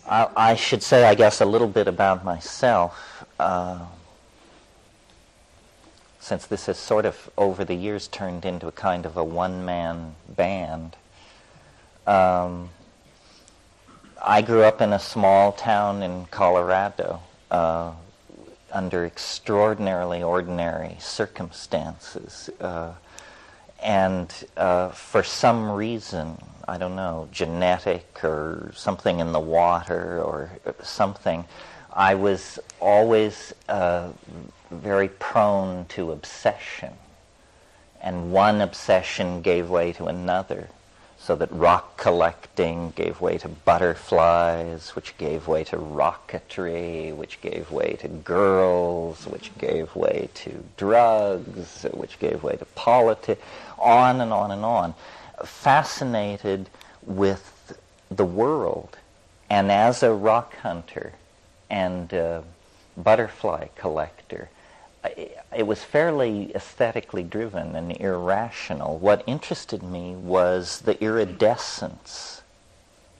I should say, I guess, a little bit about myself, since this has sort of, over the years, turned into a kind of a one-man band. I grew up in a small town in Colorado under extraordinarily ordinary circumstances. And for some reason, I don't know, genetic or something in the water or something, I was always very prone to obsession. And one obsession gave way to another, so that rock collecting gave way to butterflies, which gave way to rocketry, which gave way to girls, which gave way to drugs, which gave way to politics, on and on and on. Fascinated with the world, and as a rock hunter and a butterfly collector, it was fairly aesthetically driven and irrational. What interested me was the iridescence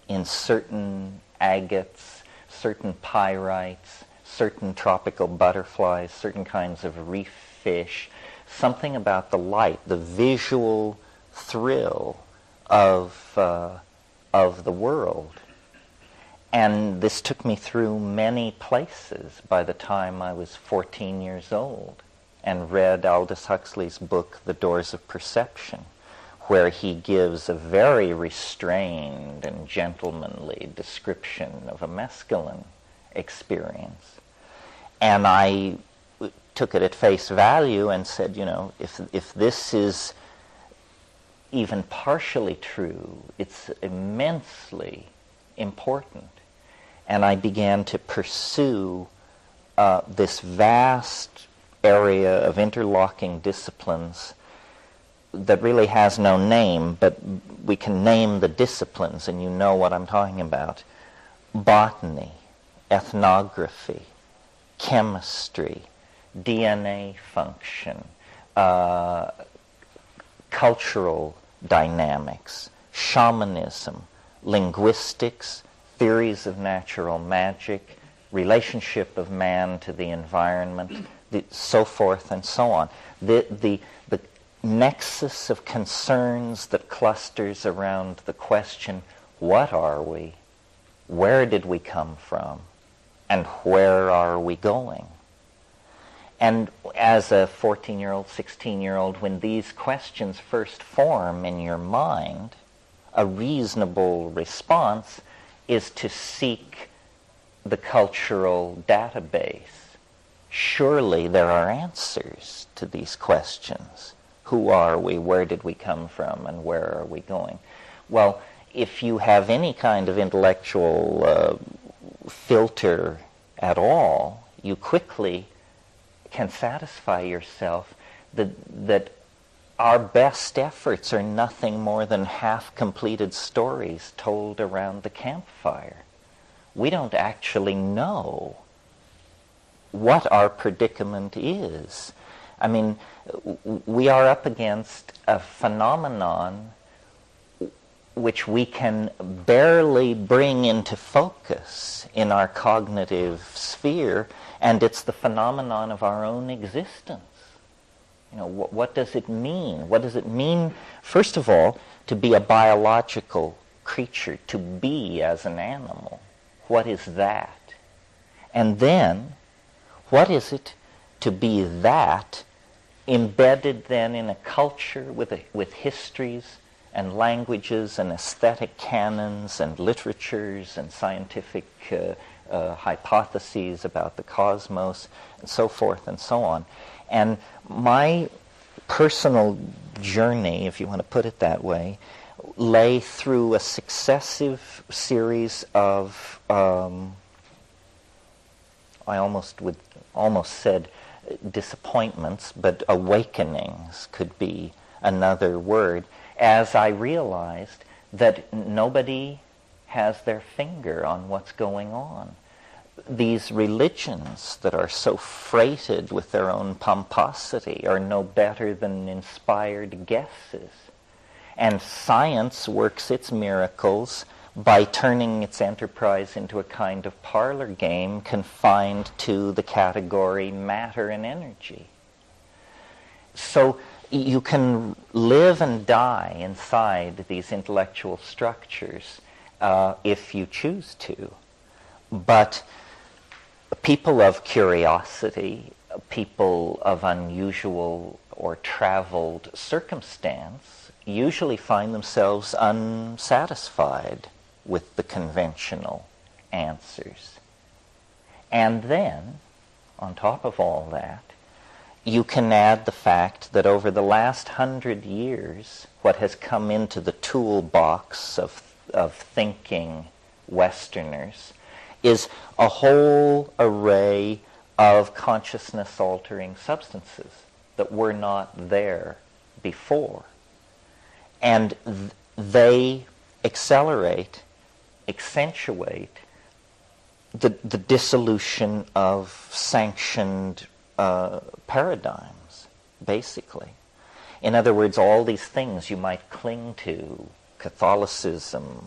in certain agates, certain pyrites, certain tropical butterflies, certain kinds of reef fish, something about the light, the visual thrill of the world. And this took me through many places by the time I was 14 years old and read Aldous Huxley's book, The Doors of Perception, where he gives a very restrained and gentlemanly description of a mescaline experience. And I took it at face value and said, you know, if this is even partially true, it's immensely important. And I began to pursue this vast area of interlocking disciplines that really has no name, but we can name the disciplines, and you know what I'm talking about. Botany, ethnography, chemistry, DNA function, cultural dynamics, shamanism, linguistics, theories of natural magic, relationship of man to the environment, so forth and so on. The nexus of concerns that clusters around the question, what are we, where did we come from, and where are we going? And as a 14-year-old, 16-year-old, when these questions first form in your mind, a reasonable response is to seek the cultural database. Surely there are answers to these questions. Who are we? Where did we come from? And where are we going? Well, if you have any kind of intellectual filter at all, you quickly can satisfy yourself that our best efforts are nothing more than half-completed stories told around the campfire. We don't actually know what our predicament is. I mean, we are up against a phenomenon which we can barely bring into focus in our cognitive sphere, and it's the phenomenon of our own existence. You know, what does it mean? What does it mean, first of all, to be a biological creature, to be as an animal? What is that? And then, what is it to be that embedded then in a culture with histories and languages and aesthetic canons and literatures and scientific hypotheses about the cosmos and so forth and so on? And my personal journey, if you want to put it that way, lay through a successive series of, I almost said disappointments, but awakenings could be another word, as I realized that nobody has their finger on what's going on. These religions that are so freighted with their own pomposity are no better than inspired guesses. And science works its miracles by turning its enterprise into a kind of parlor game confined to the category matter and energy. So you can live and die inside these intellectual structures if you choose to. But people of curiosity, people of unusual or traveled circumstance, usually find themselves unsatisfied with the conventional answers. And then, on top of all that, you can add the fact that over the last 100 years, what has come into the toolbox of thinking Westerners is a whole array of consciousness-altering substances that were not there before. And they accelerate, accentuate the dissolution of sanctioned paradigms, basically. In other words, all these things you might cling to, Catholicism,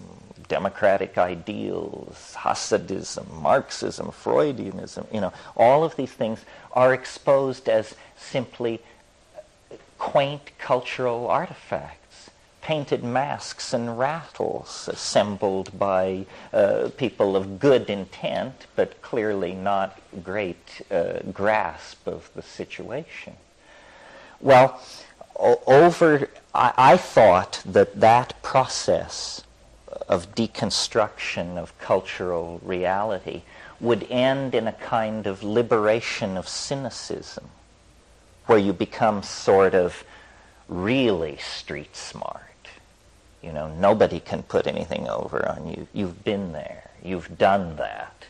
democratic ideals, Hasidism, Marxism, Freudianism, all of these things are exposed as simply quaint cultural artifacts, painted masks and rattles assembled by people of good intent, but clearly not great grasp of the situation. Well, I thought that process of deconstruction of cultural reality would end in a kind of liberation of cynicism, where you become sort of really street smart. Nobody can put anything over on you. You've been there. You've done that.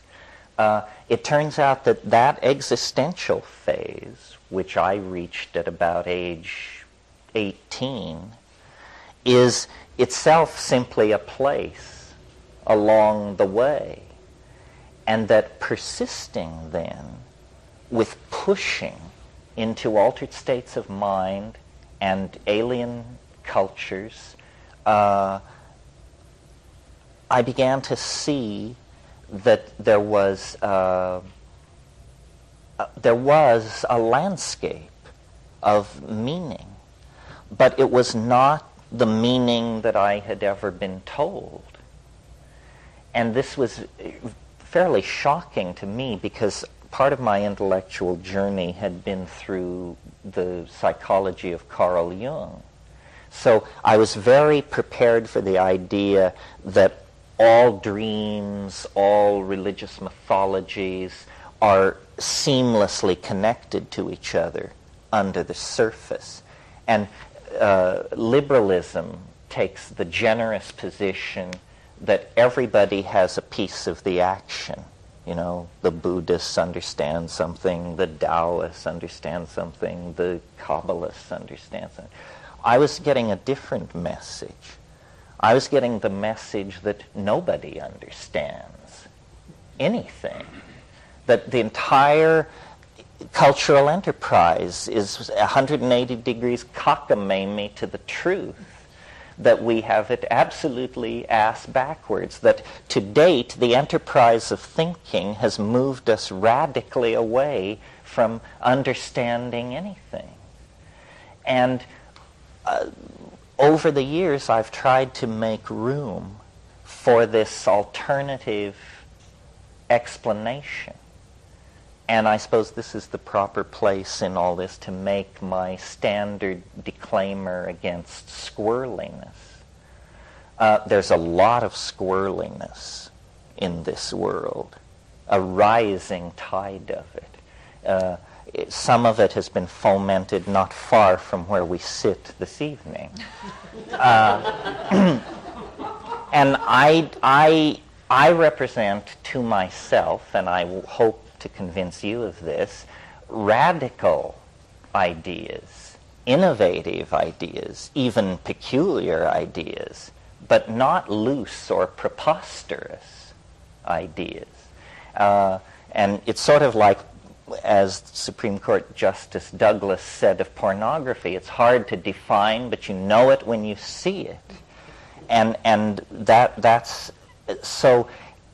It turns out that existential phase, which I reached at about age 18, is itself simply a place along the way. And that persisting then with pushing into altered states of mind and alien cultures, I began to see that there was a landscape of meaning, but it was not the meaning that I had ever been told. And this was fairly shocking to me, because part of my intellectual journey had been through the psychology of Carl Jung. So I was very prepared for the idea that all dreams, all religious mythologies are seamlessly connected to each other under the surface. And liberalism takes the generous position that everybody has a piece of the action. The Buddhists understand something, the Taoists understand something, the Kabbalists understand something. I was getting a different message. I was getting the message that nobody understands anything, that the entire cultural enterprise is 180 degrees cockamamie to the truth, that we have it absolutely ass backwards, that to date the enterprise of thinking has moved us radically away from understanding anything. And over the years I've tried to make room for this alternative explanation. And I suppose this is the proper place in all this to make my standard disclaimer against squirreliness. There's a lot of squirreliness in this world, a rising tide of it. Some of it has been fomented not far from where we sit this evening. And I represent to myself, and I hope to convince you of this, radical ideas, innovative ideas, even peculiar ideas, but not loose or preposterous ideas. And it's sort of like, as Supreme Court Justice Douglas said of pornography, it's hard to define, but you know it when you see it. And that's So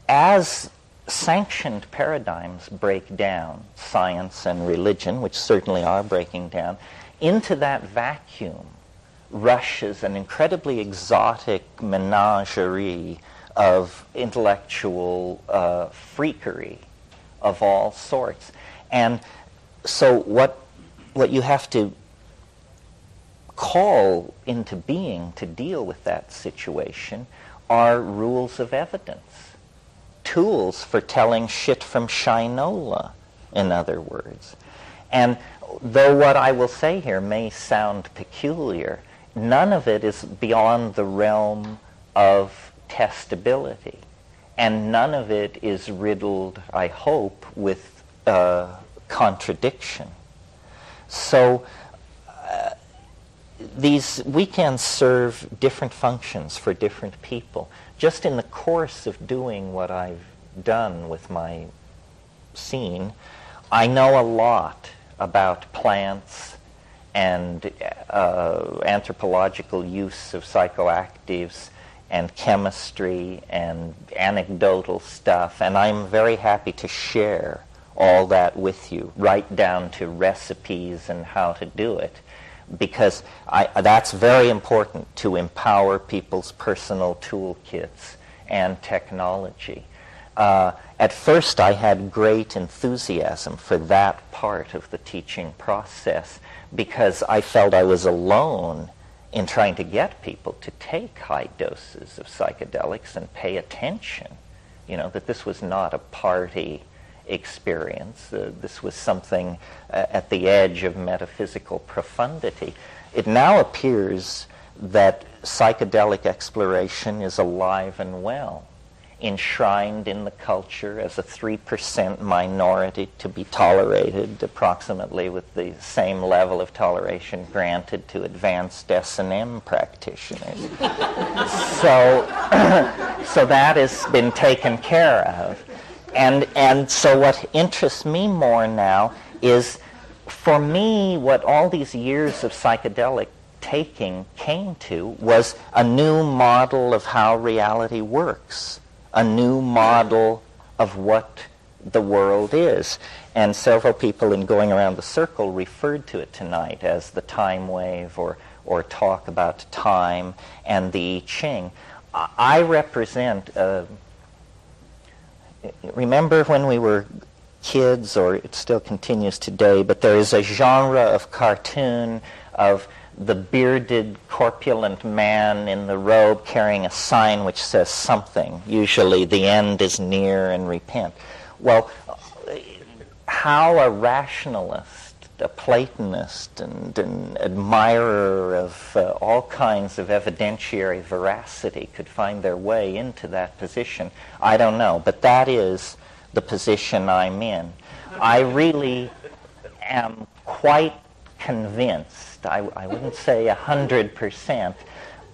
as sanctioned paradigms break down, science and religion, which certainly are breaking down, into that vacuum rushes an incredibly exotic menagerie of intellectual freakery of all sorts. And so what you have to call into being to deal with that situation are rules of evidence, tools for telling shit from shinola, in other words. And though what I will say here may sound peculiar, none of it is beyond the realm of testability. And none of it is riddled, I hope, with contradiction. So these weekends serve different functions for different people. Just in the course of doing what I've done with my scene, I know a lot about plants and anthropological use of psychoactives and chemistry and anecdotal stuff, and I'm very happy to share all that with you, right down to recipes and how to do it, because that's very important, to empower people's personal toolkits and technology. At first I had great enthusiasm for that part of the teaching process because I felt I was alone in trying to get people to take high doses of psychedelics and pay attention, that this was not a party experience. This was something at the edge of metaphysical profundity. It now appears that psychedelic exploration is alive and well, enshrined in the culture as a 3% minority to be tolerated approximately with the same level of toleration granted to advanced S&M practitioners. So that has been taken care of. And so what interests me more now is, for me, what all these years of psychedelic taking came to was a new model of how reality works, a new model of what the world is. And several people in Going Around the Circle referred to it tonight as the time wave, or talk about time and the I Ching. I represent remember when we were kids, or it still continues today, but there is a genre of cartoon of the bearded, corpulent man in the robe carrying a sign which says something, usually "the end is near and repent." Well, how a rationalist, a Platonist, and an admirer of all kinds of evidentiary veracity could find their way into that position, I don't know, but that is the position I'm in. I really am quite convinced, I wouldn't say 100%,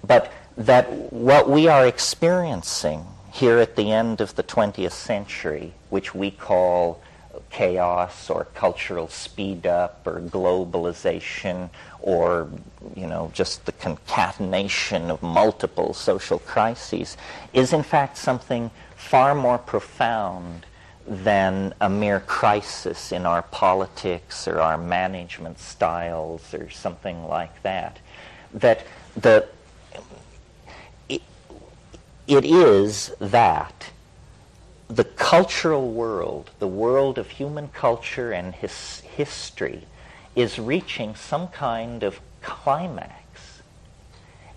but that what we are experiencing here at the end of the 20th century, which we call chaos or cultural speed up or globalization or just the concatenation of multiple social crises, is in fact something far more profound than a mere crisis in our politics or our management styles or something like that. That it is that the cultural world, the world of human culture and history, is reaching some kind of climax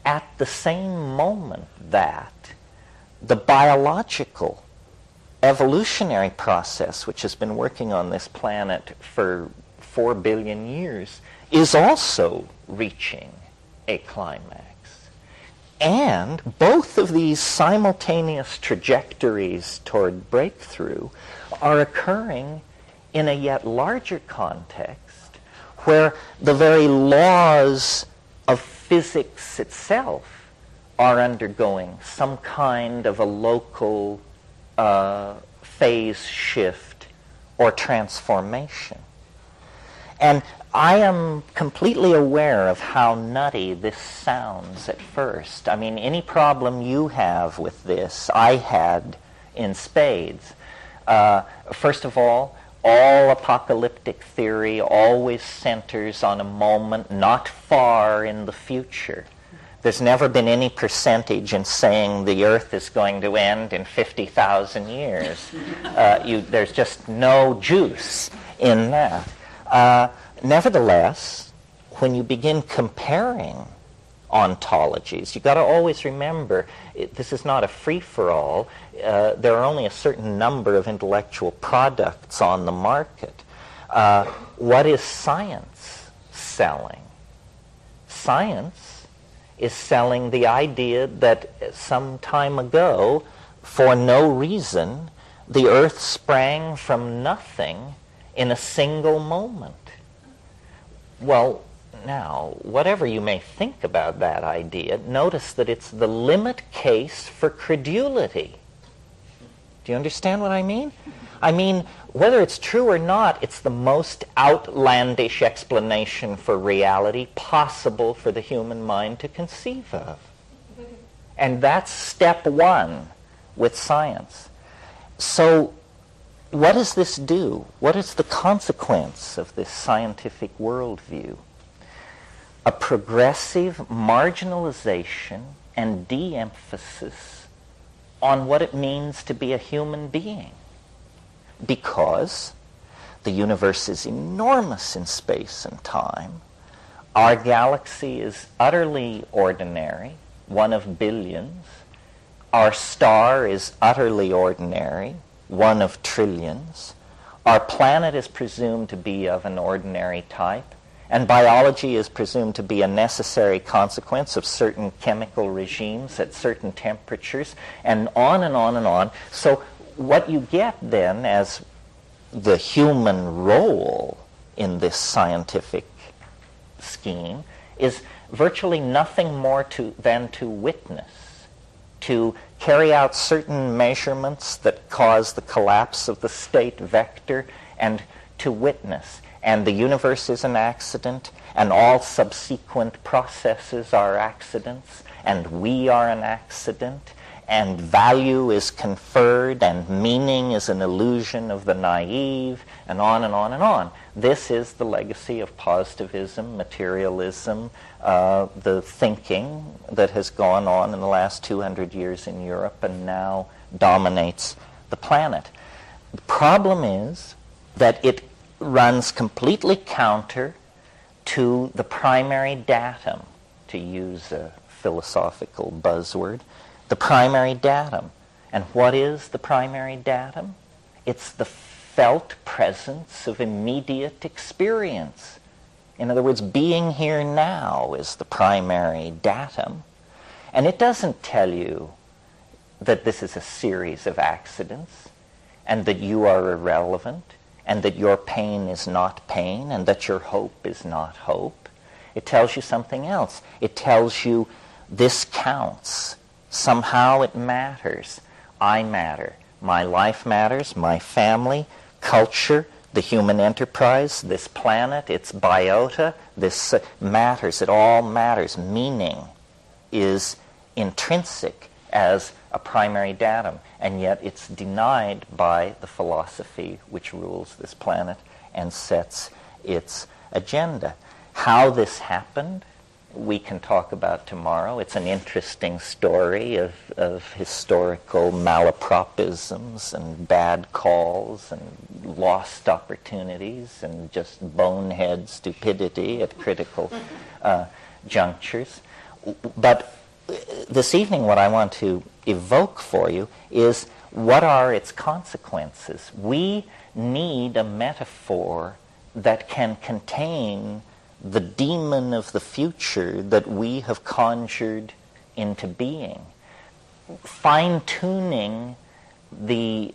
at the same moment that the biological evolutionary process, which has been working on this planet for 4 billion years, is also reaching a climax. And both of these simultaneous trajectories toward breakthrough are occurring in a yet larger context where the very laws of physics itself are undergoing some kind of a local phase shift or transformation. And I am completely aware of how nutty this sounds at first. I mean, any problem you have with this, I had in spades. First of all apocalyptic theory always centers on a moment not far in the future. There's never been any percentage in saying the Earth is going to end in 50,000 years. There's just no juice in that. Nevertheless, when you begin comparing ontologies, you've got to always remember this is not a free-for-all. There are only a certain number of intellectual products on the market. What is science selling? Science is selling the idea that some time ago, for no reason, the Earth sprang from nothing in a single moment. Well, now, whatever you may think about that idea, notice that it's the limit case for credulity. Do you understand what I mean? I mean, whether it's true or not, it's the most outlandish explanation for reality possible for the human mind to conceive of. And that's step one with science. So, what does this do? What is the consequence of this scientific worldview? A progressive marginalization and de-emphasis on what it means to be a human being. Because the universe is enormous in space and time. Our galaxy is utterly ordinary, one of billions. Our star is utterly ordinary, one of trillions. Our planet is presumed to be of an ordinary type, and biology is presumed to be a necessary consequence of certain chemical regimes at certain temperatures, and on and on and on. So what you get then as the human role in this scientific scheme is virtually nothing more than to witness, to carry out certain measurements that cause the collapse of the state vector, and to witness. And the universe is an accident, and all subsequent processes are accidents, and we are an accident, and value is conferred, and meaning is an illusion of the naive, and on and on and on. This is the legacy of positivism, materialism, the thinking that has gone on in the last 200 years in Europe and now dominates the planet. The problem is that it runs completely counter to the primary datum, to use a philosophical buzzword, the primary datum. And what is the primary datum? It's the felt presence of immediate experience. In other words, being here now is the primary datum. And it doesn't tell you that this is a series of accidents, and that you are irrelevant, and that your pain is not pain, and that your hope is not hope. It tells you something else. It tells you this counts. Somehow it matters. I matter. My life matters, my family, culture, the human enterprise, this planet, its biota, this matters. It all matters. Meaning is intrinsic as a primary datum, and yet it's denied by the philosophy which rules this planet and sets its agenda. How this happened, we can talk about tomorrow. It's an interesting story of historical malapropisms and bad calls and lost opportunities and just bonehead stupidity at critical junctures. But this evening what I want to evoke for you is what are its consequences. We need a metaphor that can contain the demon of the future that we have conjured into being. Fine-tuning the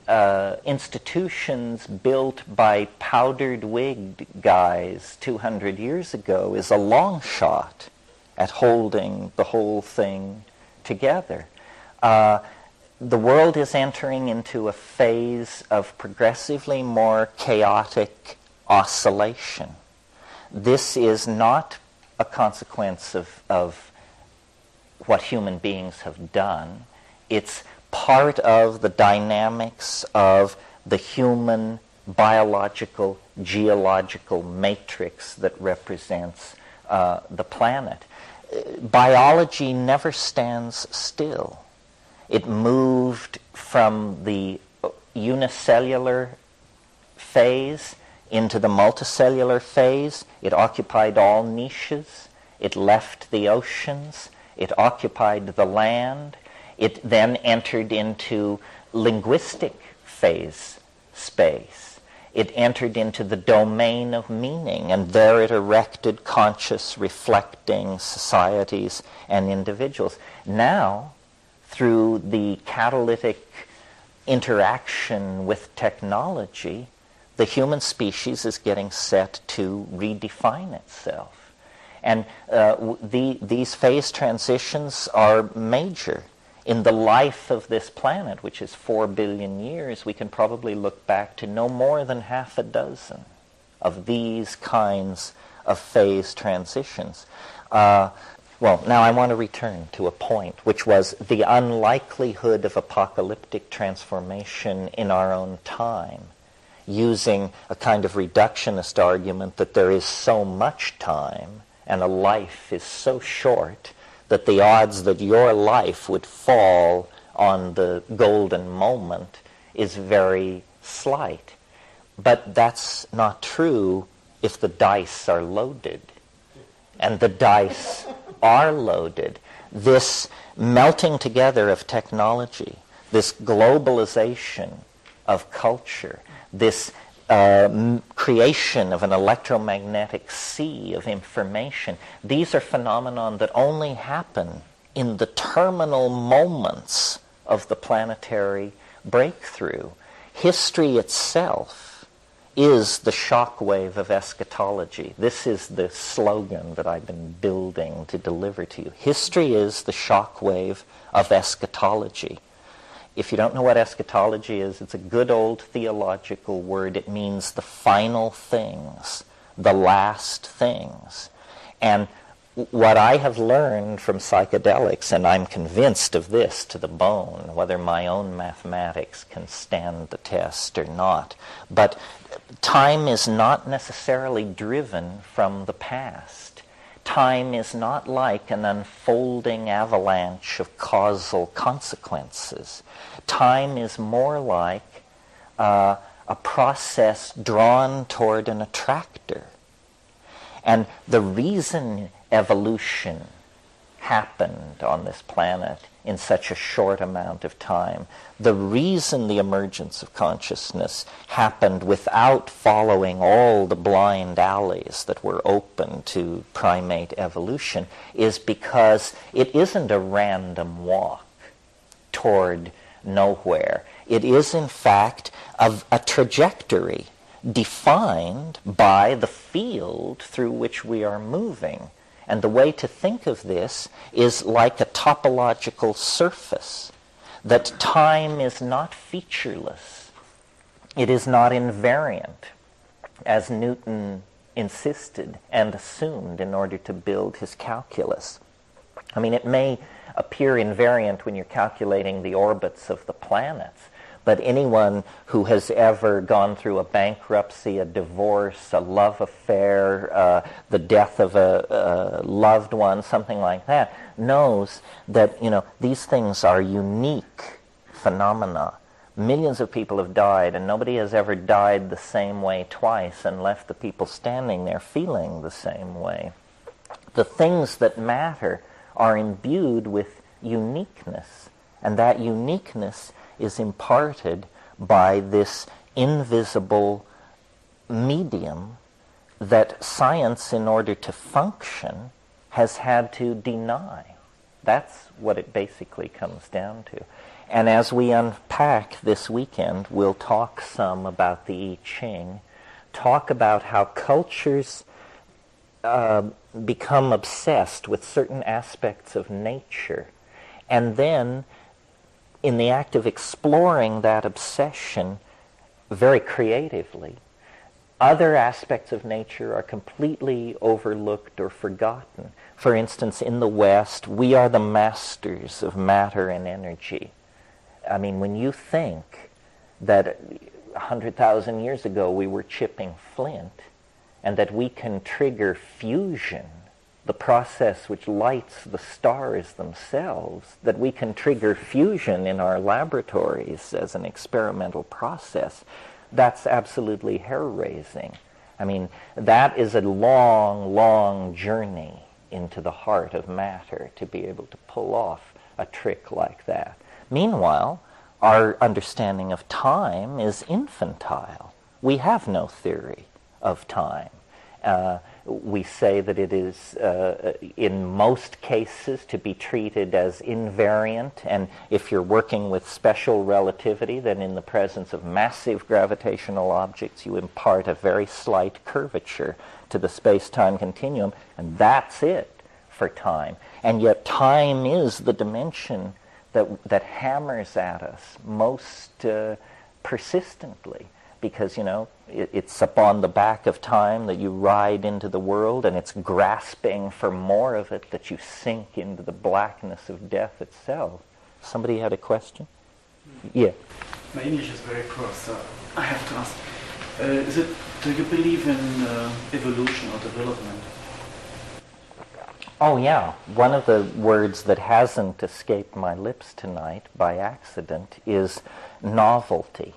institutions built by powdered-wigged guys 200 years ago is a long shot at holding the whole thing together. The world is entering into a phase of progressively more chaotic oscillation. this is not a consequence of what human beings have done. It's part of the dynamics of the human biological, geological matrix that represents the planet. Biology never stands still. It moved from the unicellular phase into the multicellular phase. It occupied all niches. It left the oceans. It occupied the land. It then entered into linguistic phase space. It entered into the domain of meaning, and there it erected conscious, reflecting societies and individuals. Now, through the catalytic interaction with technology, the human species is getting set to redefine itself. And these phase transitions are major. In the life of this planet, which is 4 billion years, we can probably look back to no more than half a dozen of these kinds of phase transitions. Well, now I want to return to a point, which was the unlikelihood of apocalyptic transformation in our own time, using a kind of reductionist argument that there is so much time and a life is so short that the odds that your life would fall on the golden moment is very slight. But that's not true if the dice are loaded. And the dice are loaded. This melting together of technology, this globalization of culture, this creation of an electromagnetic sea of information, these are phenomena that only happen in the terminal moments of the planetary breakthrough. History itself is the shockwave of eschatology. This is the slogan that I've been building to deliver to you. History is the shockwave of eschatology. If you don't know what eschatology is, it's a good old theological word. It means the final things, the last things. And what I have learned from psychedelics, and I'm convinced of this to the bone, whether my own mathematics can stand the test or not, but time is not necessarily driven from the past. Time is not like an unfolding avalanche of causal consequences. Time is more like a process drawn toward an attractor. And the reason evolution happened on this planet in such a short amount of time, the reason the emergence of consciousness happened without following all the blind alleys that were open to primate evolution, is because it isn't a random walk toward nowhere. It is, in fact, a trajectory defined by the field through which we are moving. And the way to think of this is like a topological surface, that time is not featureless. It is not invariant, as Newton insisted and assumed in order to build his calculus. I mean, it may appear invariant when you're calculating the orbits of the planets, but anyone who has ever gone through a bankruptcy, a divorce, a love affair, the death of a loved one, something like that, knows that, these things are unique phenomena. Millions of people have died, and nobody has ever died the same way twice and left the people standing there feeling the same way. The things that matter are imbued with uniqueness, and that uniqueness is imparted by this invisible medium that science, in order to function, has had to deny. That's what it basically comes down to. And as we unpack this weekend, we'll talk some about the I Ching, talk about how cultures become obsessed with certain aspects of nature, and then in the act of exploring that obsession very creatively, Other aspects of nature are completely overlooked or forgotten. For instance, in the West, we are the masters of matter and energy. I mean, when you think that 100,000 years ago we were chipping flint, and that we can trigger fusion, the process which lights the stars themselves, that we can trigger fusion in our laboratories as an experimental process, that's absolutely hair-raising. I mean, that is a long, long journey into the heart of matter to be able to pull off a trick like that. Meanwhile, our understanding of time is infantile. We have no theory of time. We say that it is, in most cases, to be treated as invariant, and if you're working with special relativity, then in the presence of massive gravitational objects, you impart a very slight curvature to the space-time continuum, and that's it for time. And yet time is the dimension that hammers at us most persistently, because, you know, it's upon the back of time that you ride into the world, and it's grasping for more of it that you sink into the blackness of death itself. Somebody had a question? Yeah. My English is very poor, so I have to ask. Do you believe in evolution or development? Oh, yeah. One of the words that hasn't escaped my lips tonight by accident is novelty.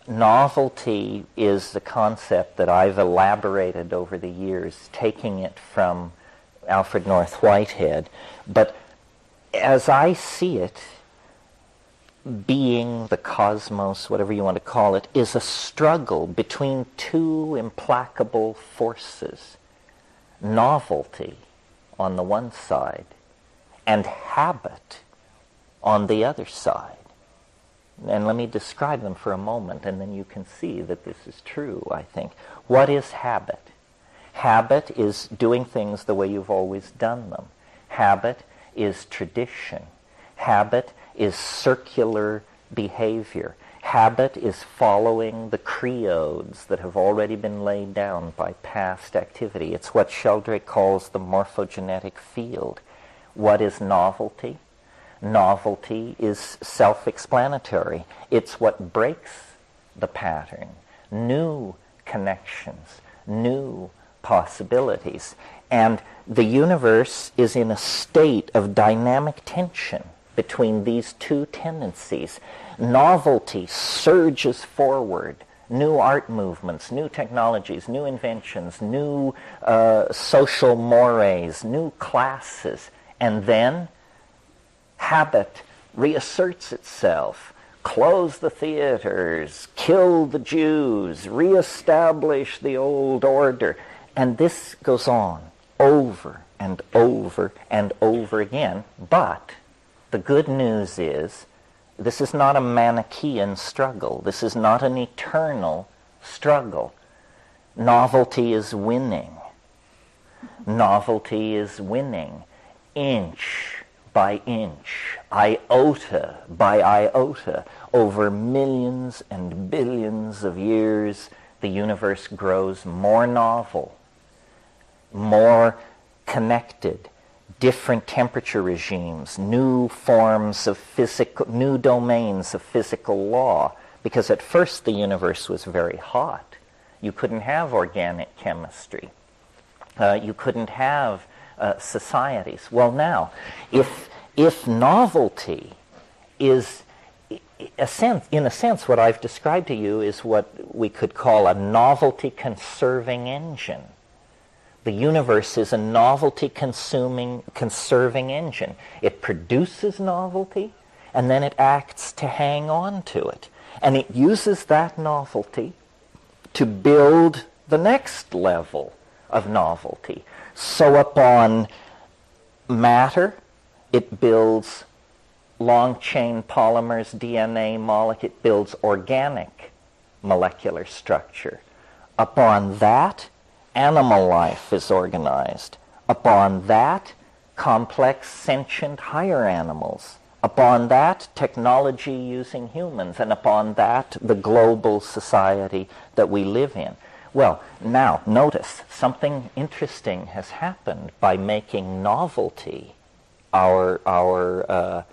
Novelty is the concept that I've elaborated over the years, taking it from Alfred North Whitehead. But as I see it, being, the cosmos, whatever you want to call it, is a struggle between two implacable forces. Novelty on the one side and habit on the other side. And let me describe them for a moment, and then you can see that this is true, I think. What is habit? Habit is doing things the way you've always done them. Habit is tradition. Habit is circular behavior. Habit is following the creodes that have already been laid down by past activity. It's what Sheldrake calls the morphogenetic field. What is novelty? Novelty is self-explanatory. It's what breaks the pattern. New connections, new possibilities. And the universe is in a state of dynamic tension between these two tendencies. Novelty surges forward. New art movements, new technologies, new inventions, new social mores, new classes. And then habit reasserts itself. Close the theaters, kill the Jews, reestablish the old order. And this goes on over and over and over again. But the good news is, this is not a Manichaean struggle. This is not an eternal struggle. Novelty is winning. Novelty is winning, inch by inch, iota by iota. Over millions and billions of years, the universe grows more novel, more connected, different temperature regimes, new forms of physical, new domains of physical law. Because at first the universe was very hot. You couldn't have organic chemistry. You couldn't have societies. Well, now, if novelty is, in a sense, what I've described to you is what we could call a novelty-conserving engine. The universe is a novelty-conserving engine. It produces novelty, and then it acts to hang on to it. And it uses that novelty to build the next level of novelty. So upon matter, it builds long-chain polymers, DNA molecule. It builds organic molecular structure. Upon that, animal life is organized. Upon that, complex, sentient, higher animals. Upon that, technology using humans. And upon that, the global society that we live in. Well, now, notice, something interesting has happened by making novelty our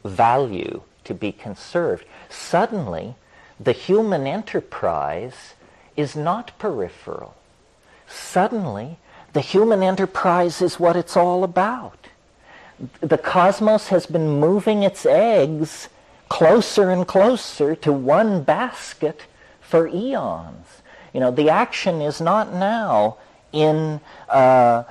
value to be conserved. Suddenly, the human enterprise is not peripheral. Suddenly, the human enterprise is what it's all about. The cosmos has been moving its eggs closer and closer to one basket for eons. The action is not now in the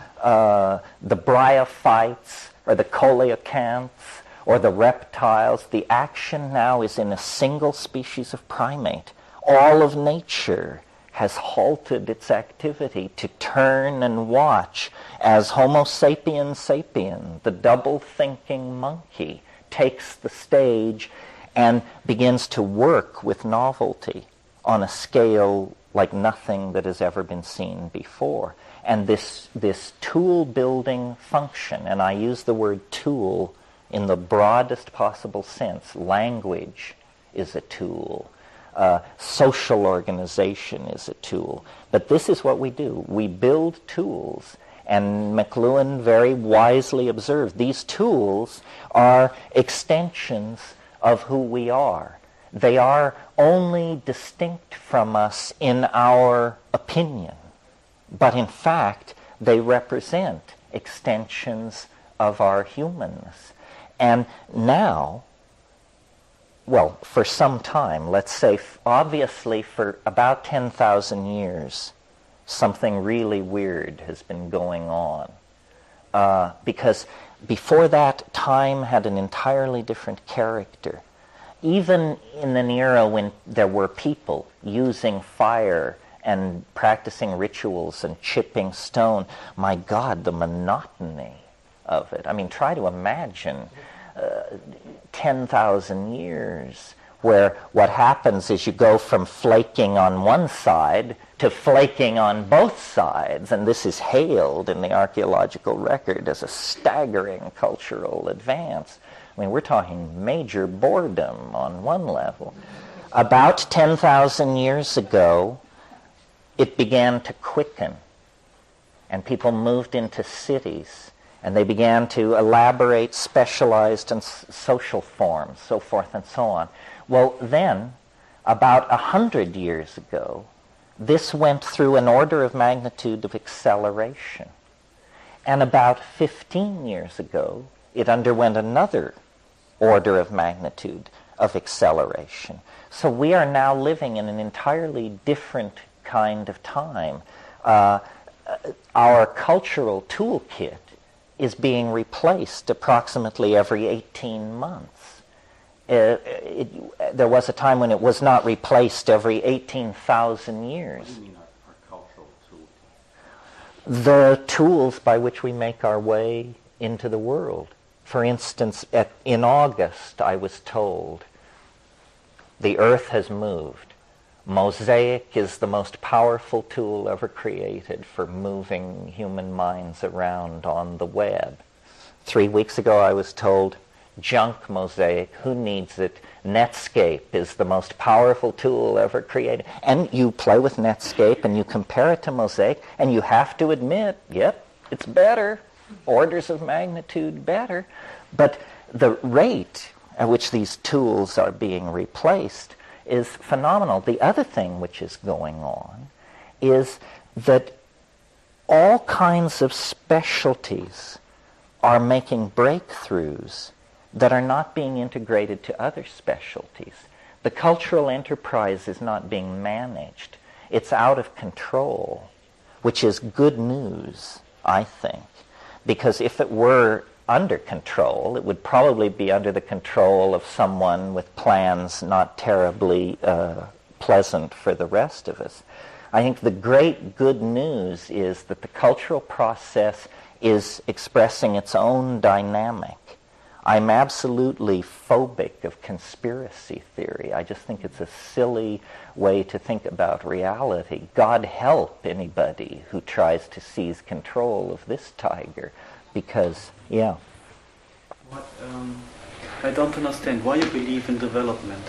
bryophytes or the coelacanths or the reptiles. The action now is in a single species of primate. All of nature has halted its activity to turn and watch as Homo sapiens sapien, the double-thinking monkey, takes the stage and begins to work with novelty on a scale like nothing that has ever been seen before. And this tool-building function, and I use the word tool in the broadest possible sense. Language is a tool. Social organization is a tool. But this is what we do. We build tools. And McLuhan very wisely observed these tools are extensions of who we are. They are only distinct from us in our opinion, but in fact they represent extensions of our humanness. And now, well, for some time, let's say obviously for about 10,000 years, something really weird has been going on. Because before that, time had an entirely different character. Even in an era when there were people using fire and practicing rituals and chipping stone, my God, the monotony of it. I mean, try to imagine 10,000 years where what happens is you go from flaking on one side to flaking on both sides, and this is hailed in the archaeological record as a staggering cultural advance. I mean, we're talking major boredom on one level. About 10,000 years ago, it began to quicken, and people moved into cities, and they began to elaborate specialized and social forms, so forth and so on. Well, then, about 100 years ago, this went through an order of magnitude of acceleration. And about 15 years ago, it underwent another order of magnitude of acceleration. So we are now living in an entirely different kind of time. Our cultural toolkit is being replaced approximately every 18 months. There was a time when it was not replaced every 18,000 years. What do you mean our cultural toolkit? The tools by which we make our way into the world. For instance, in August, I was told, the earth has moved. Mosaic is the most powerful tool ever created for moving human minds around on the web. 3 weeks ago, I was told, junk mosaic, who needs it? Netscape is the most powerful tool ever created. And you play with Netscape and you compare it to Mosaic, and you have to admit, yep, it's better. Orders of magnitude better. But the rate at which these tools are being replaced is phenomenal. The other thing which is going on is that all kinds of specialties are making breakthroughs that are not being integrated to other specialties. The cultural enterprise is not being managed. It's out of control, which is good news, I think. Because if it were under control, it would probably be under the control of someone with plans not terribly pleasant for the rest of us. I think the great good news is that the cultural process is expressing its own dynamic. I'm absolutely phobic of conspiracy theory. I just think it's a silly way to think about reality. God help anybody who tries to seize control of this tiger, because, yeah. I don't understand why you believe in development.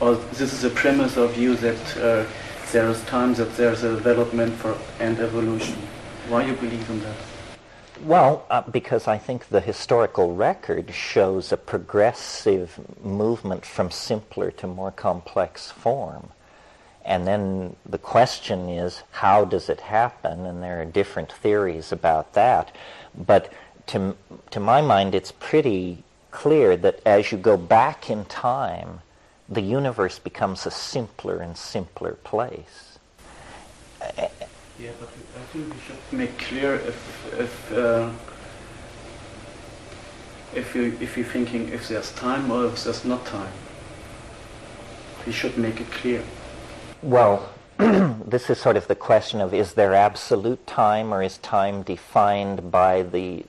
Or this is a premise of you that there is time, that there's a development and evolution. Why you believe in that? Well, because I think the historical record shows a progressive movement from simpler to more complex form. And then the question is, how does it happen? And there are different theories about that. But to my mind, it's pretty clear that as you go back in time, the universe becomes a simpler and simpler place. Yeah, but I think we should make clear if you're thinking if there's time or if there's not time. We should make it clear. Well, this is sort of the question of, is there absolute time, or is time defined by the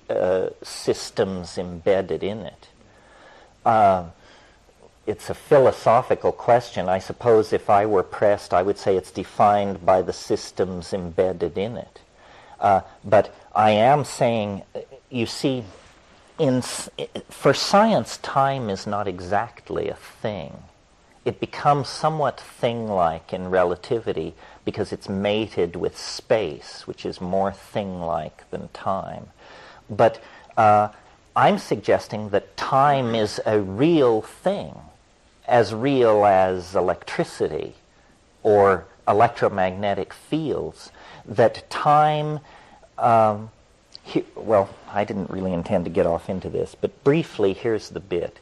systems embedded in it? It's a philosophical question. I suppose if I were pressed, I would say it's defined by the systems embedded in it. But I am saying, you see, for science, time is not exactly a thing. It becomes somewhat thing-like in relativity because it's mated with space, which is more thing-like than time. But I'm suggesting that time is a real thing, as real as electricity or electromagnetic fields, that time, well, I didn't really intend to get off into this, but briefly, here's the bit.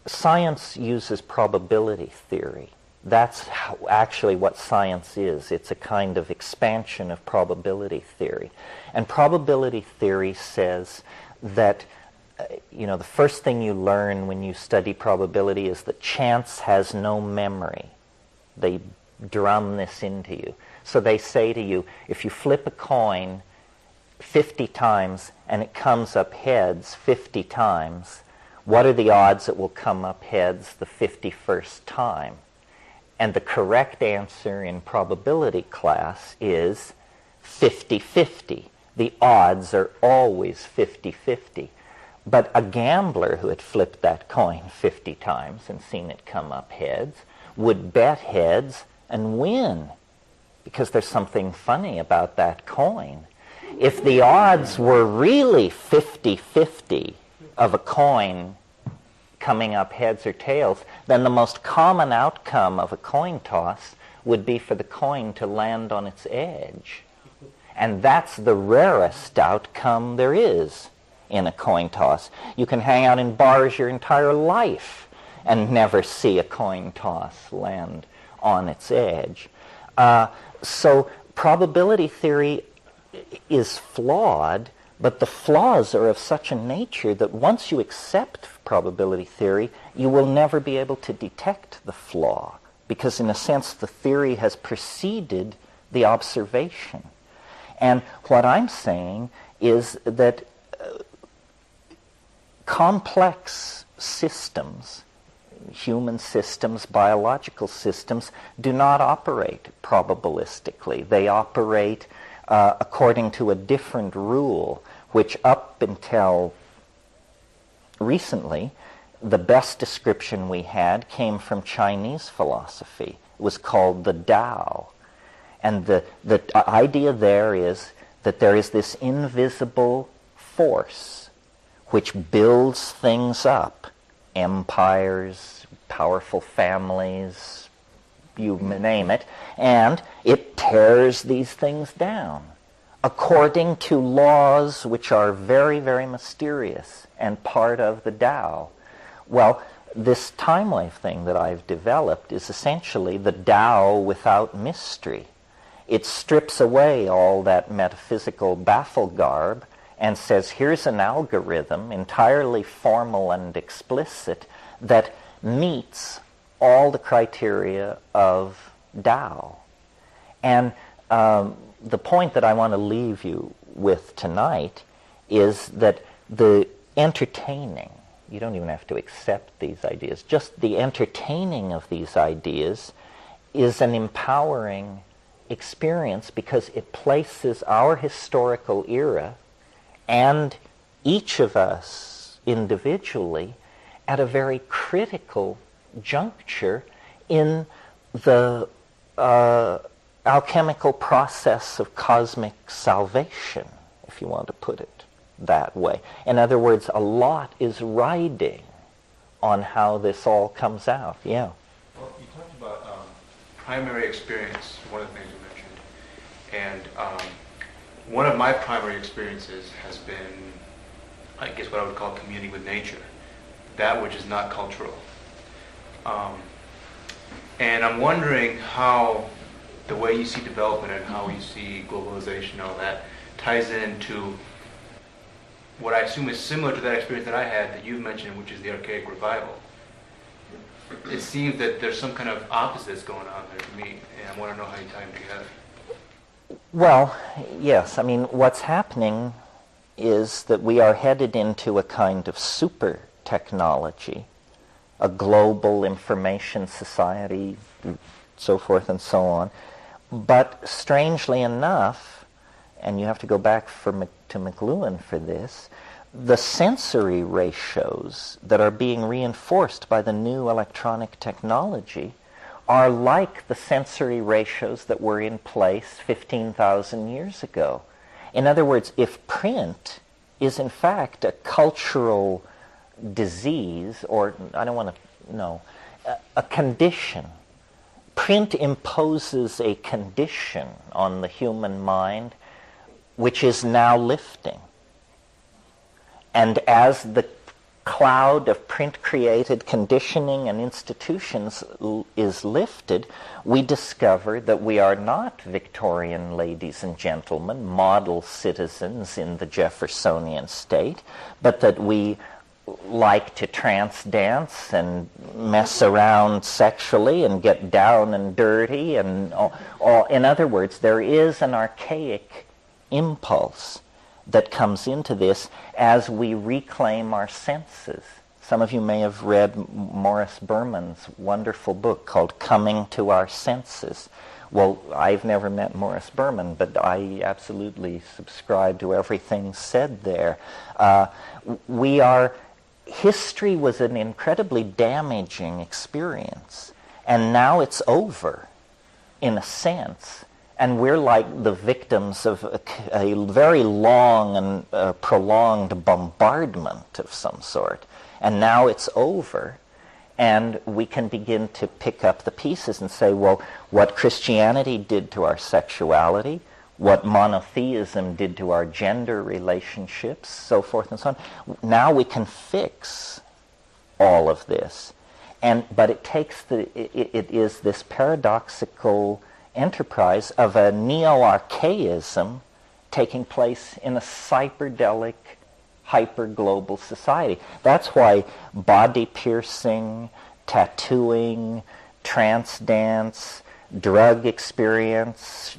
Science uses probability theory. That's actually what science is. It's a kind of expansion of probability theory. And probability theory says that the first thing you learn when you study probability is that chance has no memory. They drum this into you. So they say to you, if you flip a coin 50 times and it comes up heads 50 times, what are the odds it will come up heads the 51st time? And the correct answer in probability class is 50-50. The odds are always 50-50. But a gambler who had flipped that coin 50 times and seen it come up heads would bet heads and win, because there's something funny about that coin. If the odds were really 50-50 of a coin coming up heads or tails, then the most common outcome of a coin toss would be for the coin to land on its edge. And that's the rarest outcome there is in a coin toss. You can hang out in bars your entire life and never see a coin toss land on its edge. So probability theory is flawed, but the flaws are of such a nature that once you accept probability theory, you will never be able to detect the flaw, because in a sense the theory has preceded the observation. And what I'm saying is that complex systems, human systems, biological systems, do not operate probabilistically. They operate according to a different rule, which up until recently, the best description we had came from Chinese philosophy. It was called the Tao. And the idea there is that there is this invisible force which builds things up, empires, powerful families, you name it, and it tears these things down according to laws which are very, very mysterious and part of the Tao. Well, this time wave thing that I've developed is essentially the Tao without mystery. It strips away all that metaphysical baffle garb and says, here's an algorithm, entirely formal and explicit, that meets all the criteria of Tao. And the point that I want to leave you with tonight is that the entertaining, you don't even have to accept these ideas, just the entertaining of these ideas is an empowering experience, because it places our historical era and each of us individually at a very critical juncture in the alchemical process of cosmic salvation, if you want to put it that way. In other words, a lot is riding on how this all comes out. Yeah. Well, you talked about primary experience, one of the things you mentioned. And one of my primary experiences has been, I guess, what I would call communing with nature, that which is not cultural. And I'm wondering how the way you see development and how you see globalization and all that ties into what I assume is similar to that experience that I had that you've mentioned, which is the archaic revival. It seems that there's some kind of opposites going on there to me, and I want to know how you tie them together. Well, yes. I mean, what's happening is that we are headed into a kind of super technology, a global information society, so forth and so on. But strangely enough, and you have to go back to McLuhan for this, the sensory ratios that are being reinforced by the new electronic technology are like the sensory ratios that were in place 15,000 years ago. In other words, if print is in fact a cultural disease, or I don't want to, no, a condition, print imposes a condition on the human mind which is now lifting. And as the cloud of print-created conditioning and institutions is lifted, we discover that we are not Victorian ladies and gentlemen, model citizens in the Jeffersonian state, but that we like to trance dance and mess around sexually and get down and dirty and all. In other words, there is an archaic impulse that comes into this as we reclaim our senses. Some of you may have read Morris Berman's wonderful book called Coming to Our Senses. Well, I've never met Morris Berman, but I absolutely subscribe to everything said there. History was an incredibly damaging experience, and now it's over, in a sense. And we're like the victims of a very long and prolonged bombardment of some sort. And now it's over, and we can begin to pick up the pieces and say, well, what Christianity did to our sexuality, what monotheism did to our gender relationships, so forth and so on. Now we can fix all of this. But it takes it is this paradoxical enterprise of a neo-archaism taking place in a cyperdelic, hyper-global society. That's why body piercing, tattooing, trance dance, drug experience,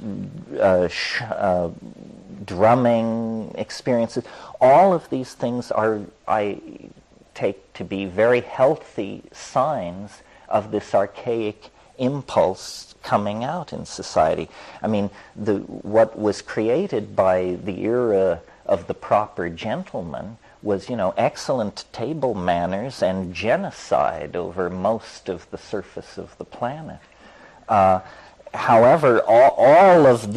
drumming experiences, all of these things are, I take to be very healthy signs of this archaic impulse coming out in society. I mean, what was created by the era of the proper gentleman was, excellent table manners and genocide over most of the surface of the planet. However, all of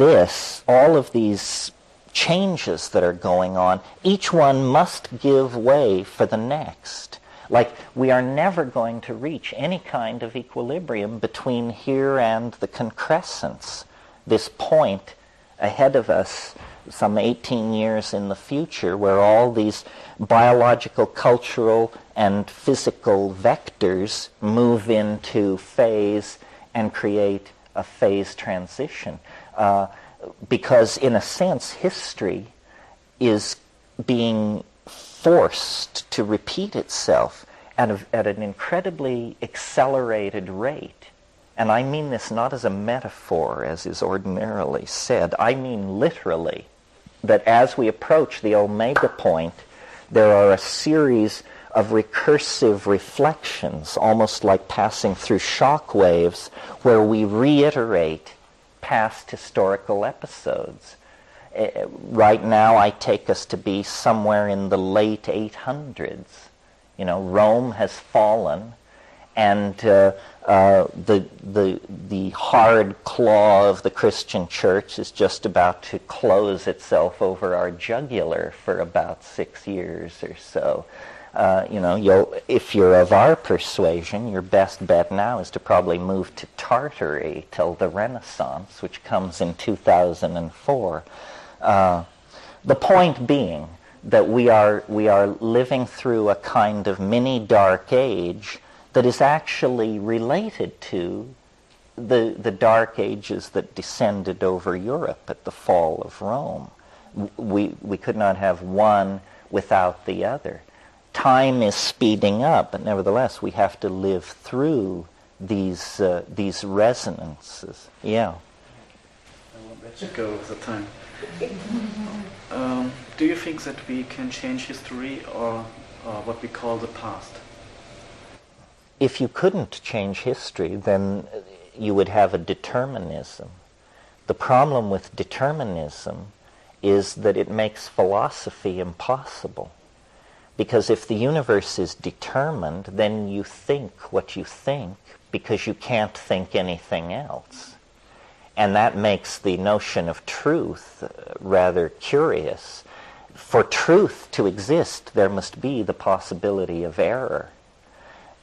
these changes that are going on, each one must give way for the next. Like, we are never going to reach any kind of equilibrium between here and the concrescence, this point ahead of us, some 18 years in the future, where all these biological, cultural, and physical vectors move into phase and create a phase transition. Because, in a sense, history is being forced to repeat itself at an incredibly accelerated rate. And I mean this not as a metaphor, as is ordinarily said. I mean literally, that as we approach the omega point, there are a series of recursive reflections, almost like passing through shock waves, where we reiterate past historical episodes. Right now, I take us to be somewhere in the late 800s. Rome has fallen, And the hard claw of the Christian church is just about to close itself over our jugular for about 6 years or so. If you're of our persuasion, your best bet now is to probably move to Tartary till the Renaissance, which comes in 2004. The point being that we are living through a kind of mini dark age that is actually related to the dark ages that descended over Europe at the fall of Rome. We could not have one without the other. Time is speeding up, but nevertheless we have to live through these resonances. Yeah. I won't let you go with the time. Do you think that we can change history or what we call the past? If you couldn't change history, then you would have a determinism. The problem with determinism is that it makes philosophy impossible. Because if the universe is determined, then you think what you think because you can't think anything else. And that makes the notion of truth rather curious. For truth to exist, there must be the possibility of error.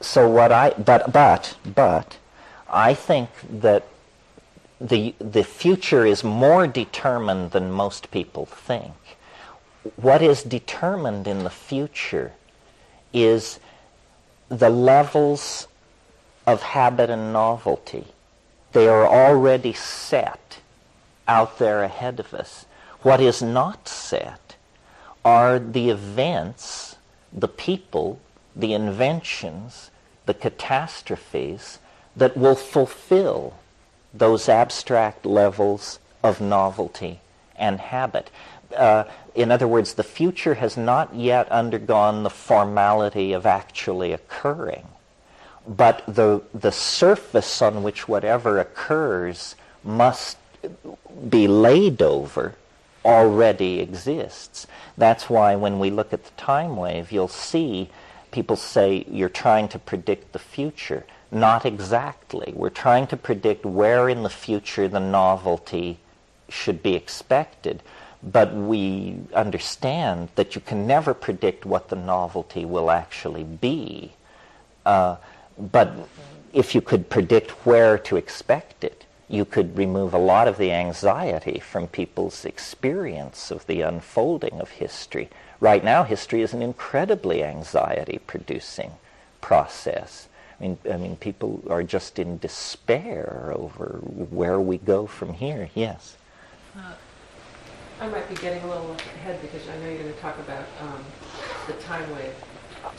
So but I think that the future is more determined than most people think. What is determined in the future is the levels of habit and novelty. They are already set out there ahead of us. What is not set are the events, the people, the inventions, the catastrophes that will fulfill those abstract levels of novelty and habit. In other words, the future has not yet undergone the formality of actually occurring, but the surface on which whatever occurs must be laid over already exists. That's why when we look at the time wave, you'll see people say you're trying to predict the future. Not exactly. We're trying to predict where in the future the novelty should be expected. But we understand that you can never predict what the novelty will actually be. But if you could predict where to expect it, you could remove a lot of the anxiety from people's experience of the unfolding of history. Right now, history is an incredibly anxiety-producing process. I mean, people are just in despair over where we go from here. Yes? I might be getting a little ahead because I know you're going to talk about the time wave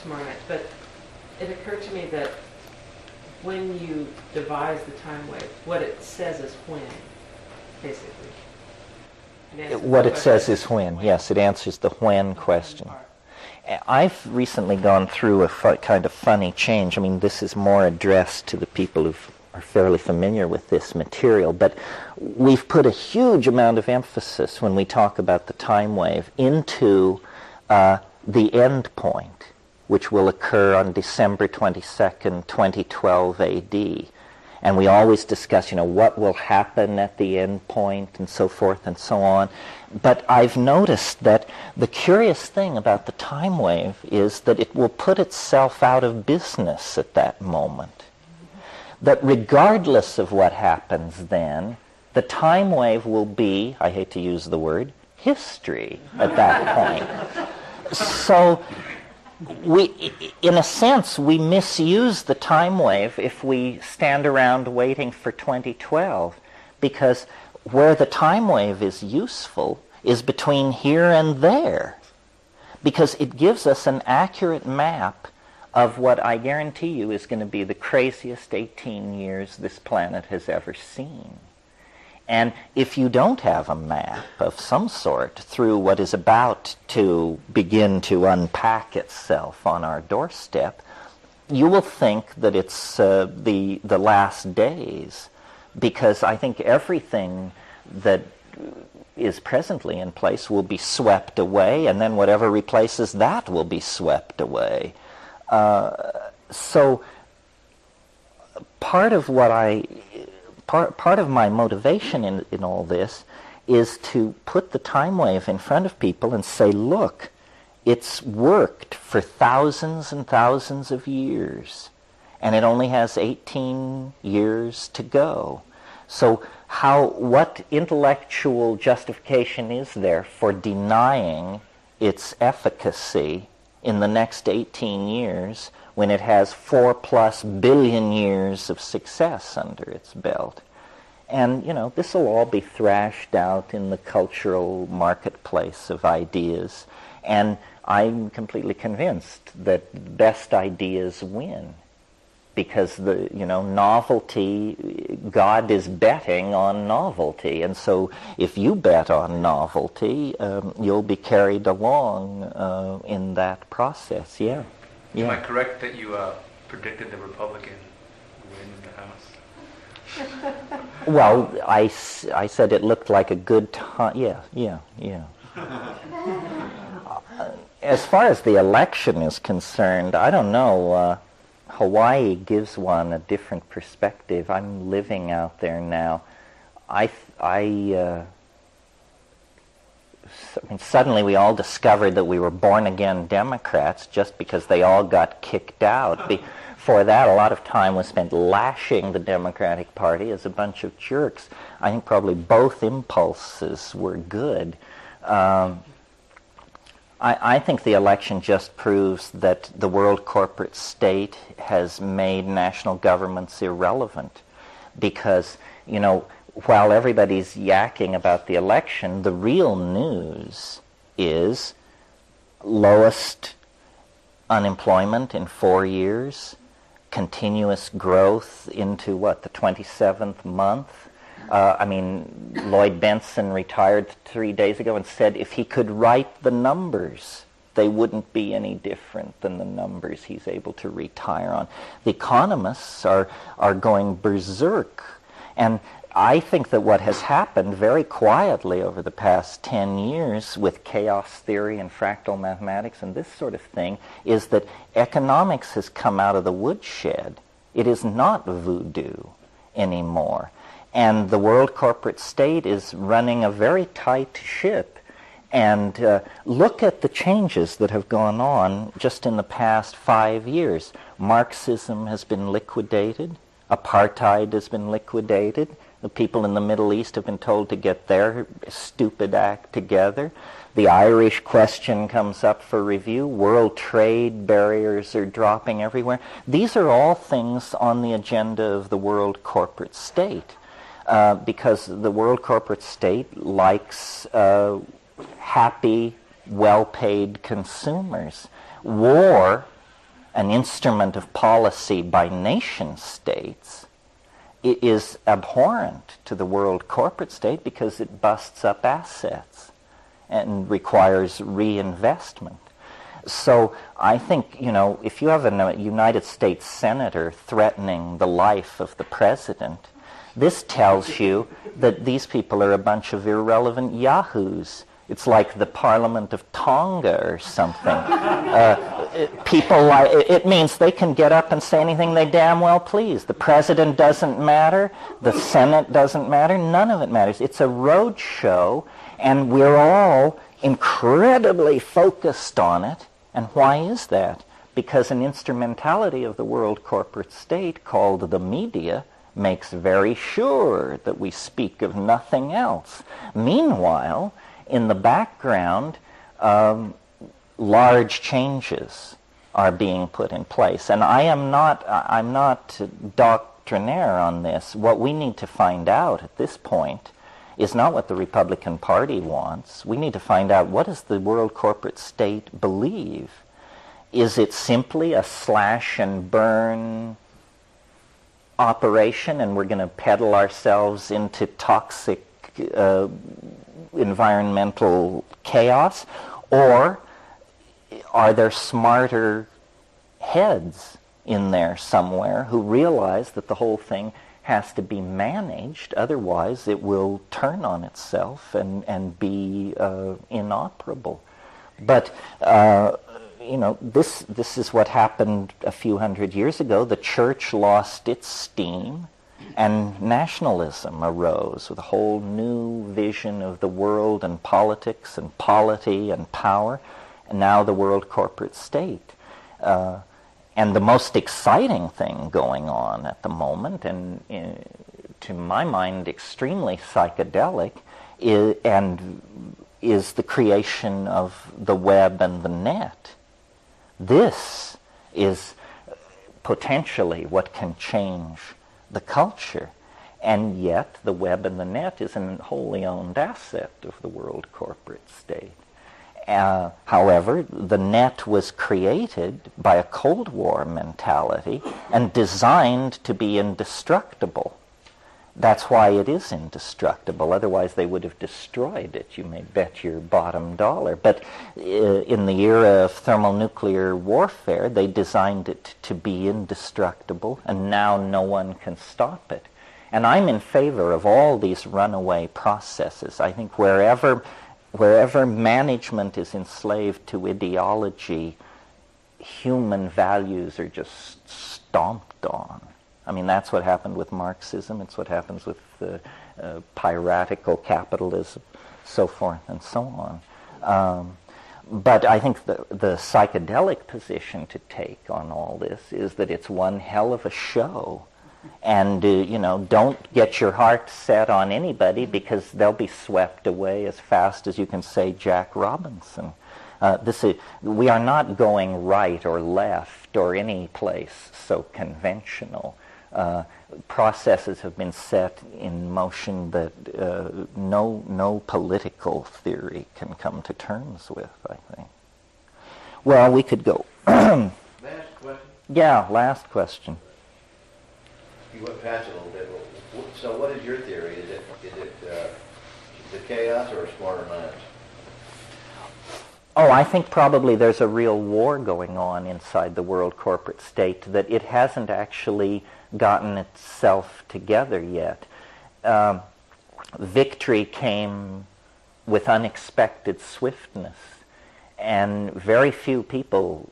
tomorrow night, but it occurred to me that when you devise the time wave, what it says is when, basically. What it says is when. Yes, it answers the when question. I've recently gone through a kind of funny change. I mean, this is more addressed to the people who are fairly familiar with this material, but we've put a huge amount of emphasis when we talk about the time wave into the end point, which will occur on December 22nd, 2012 AD. And we always discuss, what will happen at the end point and so forth and so on. But I've noticed that the curious thing about the time wave is that it will put itself out of business at that moment. That regardless of what happens then, the time wave will be, I hate to use the word, history at that point. So in a sense, we misuse the time wave if we stand around waiting for 2012, because where the time wave is useful is between here and there, because it gives us an accurate map of what I guarantee you is going to be the craziest 18 years this planet has ever seen. And if you don't have a map of some sort through what is about to begin to unpack itself on our doorstep, you will think that it's the last days, because I think everything that is presently in place will be swept away, and then whatever replaces that will be swept away. So part of what part of my motivation in all this is to put the time wave in front of people and say, look, it's worked for thousands and thousands of years, and it only has 18 years to go. So what intellectual justification is there for denying its efficacy in the next 18 years when it has 4+ billion years of success under its belt? And, this will all be thrashed out in the cultural marketplace of ideas. And I'm completely convinced that best ideas win. Because novelty, God is betting on novelty. And so if you bet on novelty, you'll be carried along in that process, yeah. Am I correct that you predicted the Republican win the House? Well, I said it looked like a good time. Yeah. As far as the election is concerned, I don't know. Hawaii gives one a different perspective. I'm living out there now. Suddenly we all discovered that we were born-again Democrats just because they all got kicked out. Before that, a lot of time was spent lashing the Democratic Party as a bunch of jerks. I think probably both impulses were good. I think the election just proves that the world corporate state has made national governments irrelevant because, while everybody's yakking about the election, the real news is lowest unemployment in 4 years, continuous growth into, the 27th month. Lloyd Benson retired 3 days ago and said if he could write the numbers, they wouldn't be any different than the numbers he's able to retire on. The economists are going berserk. And I think that what has happened very quietly over the past 10 years with chaos theory and fractal mathematics and this sort of thing is that economics has come out of the woodshed. It is not voodoo anymore. And the world corporate state is running a very tight ship. And look at the changes that have gone on just in the past 5 years. Marxism has been liquidated. Apartheid has been liquidated. The people in the Middle East have been told to get their stupid act together. The Irish question comes up for review. World trade barriers are dropping everywhere. These are all things on the agenda of the world corporate state. Because the world corporate state likes happy, well-paid consumers. War, an instrument of policy by nation states, it is abhorrent to the world corporate state because it busts up assets and requires reinvestment. So I think, if you have a United States senator threatening the life of the president, this tells you that these people are a bunch of irrelevant yahoos. It's like the Parliament of Tonga or something. It means they can get up and say anything they damn well please. The president doesn't matter. The Senate doesn't matter. None of it matters. It's a road show, and we're all incredibly focused on it. And why is that? Because an instrumentality of the world corporate state called the media makes very sure that we speak of nothing else. Meanwhile, in the background, large changes are being put in place. And I'm not doctrinaire on this. What we need to find out at this point is not what the Republican Party wants. We need to find out, what does the world corporate state believe? Is it simply a slash and burn operation, and we're going to peddle ourselves into toxic environmental chaos? Or are there smarter heads in there somewhere who realize that the whole thing has to be managed, otherwise it will turn on itself and be inoperable? But this is what happened a few hundred years ago. The church lost its steam, and nationalism arose with a whole new vision of the world and politics and polity and power, and now the world corporate state. And the most exciting thing going on at the moment, and to my mind extremely psychedelic, is the creation of the web and the net. This is potentially what can change the culture, and yet the web and the net is a wholly owned asset of the world corporate state. However, the net was created by a Cold War mentality and designed to be indestructible. That's why it is indestructible. Otherwise, they would have destroyed it. You may bet your bottom dollar. But in the era of thermonuclear warfare, they designed it to be indestructible, and now no one can stop it. And I'm in favor of all these runaway processes. I think wherever management is enslaved to ideology, human values are just stomped on. I mean, that's what happened with Marxism. It's what happens with piratical capitalism, so forth and so on. But I think the psychedelic position to take on all this is that it's one hell of a show. And, don't get your heart set on anybody, because they'll be swept away as fast as you can say Jack Robinson. We are not going right or left or any place so conventional. Processes have been set in motion that no political theory can come to terms with, I think. Well, we could go. Last question? Yeah, last question. You went past it a little bit. So what is your theory? Is it the chaos or a smarter minds? Oh, I think probably there's a real war going on inside the world corporate state, that it hasn't actually gotten itself together yet. Victory came with unexpected swiftness, and very few people,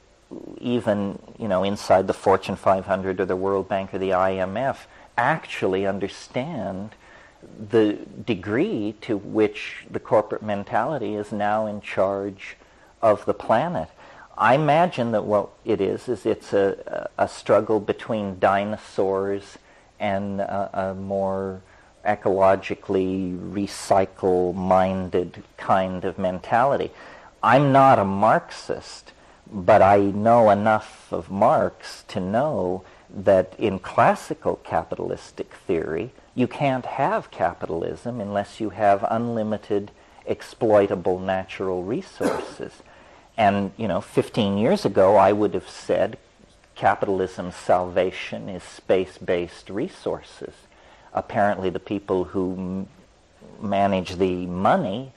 even inside the Fortune 500 or the World Bank or the IMF, actually understand the degree to which the corporate mentality is now in charge of the planet. I imagine that what it is it's a struggle between dinosaurs and a more ecologically recycle-minded kind of mentality. I'm not a Marxist, but I know enough of Marx to know that in classical capitalistic theory, you can't have capitalism unless you have unlimited exploitable natural resources. And, 15 years ago, I would have said capitalism's salvation is space-based resources. Apparently, the people who manage the money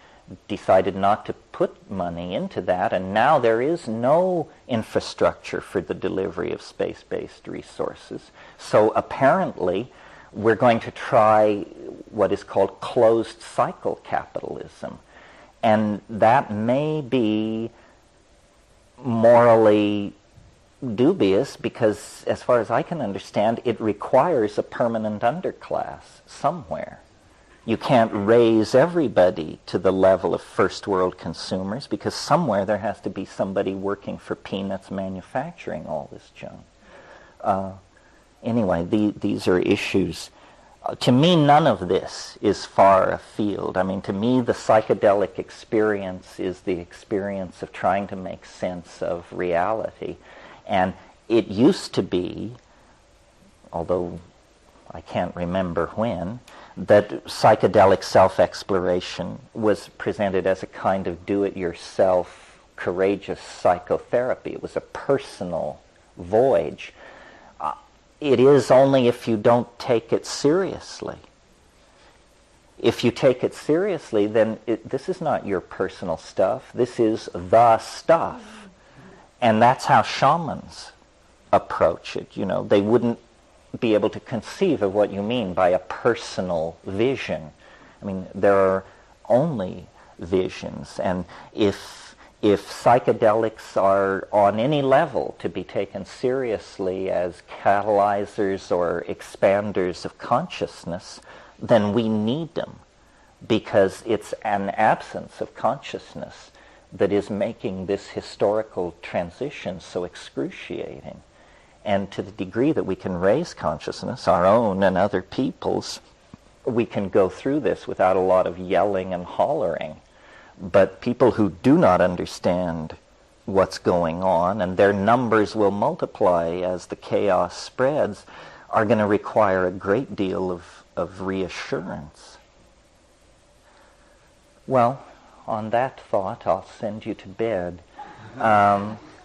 decided not to put money into that, and now there is no infrastructure for the delivery of space-based resources. So apparently, we're going to try what is called closed cycle capitalism. And that may be morally dubious, because as far as I can understand, it requires a permanent underclass somewhere. You can't raise everybody to the level of first world consumers, because somewhere there has to be somebody working for peanuts manufacturing all this junk. Anyway, these are issues. To me, none of this is far afield. I mean, to me, the psychedelic experience is the experience of trying to make sense of reality. And it used to be, although I can't remember when, that psychedelic self-exploration was presented as a kind of do-it-yourself, courageous psychotherapy. It was a personal voyage. It is only if you don't take it seriously. If you take it seriously, then this is not your personal stuff. This is the stuff. And that's how shamans approach it. They wouldn't be able to conceive of what you mean by a personal vision. I mean, there are only visions. And if if psychedelics are on any level to be taken seriously as catalyzers or expanders of consciousness, then we need them, because it's an absence of consciousness that is making this historical transition so excruciating. And to the degree that we can raise consciousness, our own and other people's, we can go through this without a lot of yelling and hollering. But people who do not understand what's going on, and their numbers will multiply as the chaos spreads, are going to require a great deal of reassurance. Well, on that thought, I'll send you to bed.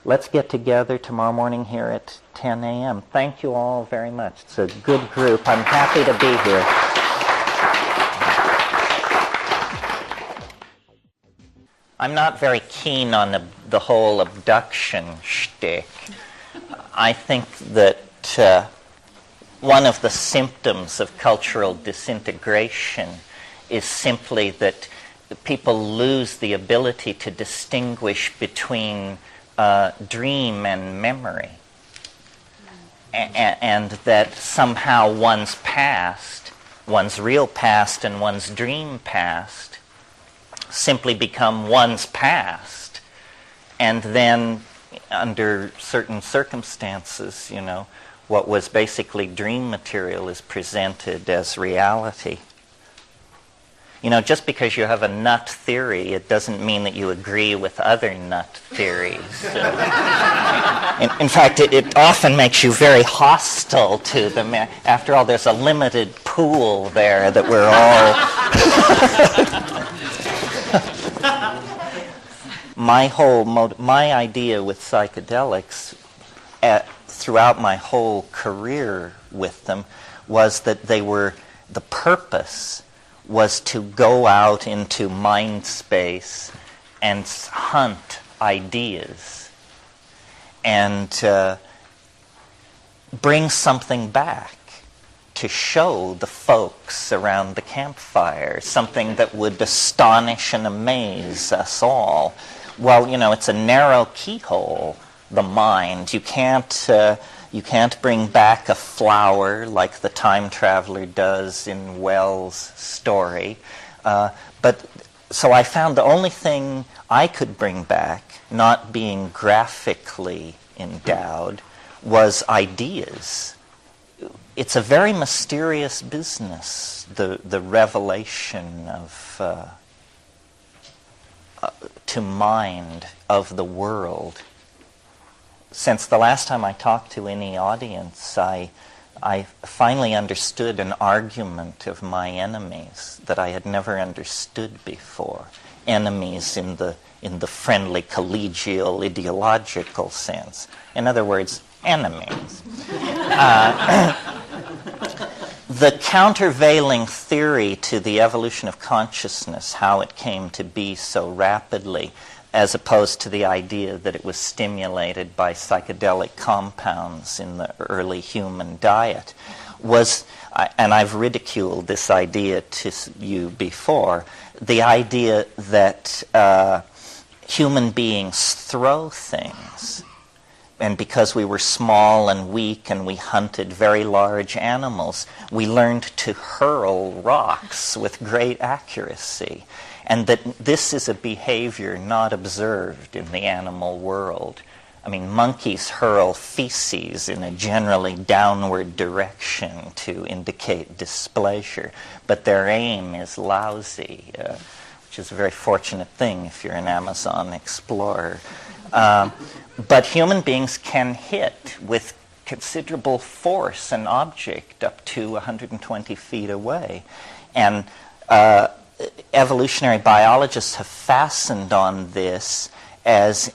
Let's get together tomorrow morning here at 10 a.m. Thank you all very much. It's a good group. I'm happy to be here. I'm not very keen on the whole abduction shtick. I think that one of the symptoms of cultural disintegration is simply that people lose the ability to distinguish between dream and memory. And that somehow one's past, one's real past and one's dream past, simply become one's past. And then, under certain circumstances, what was basically dream material is presented as reality. Just because you have a nut theory, it doesn't mean that you agree with other nut theories. In fact, it often makes you very hostile to them. After all, there's a limited pool there that we're all... My idea with psychedelics throughout my whole career with them was that the purpose was to go out into mind space and hunt ideas and bring something back to show the folks around the campfire, something that would astonish and amaze us all. Well, it's a narrow keyhole, the mind. You can't bring back a flower like the time traveler does in Wells' story. So I found the only thing I could bring back, not being graphically endowed, was ideas. It's a very mysterious business, the revelation of to mind of the world. Since the last time I talked to any audience, I finally understood an argument of my enemies that I had never understood before. Enemies in the friendly, collegial, ideological sense. In other words, enemies. The countervailing theory to the evolution of consciousness, how it came to be so rapidly, as opposed to the idea that it was stimulated by psychedelic compounds in the early human diet, was, and I've ridiculed this idea to you before, the idea that human beings throw things. And because we were small and weak and we hunted very large animals, we learned to hurl rocks with great accuracy. And that this is a behavior not observed in the animal world. I mean, monkeys hurl feces in a generally downward direction to indicate displeasure, but their aim is lousy, which is a very fortunate thing if you're an Amazon explorer. But human beings can hit with considerable force an object up to 120 feet away. And evolutionary biologists have fastened on this as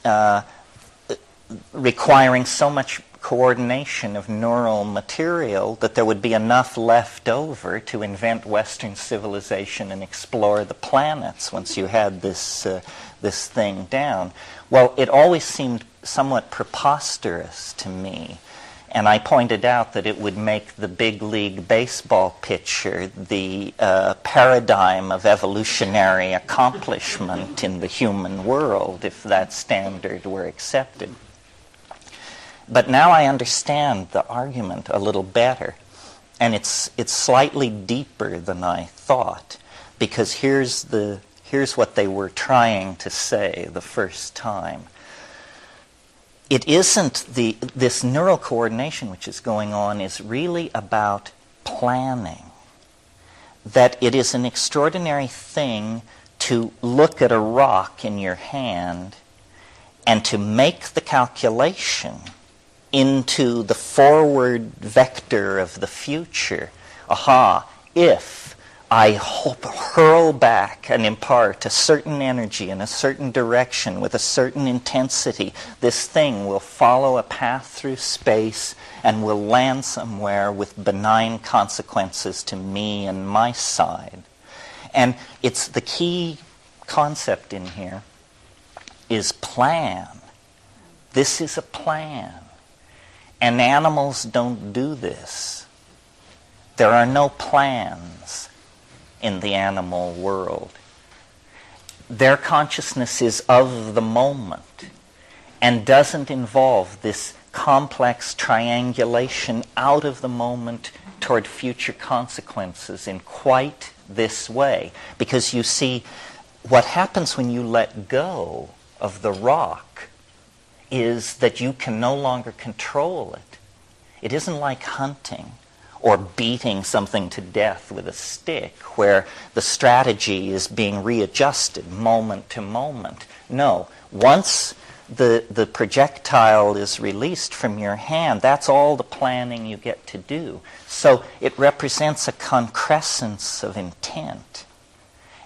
requiring so much coordination of neural material that there would be enough left over to invent Western civilization and explore the planets once you had this thing down. Well, it always seemed somewhat preposterous to me. And I pointed out that it would make the big league baseball pitcher the paradigm of evolutionary accomplishment in the human world if that standard were accepted. But now I understand the argument a little better. And it's slightly deeper than I thought, because here's what they were trying to say the first time. It isn't this neural coordination which is going on is really about planning. That it is an extraordinary thing to look at a rock in your hand and to make the calculation into the forward vector of the future. Aha, if I hurl back and impart a certain energy in a certain direction with a certain intensity, this thing will follow a path through space and will land somewhere with benign consequences to me and my side. And it's the key concept in here is plan. This is a plan. And animals don't do this. There are no plans in the animal world. Their consciousness is of the moment and doesn't involve this complex triangulation out of the moment toward future consequences in quite this way. Because you see, what happens when you let go of the rock is that you can no longer control it. It isn't like hunting or beating something to death with a stick where the strategy is being readjusted moment to moment. No, once the projectile is released from your hand, that's all the planning you get to do. So it represents a concrescence of intent.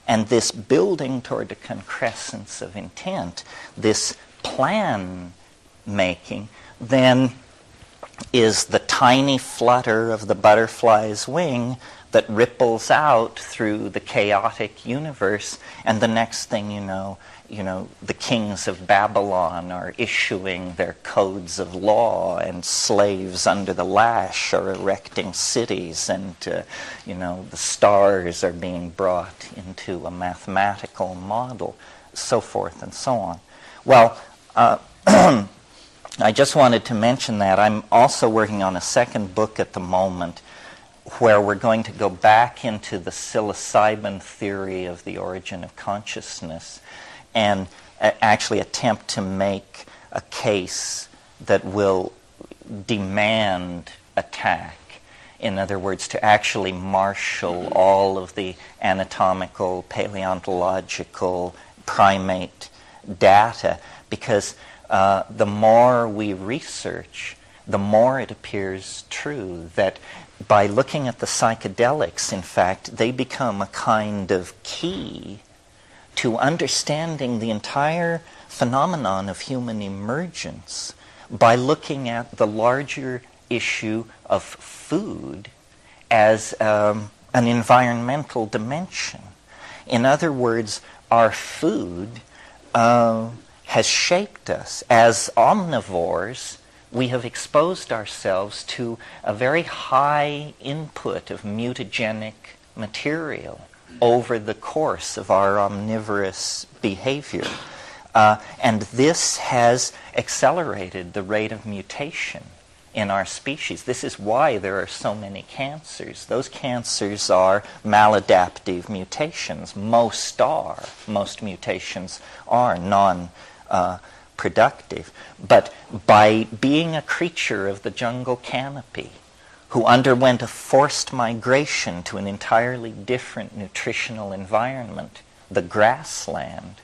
And this building toward the concrescence of intent, this plan making, then is the tiny flutter of the butterfly's wing that ripples out through the chaotic universe, and the next thing you know, the kings of Babylon are issuing their codes of law, and slaves under the lash are erecting cities, and the stars are being brought into a mathematical model, so forth and so on. Well, I just wanted to mention that I'm also working on a second book at the moment where we're going to go back into the psilocybin theory of the origin of consciousness and actually attempt to make a case that will demand attack. In other words, to actually marshal all of the anatomical, paleontological, primate data, because the more we research, the more it appears true that by looking at the psychedelics, in fact, they become a kind of key to understanding the entire phenomenon of human emergence by looking at the larger issue of food as an environmental dimension. In other words, our food has shaped us. As omnivores, we have exposed ourselves to a very high input of mutagenic material over the course of our omnivorous behavior. And this has accelerated the rate of mutation in our species. This is why there are so many cancers. Those cancers are maladaptive mutations. Most mutations are non-productive. But by being a creature of the jungle canopy, who underwent a forced migration to an entirely different nutritional environment, the grassland,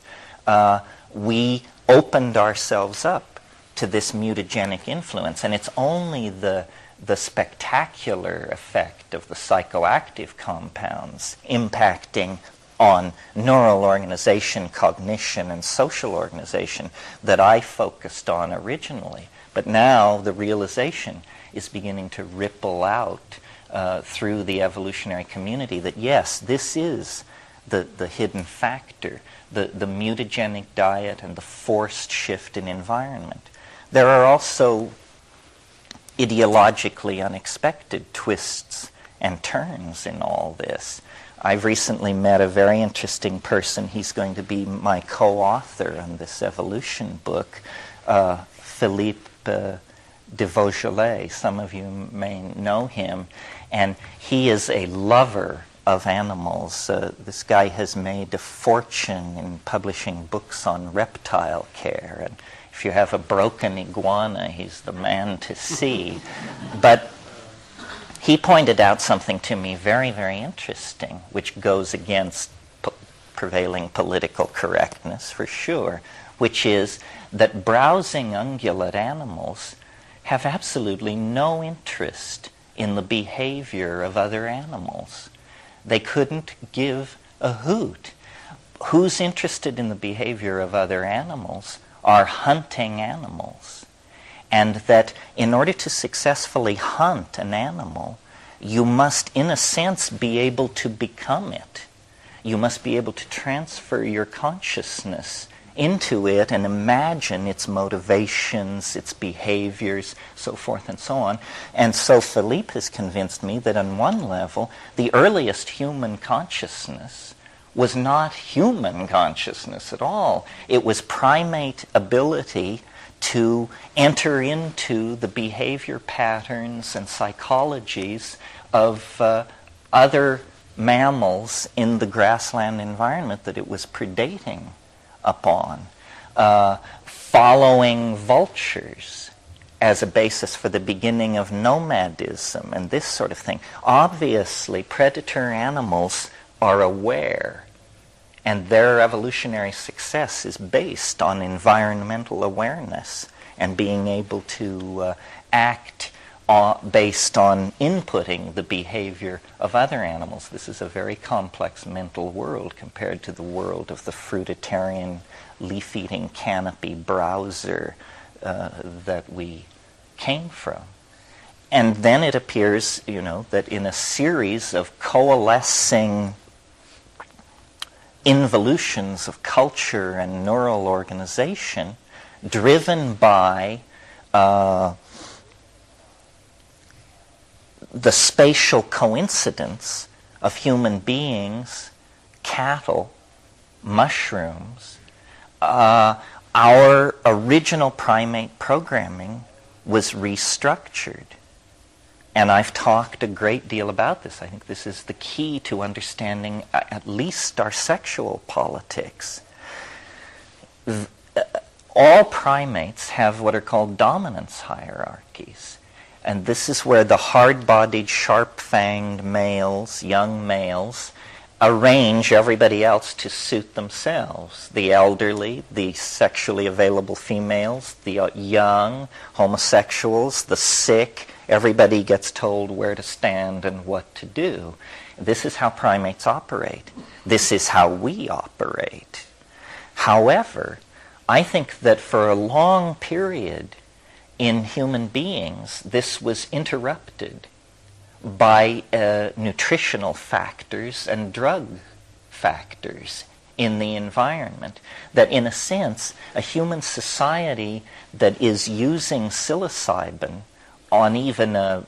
we opened ourselves up to this mutagenic influence. And it's only the spectacular effect of the psychoactive compounds impacting on neural organization, cognition, and social organization that I focused on originally. But now the realization is beginning to ripple out through the evolutionary community that yes, this is the hidden factor, the mutagenic diet and the forced shift in environment. There are also ideologically unexpected twists and turns in all this. I've recently met a very interesting person. He's going to be my co-author on this evolution book, Philippe de Vaugelet. Some of you may know him. And he is a lover of animals. This guy has made a fortune in publishing books on reptile care. And if you have a broken iguana, he's the man to see. But he pointed out something to me very, very interesting, which goes against prevailing political correctness for sure, which is that browsing ungulate animals have absolutely no interest in the behavior of other animals. They couldn't give a hoot. Who's interested in the behavior of other animals are hunting animals. And that in order to successfully hunt an animal, you must, in a sense, be able to become it. You must be able to transfer your consciousness into it and imagine its motivations, its behaviors, so forth and so on. And so Philippe has convinced me that on one level, the earliest human consciousness was not human consciousness at all. It was primate ability to enter into the behavior patterns and psychologies of other mammals in the grassland environment that it was predating upon, following vultures as a basis for the beginning of nomadism and this sort of thing. Obviously, predator animals are aware, and their evolutionary success is based on environmental awareness and being able to act based on inputting the behavior of other animals. This is a very complex mental world compared to the world of the fruitarian, leaf-eating canopy browser that we came from. And then it appears, that in a series of coalescing involutions of culture and neural organization, driven by the spatial coincidence of human beings, cattle, mushrooms, our original primate programming was restructured. And I've talked a great deal about this. I think this is the key to understanding at least our sexual politics. All primates have what are called dominance hierarchies. And this is where the hard-bodied, sharp-fanged males, young males, arrange everybody else to suit themselves. The elderly, the sexually available females, the young, homosexuals, the sick, everybody gets told where to stand and what to do. This is how primates operate. This is how we operate. However, I think that for a long period in human beings, this was interrupted by nutritional factors and drug factors in the environment. That in a sense, a human society that is using psilocybin on even a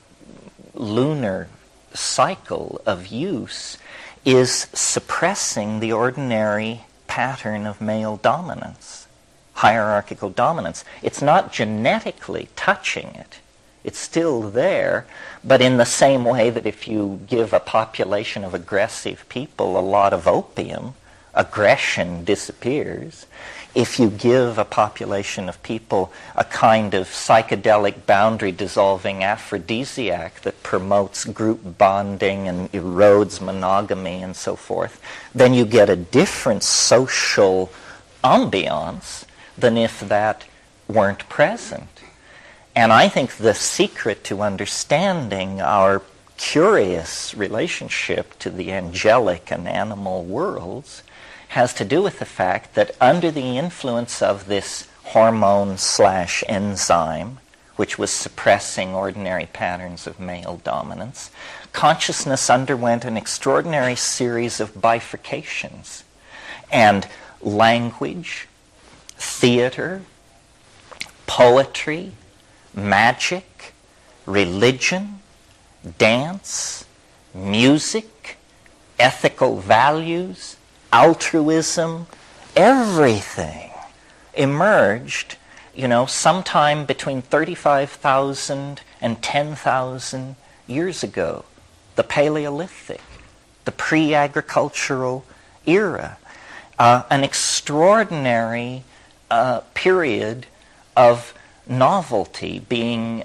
lunar cycle of use is suppressing the ordinary pattern of male dominance, hierarchical dominance. It's not genetically touching it. It's still there, but in the same way that if you give a population of aggressive people a lot of opium, aggression disappears. If you give a population of people a kind of psychedelic boundary-dissolving aphrodisiac that promotes group bonding and erodes monogamy and so forth, then you get a different social ambiance than if that weren't present. And I think the secret to understanding our curious relationship to the angelic and animal worlds has to do with the fact that under the influence of this hormone/enzyme, which was suppressing ordinary patterns of male dominance, consciousness underwent an extraordinary series of bifurcations. And language, theater, poetry, magic, religion, dance, music, ethical values, altruism, everything emerged, sometime between 35,000 and 10,000 years ago, the Paleolithic, the pre-agricultural era, an extraordinary period of novelty being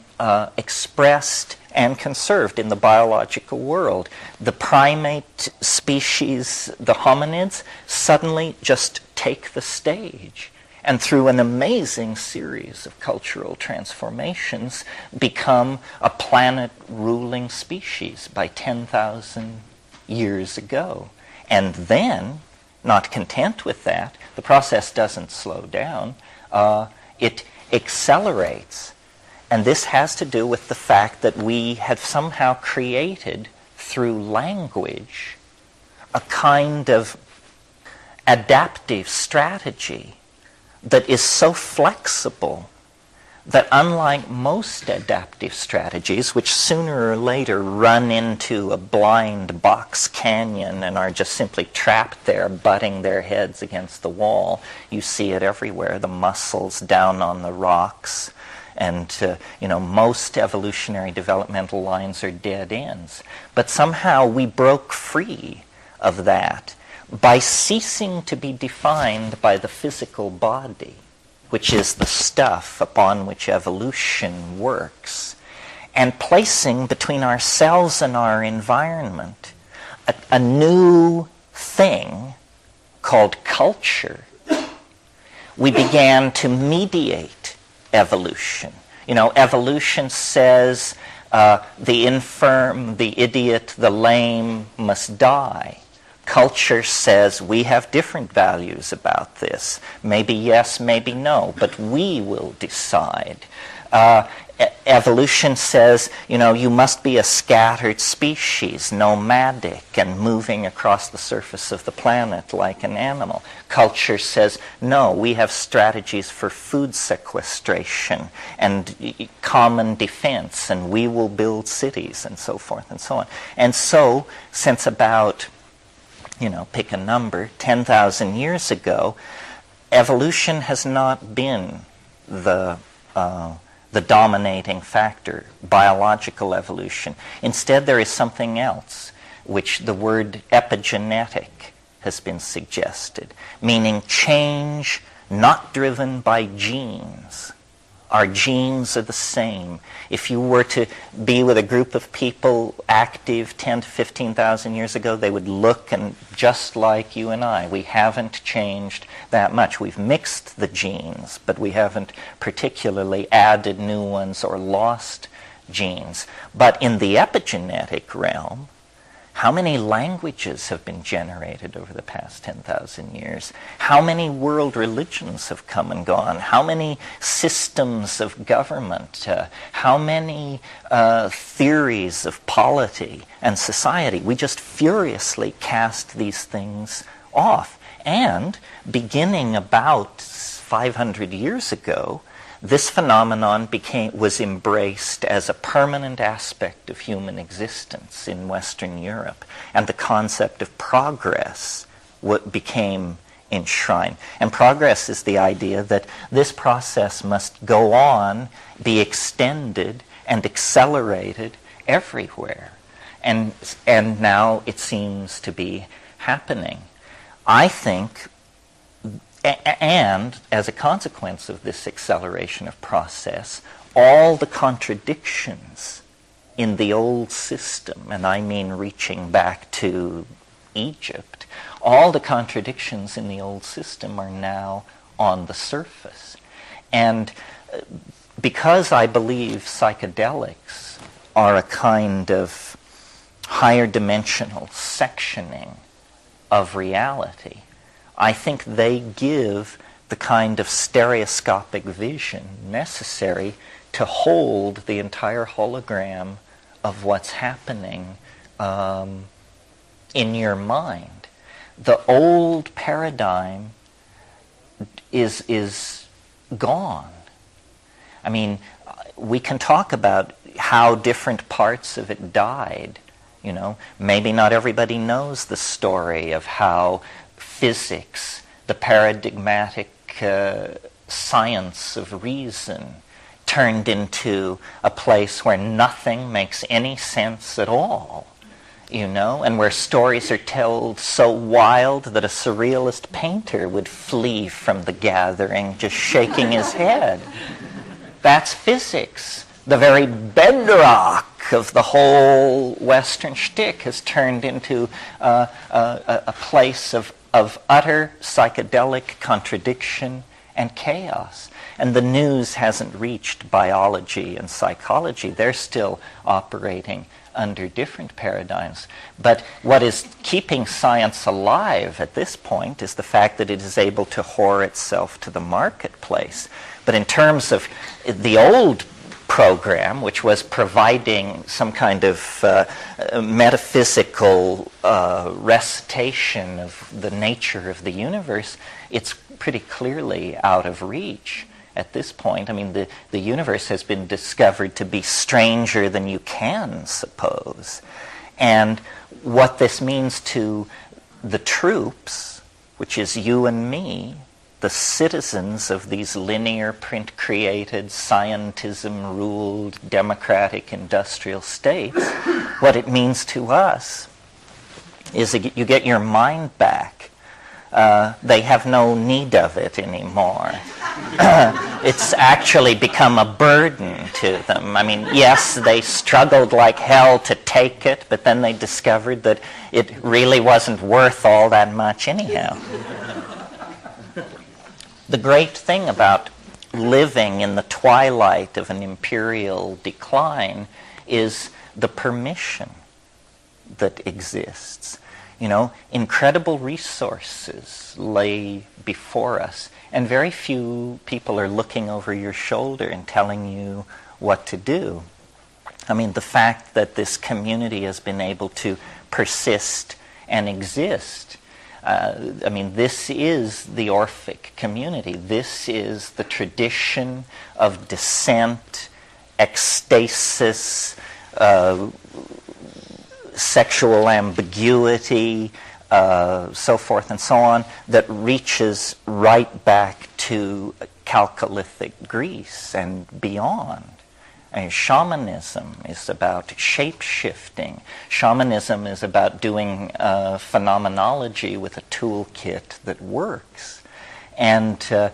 expressed and conserved in the biological world. The primate species, the hominids, suddenly just take the stage and through an amazing series of cultural transformations become a planet-ruling species by 10,000 years ago. And then, not content with that, the process doesn't slow down, it accelerates. And this has to do with the fact that we have somehow created, through language, a kind of adaptive strategy that is so flexible that, unlike most adaptive strategies, which sooner or later run into a blind box canyon and are just simply trapped there, butting their heads against the wall, you see it everywhere, the mussels down on the rocks, and most evolutionary developmental lines are dead ends. But somehow we broke free of that by ceasing to be defined by the physical body, which is the stuff upon which evolution works, and placing between ourselves and our environment a new thing called culture. We began to mediate evolution. Evolution says the infirm, the idiot, the lame must die. Culture says we have different values about this. Maybe yes, maybe no, but we will decide. Evolution says, you must be a scattered species, nomadic, and moving across the surface of the planet like an animal. Culture says, no, we have strategies for food sequestration and common defense, and we will build cities, and so forth and so on. And so, since about, pick a number, 10,000 years ago, evolution has not been the dominating factor, biological evolution. Instead, there is something else, which the word epigenetic has been suggested, meaning change not driven by genes. Our genes are the same. If you were to be with a group of people active 10 to 15,000 years ago, they would look and just like you and I. We haven't changed that much. We've mixed the genes, but we haven't particularly added new ones or lost genes. But in the epigenetic realm, how many languages have been generated over the past 10,000 years? How many world religions have come and gone? How many systems of government? How many theories of polity and society? We just furiously cast these things off. And beginning about 500 years ago, this phenomenon was embraced as a permanent aspect of human existence in Western Europe, and the concept of progress became enshrined. And progress is the idea that this process must go on, be extended, and accelerated everywhere. And now it seems to be happening. I think, and as a consequence of this acceleration of process, all the contradictions in the old system, and I mean reaching back to Egypt, all the contradictions in the old system are now on the surface. And because I believe psychedelics are a kind of higher dimensional sectioning of reality, I think they give the kind of stereoscopic vision necessary to hold the entire hologram of what's happening in your mind. The old paradigm is gone. I mean, we can talk about how different parts of it died. You know, maybe not everybody knows the story of how physics, the paradigmatic science of reason, turned into a place where nothing makes any sense at all, you know, and where stories are told so wild that a surrealist painter would flee from the gathering just shaking his head. That's physics. The very bedrock of the whole Western shtick has turned into a place of utter psychedelic contradiction and chaos. And the news hasn't reached biology and psychology. They're still operating under different paradigms. But what is keeping science alive at this point is the fact that it is able to whore itself to the marketplace. But in terms of the old program, which was providing some kind of metaphysical recitation of the nature of the universe, it's pretty clearly out of reach at this point. I mean, the universe has been discovered to be stranger than you can suppose. And what this means to the troops, which is you and me, the citizens of these linear, print-created, scientism-ruled, democratic, industrial states, what it means to us is that you get your mind back. They have no need of it anymore. It's actually become a burden to them. I mean, yes, they struggled like hell to take it, but then they discovered that it really wasn't worth all that much anyhow. The great thing about living in the twilight of an imperial decline is the permission that exists. You know, incredible resources lay before us, and very few people are looking over your shoulder and telling you what to do. I mean, the fact that this community has been able to persist and exist, I mean, this is the Orphic community. This is the tradition of descent, ecstasis, sexual ambiguity, so forth and so on, that reaches right back to Chalcolithic Greece and beyond. And shamanism is about shape-shifting. Shamanism is about doing phenomenology with a toolkit that works. And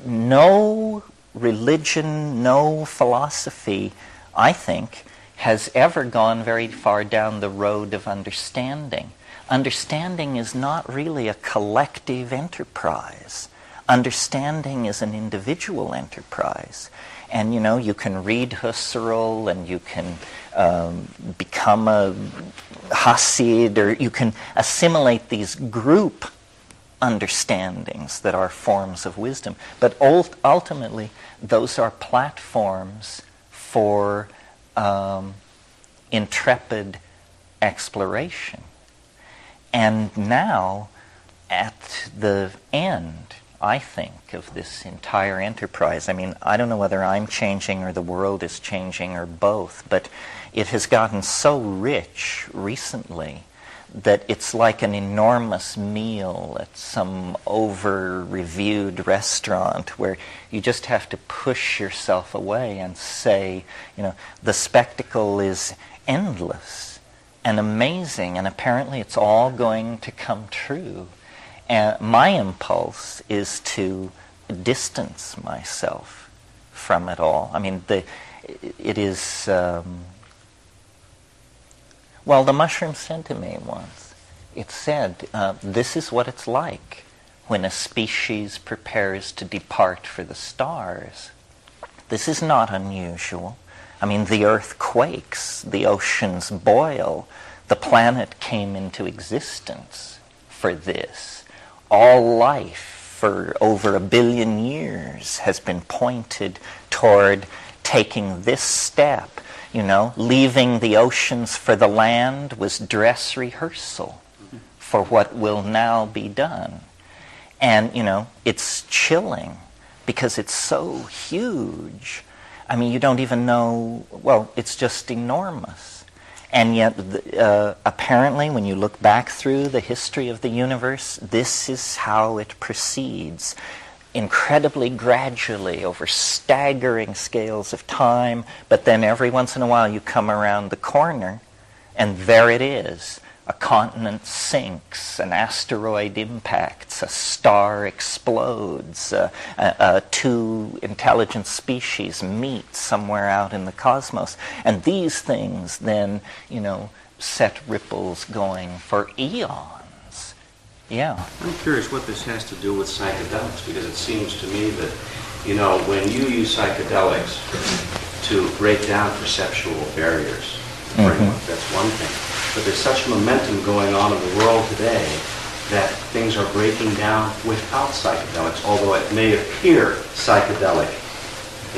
no religion, no philosophy, I think, has ever gone very far down the road of understanding. Understanding is not really a collective enterprise. Understanding is an individual enterprise. And, you know, you can read Husserl and you can become a Hasid, or you can assimilate these group understandings that are forms of wisdom. But ultimately, those are platforms for intrepid exploration. And now, at the end, I think, of this entire enterprise, I mean, I don't know whether I'm changing or the world is changing or both, but it has gotten so rich recently that it's like an enormous meal at some over-reviewed restaurant where you just have to push yourself away and say, you know, the spectacle is endless and amazing, and apparently it's all going to come true. And my impulse is to distance myself from it all. I mean, it is... well, the mushroom said to me once, it said, this is what it's like when a species prepares to depart for the stars. This is not unusual. I mean, the earth quakes, the oceans boil, the planet came into existence for this. All life for over 1 billion years has been pointed toward taking this step. You know, leaving the oceans for the land was dress rehearsal for what will now be done. And, you know, it's chilling because it's so huge. I mean, you don't even know, well, it's just enormous. And yet, apparently, when you look back through the history of the universe, this is how it proceeds. Incredibly gradually, over staggering scales of time, but then every once in a while you come around the corner, and there it is. A continent sinks, an asteroid impacts, a star explodes, two intelligent species meet somewhere out in the cosmos. And these things then, set ripples going for eons. Yeah. I'm curious what this has to do with psychedelics, because it seems to me that, when you use psychedelics to break down perceptual barriers, that's one thing. But there's such momentum going on in the world today that things are breaking down without psychedelics, although it may appear psychedelic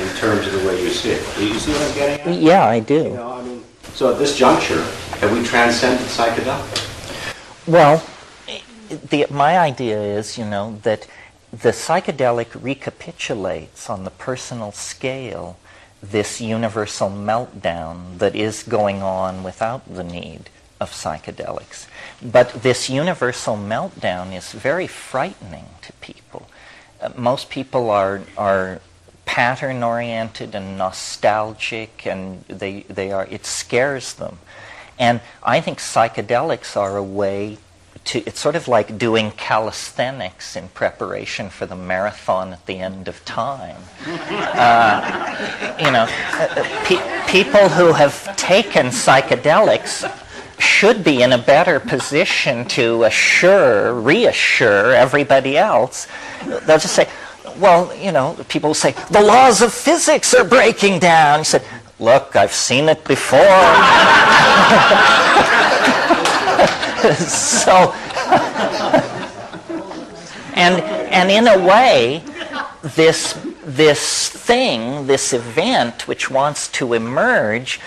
in terms of the way you see it. Do you see what I'm getting at? Yeah, I do. So at this juncture, have we transcended psychedelics? Well, my idea is, that the psychedelic recapitulates on the personal scale this universal meltdown that is going on without the need of psychedelics. But this universal meltdown is very frightening to people. Most people are pattern-oriented and nostalgic, and it scares them. And I think psychedelics are a way it's sort of like doing calisthenics in preparation for the marathon at the end of time. People who have taken psychedelics should be in a better position to reassure everybody else. They'll just say, well, people will say, the laws of physics are breaking down. He said, look, I've seen it before. So, and in a way, this event which wants to emerge,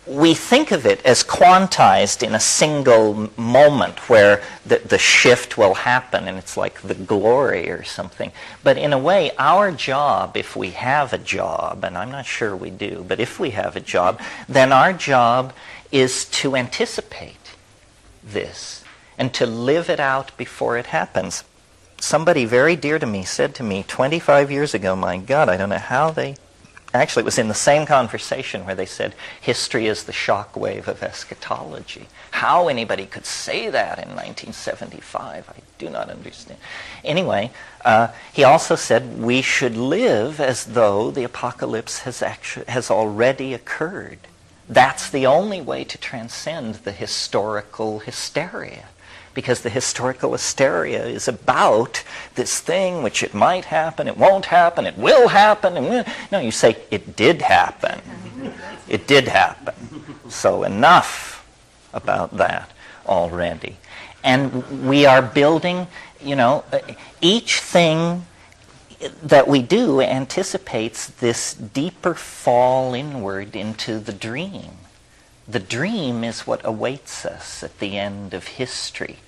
we think of it as quantized in a single moment where the shift will happen, and it's like the glory or something. But in a way, our job, if we have a job, and I'm not sure we do, but if we have a job, then our job is to anticipate this and to live it out before it happens. Somebody very dear to me said to me 25 years ago, my God, I don't know how actually it was in the same conversation where they said history is the shock wave of eschatology. How anybody could say that in 1975, I do not understand. Anyway, he also said we should live as though the apocalypse has already occurred. That's the only way to transcend the historical hysteria, because the historical hysteria is about this thing which it might happen, it won't happen, it will happen. No, you say, it did happen. It did happen. So enough about that already. And we are building, each thing that we do anticipates this deeper fall inward into the dream. The dream is what awaits us at the end of history.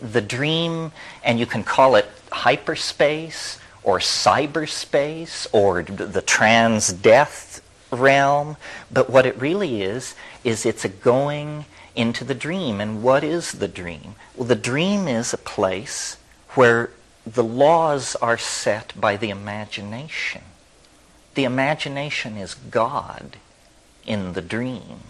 The dream, and you can call it hyperspace or cyberspace or the trans-death realm, but what it really is it's a going into the dream. And what is the dream? Well, the dream is a place where the laws are set by the imagination. The imagination is God in the dream.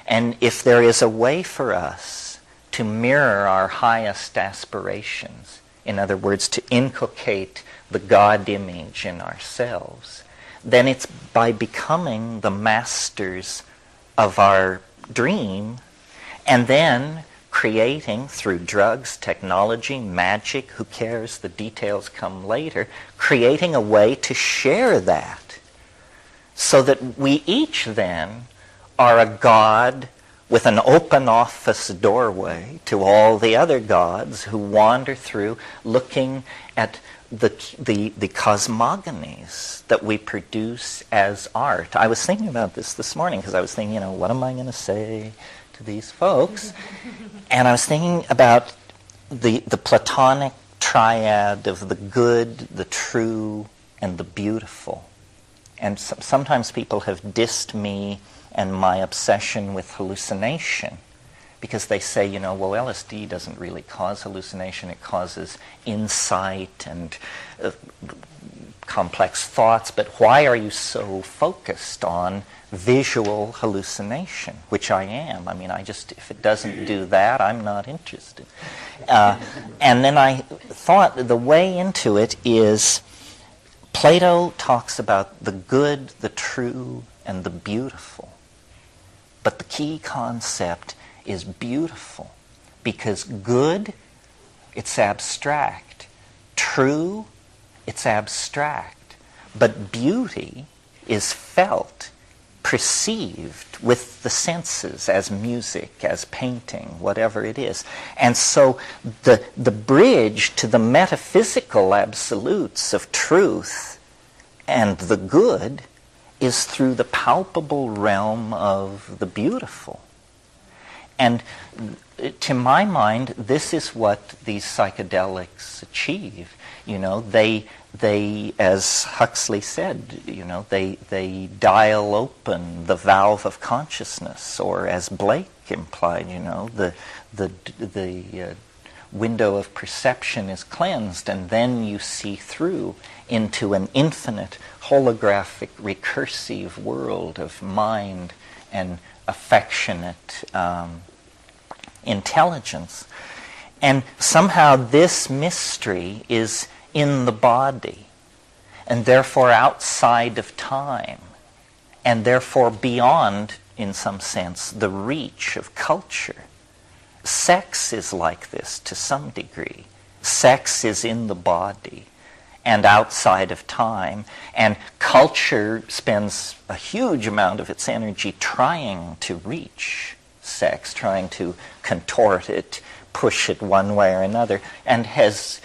And if there is a way for us to mirror our highest aspirations, in other words, to inculcate the God image in ourselves, then it's by becoming the masters of our dream, and then creating through drugs, technology, magic, who cares, the details come later, creating a way to share that so that we each then are a God with an open office doorway to all the other gods who wander through looking at the cosmogonies that we produce as art. I was thinking about this morning because I was thinking, what am I going to say to these folks? And I was thinking about the Platonic triad of the good, the true, and the beautiful. And sometimes people have dissed me and my obsession with hallucination because they say, well, LSD doesn't really cause hallucination. It causes insight and complex thoughts. But why are you so focused on visual hallucination, which I am? I mean, if it doesn't do that, I'm not interested. And then I thought the way into it is Plato talks about the good, the true, and the beautiful. But the key concept is beautiful, because good, it's abstract. True, it's abstract. But beauty is felt, perceived with the senses, as music, as painting, whatever it is. And so the bridge to the metaphysical absolutes of truth and the good is through the palpable realm of the beautiful. And to my mind, this is what these psychedelics achieve. They, as Huxley said, they dial open the valve of consciousness, or as Blake implied, the window of perception is cleansed, and then you see through into an infinite, holographic, recursive world of mind and affectionate intelligence. And somehow this mystery is in the body, and therefore outside of time, and therefore beyond, in some sense, the reach of culture. Sex is like this to some degree. Sex is in the body and outside of time, and culture spends a huge amount of its energy trying to reach sex, trying to contort it, push it one way or another, and has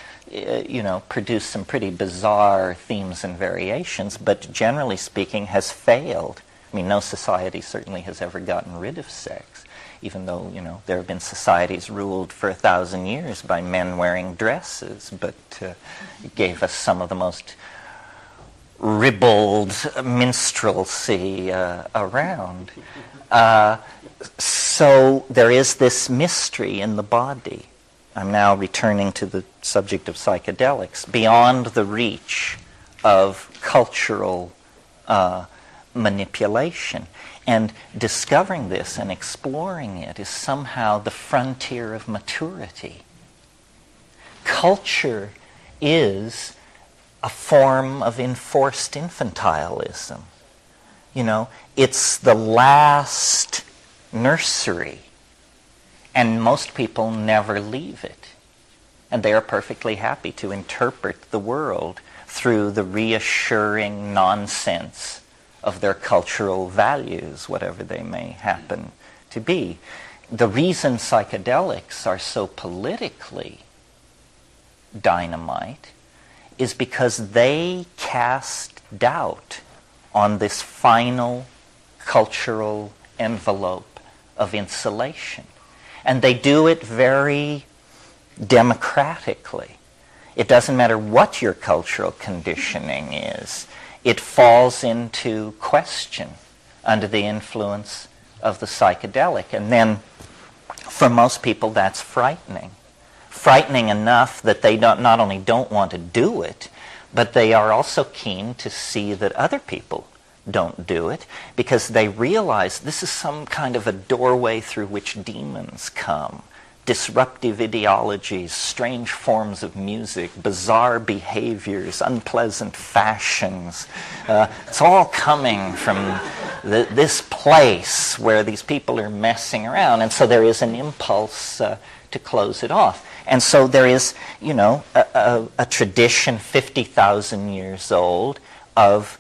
produced some pretty bizarre themes and variations, but generally speaking has failed. I mean, no society certainly has ever gotten rid of sex, even though, there have been societies ruled for 1,000 years by men wearing dresses, but it gave us some of the most ribald minstrelsy around. So there is this mystery in the body. I'm now returning to the subject of psychedelics, beyond the reach of cultural manipulation. And discovering this and exploring it is somehow the frontier of maturity. Culture is a form of enforced infantilism. It's the last nursery, and most people never leave it. And they are perfectly happy to interpret the world through the reassuring nonsense of their cultural values, whatever they may happen to be. The reason psychedelics are so politically dynamite is because they cast doubt on this final cultural envelope of insulation. And they do it very democratically. It doesn't matter what your cultural conditioning is. It falls into question under the influence of the psychedelic. And then, for most people, that's frightening. Frightening enough that they not only don't want to do it, but they are also keen to see that other people don't do it, because they realize this is some kind of a doorway through which demons come. Disruptive ideologies, strange forms of music, bizarre behaviors, unpleasant fashions. It's all coming from this place where these people are messing around. And so there is an impulse to close it off. And so there is, a tradition 50,000 years old of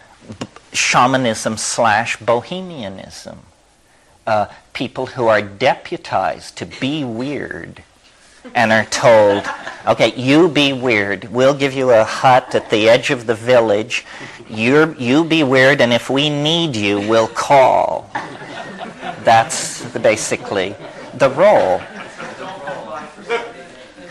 shamanism / bohemianism. People who are deputized to be weird and are told, okay, you be weird. We'll give you a hut at the edge of the village. You be weird, and if we need you, we'll call. That's basically the role.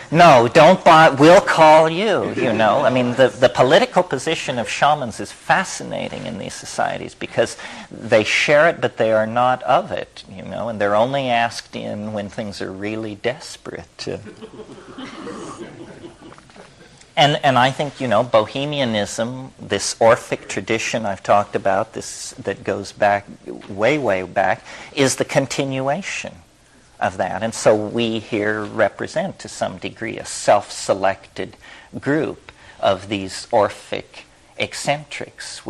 No, don't buy, we'll call you, you know. I mean, the political position of shamans is fascinating in these societies because they share it, but they are not of it, you know, and they're only asked in when things are really desperate. And I think, you know, Bohemianism, this Orphic tradition I've talked about, this that goes back, way, way back, is the continuation of that. And so we here represent, to some degree, a self-selected group of these Orphic eccentrics,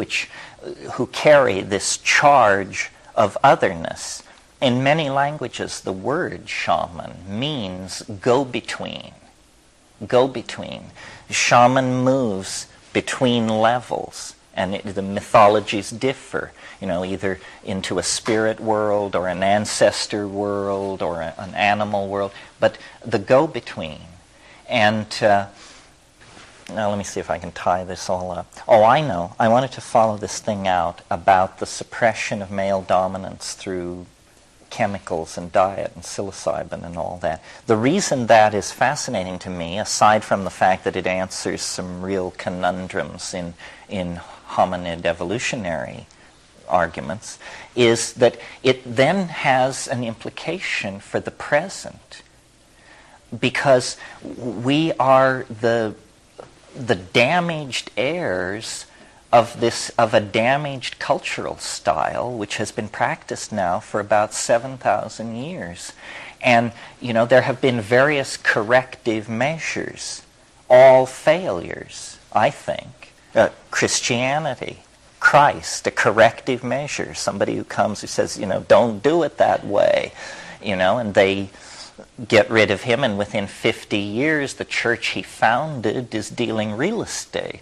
who carry this charge of otherness. In many languages, the word shaman means go-between. Go-between. Shaman moves between levels, and the mythologies differ, you know, either into a spirit world or an ancestor world or an animal world, but the go-between. And now let me see if I can tie this all up. Oh, I know. I wanted to follow this thing out about the suppression of male dominance through chemicals and diet and psilocybin and all that. The reason that is fascinating to me, aside from the fact that it answers some real conundrums in hominid evolutionary arguments, is that it then has an implication for the present, because we are the damaged heirs of a damaged cultural style which has been practiced now for about 7,000 years. And, you know, there have been various corrective measures, all failures, I think. Christianity, Christ, a corrective measure, somebody who comes who says, you know, don't do it that way, you know, and they get rid of him, and within 50 years the church he founded is dealing real estate.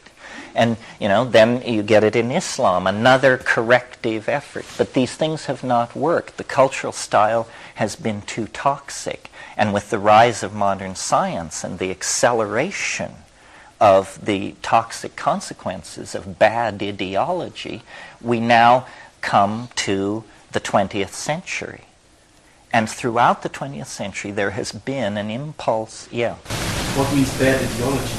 And, you know, then you get it in Islam, another corrective effort. But these things have not worked. The cultural style has been too toxic. And with the rise of modern science and the acceleration of the toxic consequences of bad ideology, we now come to the 20th century. And throughout the 20th century, there has been an impulse, What means bad ideology?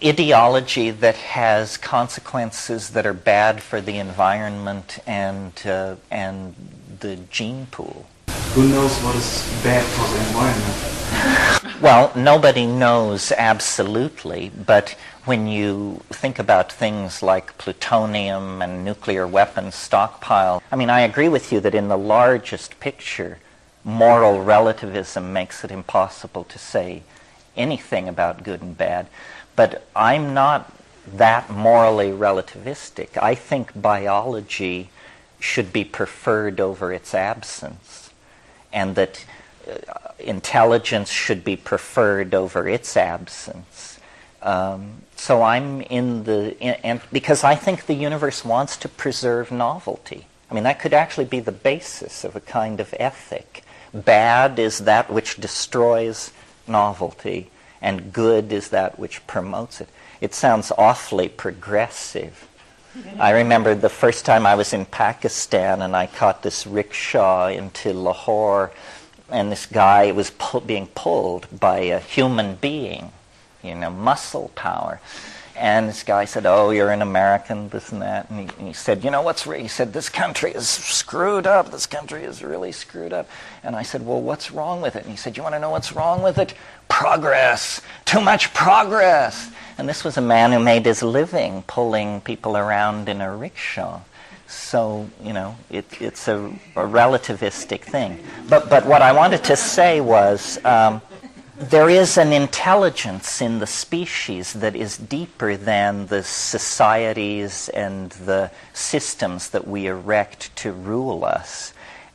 Ideology that has consequences that are bad for the environment and the gene pool. Who knows what is bad for the environment? Well, nobody knows absolutely, but when you think about things like plutonium and nuclear weapons stockpile, I mean, I agree with you that in the largest picture, moral relativism makes it impossible to say anything about good and bad. But I'm not that morally relativistic. I think biology should be preferred over its absence, and that intelligence should be preferred over its absence. So I'm because I think the universe wants to preserve novelty. I mean, that could actually be the basis of a kind of ethic. Bad is that which destroys novelty, and good is that which promotes it. It sounds awfully progressive. I remember the first time I was in Pakistan and I caught this rickshaw into Lahore, and this guy was being pulled by a human being, you know, muscle power. And this guy said, "Oh, you're an American, this and that." And he said, "You know what's he said, "This country is screwed up. This country is really screwed up." And I said, "Well, what's wrong with it?" And he said, "You want to know what's wrong with it? Progress. Too much progress." And this was a man who made his living pulling people around in a rickshaw. So, you know, it's a relativistic thing. But what I wanted to say was, there is an intelligence in the species that is deeper than the societies and the systems that we erect to rule us.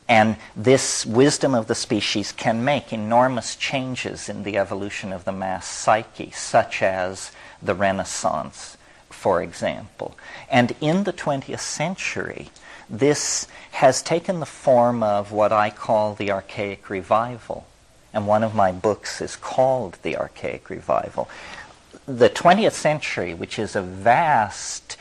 And this wisdom of the species can make enormous changes in the evolution of the mass psyche, such as the Renaissance, for example. And in the 20th century, this has taken the form of what I call the archaic revival. And one of my books is called The Archaic Revival. The 20th century, which is a vast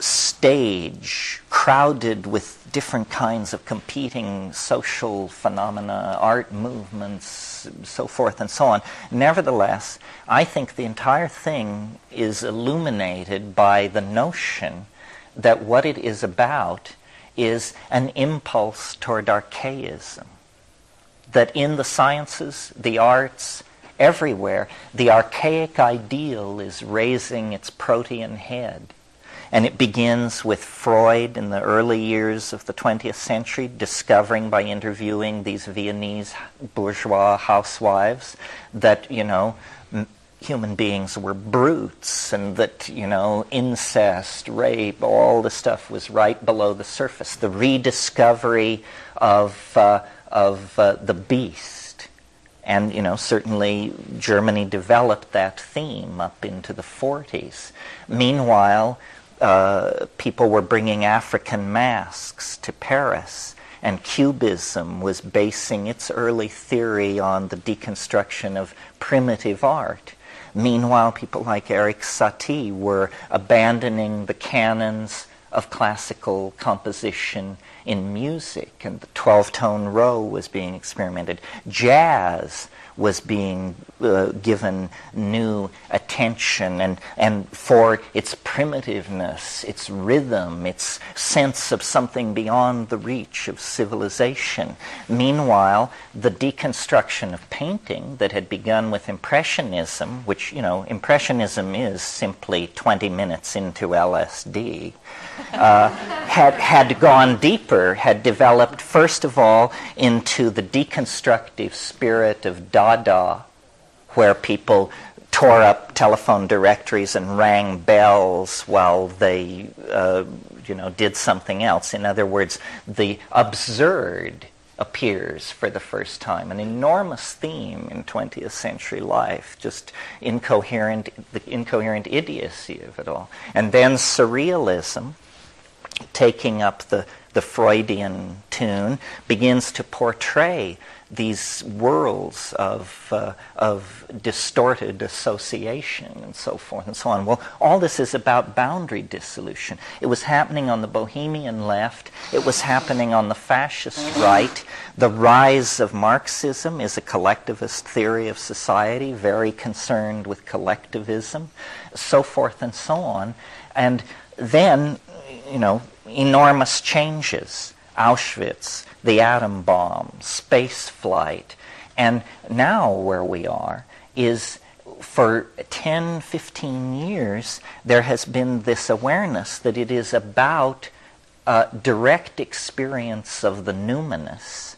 stage crowded with different kinds of competing social phenomena, art movements, so forth and so on. Nevertheless, I think the entire thing is illuminated by the notion that what it is about is an impulse toward archaism. That in the sciences, the arts, everywhere, the archaic ideal is raising its protean head. And it begins with Freud in the early years of the 20th century, discovering by interviewing these Viennese bourgeois housewives that, human beings were brutes, and that, incest, rape, all the stuff was right below the surface. The rediscovery of the beast. And, certainly Germany developed that theme up into the 40s. Meanwhile, people were bringing African masks to Paris, and Cubism was basing its early theory on the deconstruction of primitive art. Meanwhile, people like Eric Satie were abandoning the canons of classical composition in music, and the 12-tone row was being experimented. Jazz was being given new attention, and for its primitiveness, its rhythm, its sense of something beyond the reach of civilization. Meanwhile, the deconstruction of painting that had begun with Impressionism, which, Impressionism is simply 20 minutes into LSD, had gone deeper, had developed, first of all, into the deconstructive spirit of Dada, where people tore up telephone directories and rang bells while they, did something else. In other words, the absurd appears for the first time, an enormous theme in 20th century life, just the incoherent idiocy of it all. And then surrealism, taking up the Freudian tune, begins to portray these worlds of distorted association and so forth and so on. Well, all this is about boundary dissolution. It was happening on the Bohemian left. It was happening on the fascist right. The rise of Marxism is a collectivist theory of society, very concerned with collectivism, so forth and so on. And then, enormous changes. Auschwitz, the atom bomb, space flight. And now where we are is, for 10, 15 years, there has been this awareness that it is about direct experience of the numinous,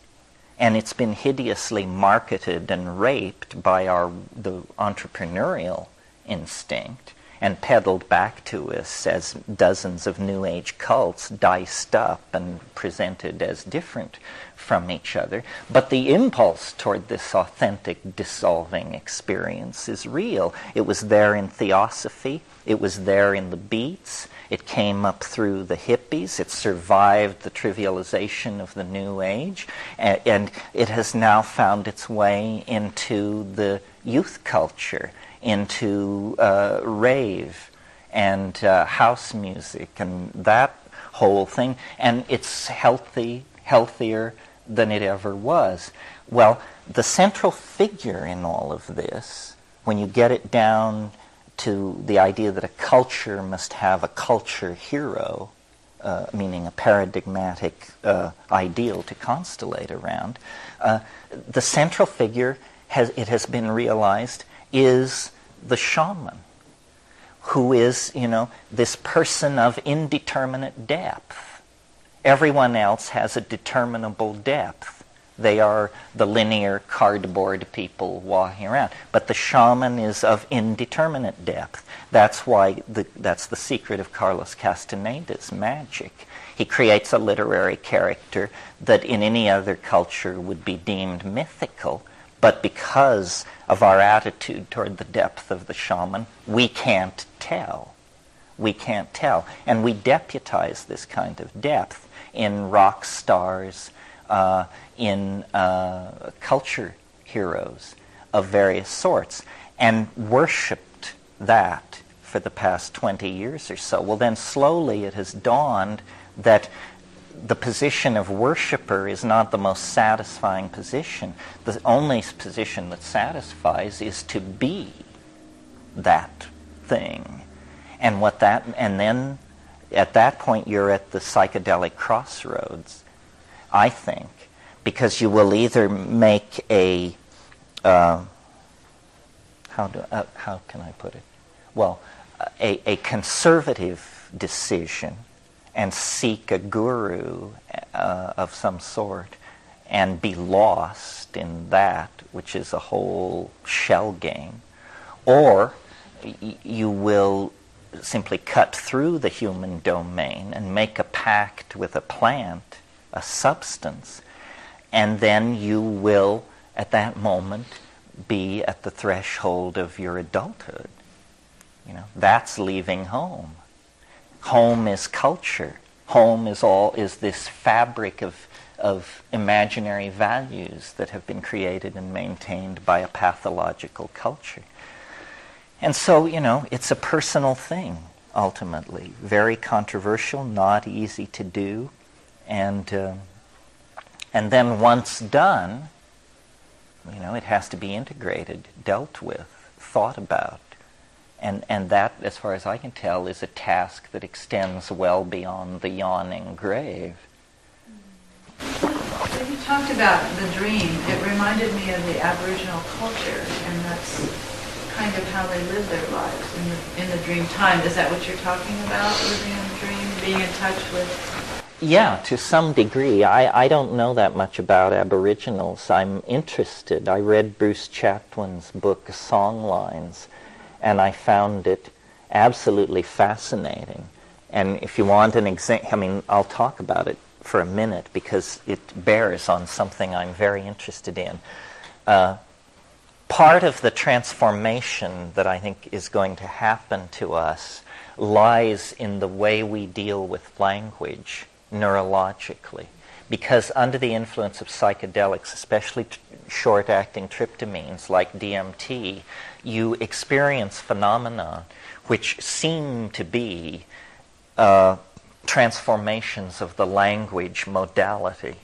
and it's been hideously marketed and raped by the entrepreneurial instinct, and peddled back to us as dozens of New Age cults diced up and presented as different from each other. But the impulse toward this authentic dissolving experience is real. It was there in Theosophy. It was there in the Beats. It came up through the hippies. It survived the trivialization of the New Age. And it has now found its way into the youth culture, into rave and house music and that whole thing, and it's healthier than it ever was. Well, the central figure in all of this, when you get it down to the idea that a culture must have a culture hero, meaning a paradigmatic ideal to constellate around, the central figure, it has been realized, is the shaman, who is, this person of indeterminate depth. Everyone else has a determinable depth. They are the linear cardboard people walking around. But the shaman is of indeterminate depth. That's why that's the secret of Carlos Castaneda's magic. He creates a literary character that in any other culture would be deemed mythical, but because of our attitude toward the depth of the shaman, we can't tell. We can't tell. And we deputize this kind of depth in rock stars, in culture heroes of various sorts, and worshipped that for the past 20 years or so. Well, then slowly it has dawned that the position of worshiper is not the most satisfying position. The only position that satisfies is to be that thing. And then at that point you're at the psychedelic crossroads, I think, because you will either make a how can I put it? Well, a conservative decision and seek a guru of some sort and be lost in that, which is a whole shell game. Or you will simply cut through the human domain and make a pact with a plant, a substance, and then you will, at that moment, be at the threshold of your adulthood. That's leaving home. Home is culture. Home is this fabric of imaginary values that have been created and maintained by a pathological culture. And so, it's a personal thing, ultimately. Very controversial, not easy to do. And then once done, it has to be integrated, dealt with, thought about. And that, as far as I can tell, is a task that extends well beyond the yawning grave. When you talked about the dream, it reminded me of the Aboriginal culture, and that's kind of how they live their lives in the dream time. Is that what you're talking about, living in the dream, being in touch with? Yeah, to some degree. I don't know that much about Aboriginals. I'm interested. I read Bruce Chatwin's book, Songlines, and I found it absolutely fascinating. And if you want an example, I'll talk about it for a minute because it bears on something I'm very interested in. Part of the transformation that I think is going to happen to us lies in the way we deal with language neurologically. Because under the influence of psychedelics, especially short-acting tryptamines like DMT, you experience phenomena which seem to be transformations of the language modality.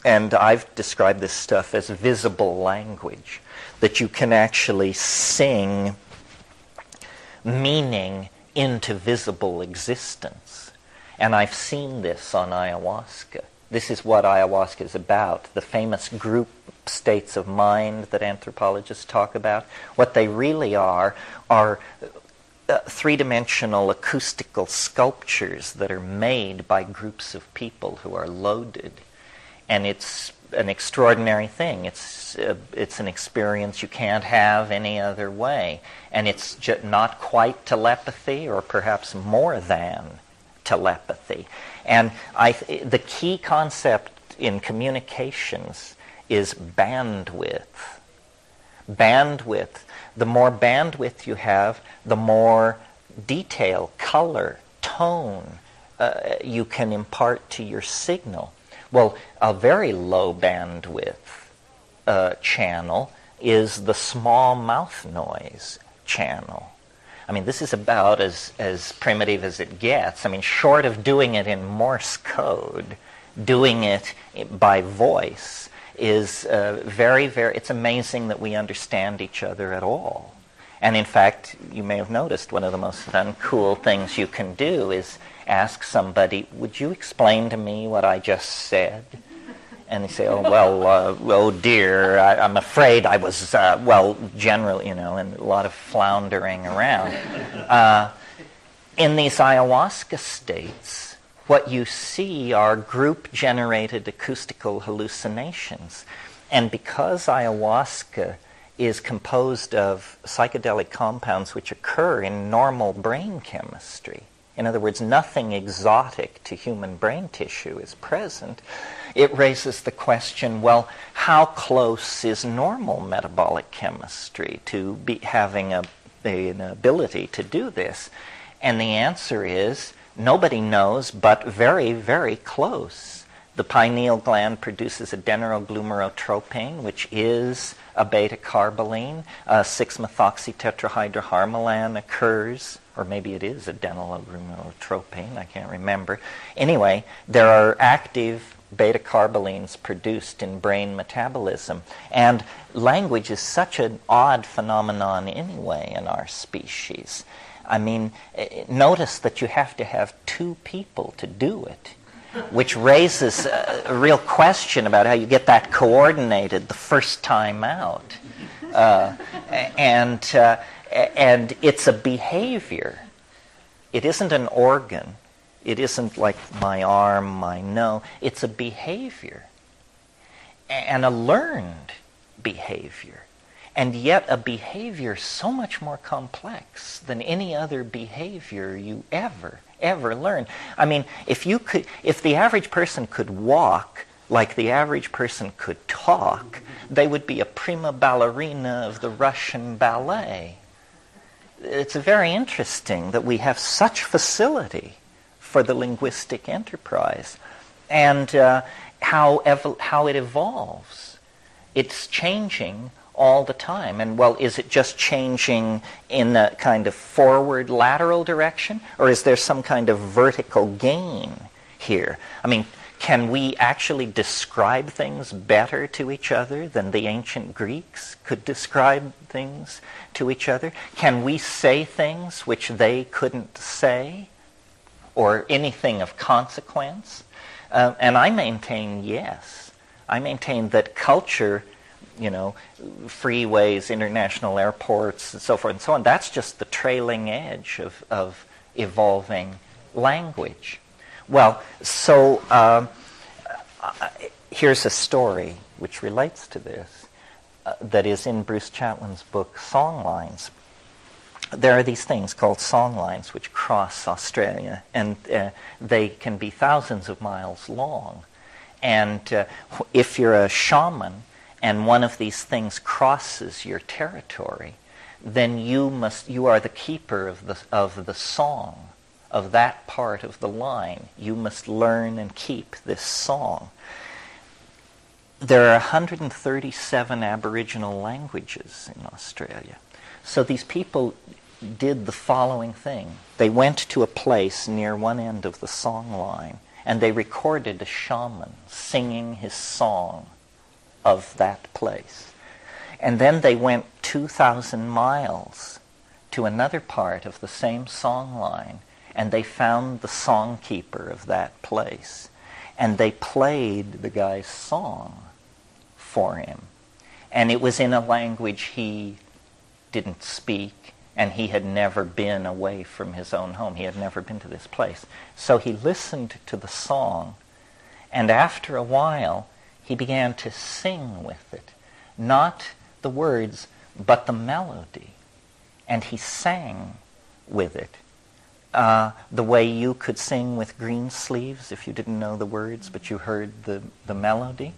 And I've described this stuff as visible language, that you can actually sing meaning into visible existence. And I've seen this on ayahuasca. This is what ayahuasca is about, the famous group states of mind that anthropologists talk about. What they really are three-dimensional acoustical sculptures that are made by groups of people who are loaded. And it's an extraordinary thing. It's an experience you can't have any other way. And it's not quite telepathy, or perhaps more than telepathy. And the key concept in communications is bandwidth. Bandwidth. The more bandwidth you have, the more detail, color, tone you can impart to your signal. Well, a very low bandwidth channel is the small mouth noise channel. This is about as primitive as it gets. Short of doing it in Morse code, doing it by voice is very, very, it's amazing that we understand each other at all. And in fact, you may have noticed one of the most uncool things you can do is ask somebody, would you explain to me what I just said? And they say, oh dear, I'm afraid I was, generally, and a lot of floundering around. In these ayahuasca states, what you see are group-generated acoustical hallucinations. And because ayahuasca is composed of psychedelic compounds which occur in normal brain chemistry, in other words, nothing exotic to human brain tissue is present, it raises the question, well, how close is normal metabolic chemistry to be having an ability to do this? And the answer is, nobody knows, but very, very close. The pineal gland produces adenoroglumerotropane, which is a beta-carboline. 6-methoxytetrahydroharmalan occurs or maybe it is adenylrumotropane, I can't remember. Anyway, there are active beta-carbolines produced in brain metabolism. And language is such an odd phenomenon anyway in our species. I mean, notice that you have to have two people to do it, which raises a real question about how you get that coordinated the first time out. And it's a behavior. It isn't an organ. It isn't like my arm, my nose. It's a behavior. And a learned behavior. And yet a behavior so much more complex than any other behavior you ever learn. I mean, if the average person could walk like the average person could talk, they would be a prima ballerina of the Russian ballet. It's very interesting that we have such facility for the linguistic enterprise, and how it evolves. It's changing all the time. And well, is it just changing in a kind of forward lateral direction, or is there some kind of vertical gain here? I mean, can we actually describe things better to each other than the ancient Greeks could describe things to each other? Can we say things which they couldn't say, or anything of consequence? And I maintain yes. I maintain that culture, freeways, international airports, and so forth and so on, that's just the trailing edge of evolving language. Well, so here's a story which relates to this, that is in Bruce Chatwin's book, Songlines. There are these things called songlines which cross Australia, and they can be thousands of miles long. And if you're a shaman and one of these things crosses your territory, then you are the keeper of the song, of that part of the line. You must learn and keep this song. There are 137 Aboriginal languages in Australia. So these people did the following thing. They went to a place near one end of the song line, and they recorded a shaman singing his song of that place. And then they went 2,000 miles to another part of the same song line, and they found the songkeeper of that place. And they played the guy's song for him. And it was in a language he didn't speak, and he had never been away from his own home. He had never been to this place. So he listened to the song, and after a while, he began to sing with it. Not the words, but the melody. And he sang with it. The way you could sing with green sleeves if you didn't know the words, but you heard the melody.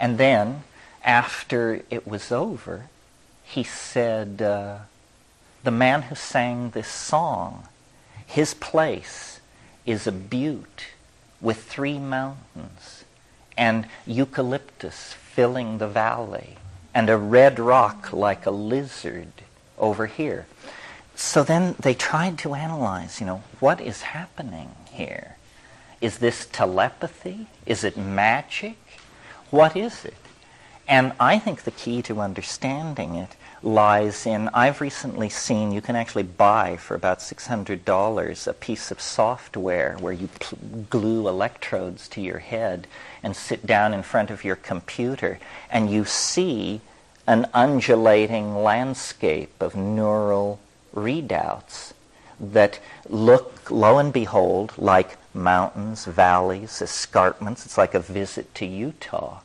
And then, after it was over, he said, the man who sang this song, his place is a butte with 3 mountains, and eucalyptus filling the valley, and a red rock like a lizard over here. So then they tried to analyze, what is happening here? Is this telepathy? Is it magic? What is it? And I think the key to understanding it lies in, I've recently seen, you can actually buy for about $600 a piece of software where you glue electrodes to your head and sit down in front of your computer, and you see an undulating landscape of neural readouts that look, lo and behold, like mountains, valleys, escarpments. It's like a visit to Utah.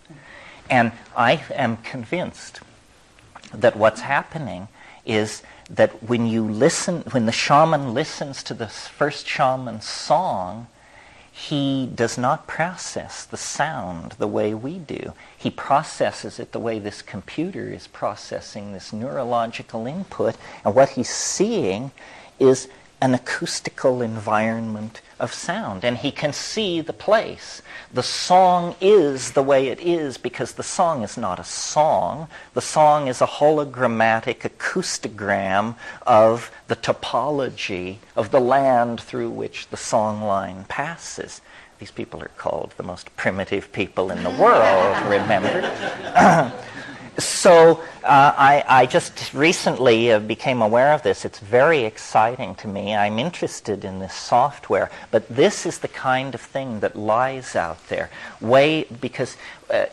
And I am convinced that what's happening is that when the shaman listens to the first shaman's song, he does not process the sound the way we do. He processes it the way this computer is processing this neurological input, and what he's seeing is an acoustical environment of sound, and he can see the place. The song is the way it is because the song is not a song. The song is a hologrammatic acoustogram of the topology of the land through which the song line passes. These people are called the most primitive people in the world, remember? So I just recently became aware of this. It's very exciting to me. I'm interested in this software, but this is the kind of thing that lies out there. Because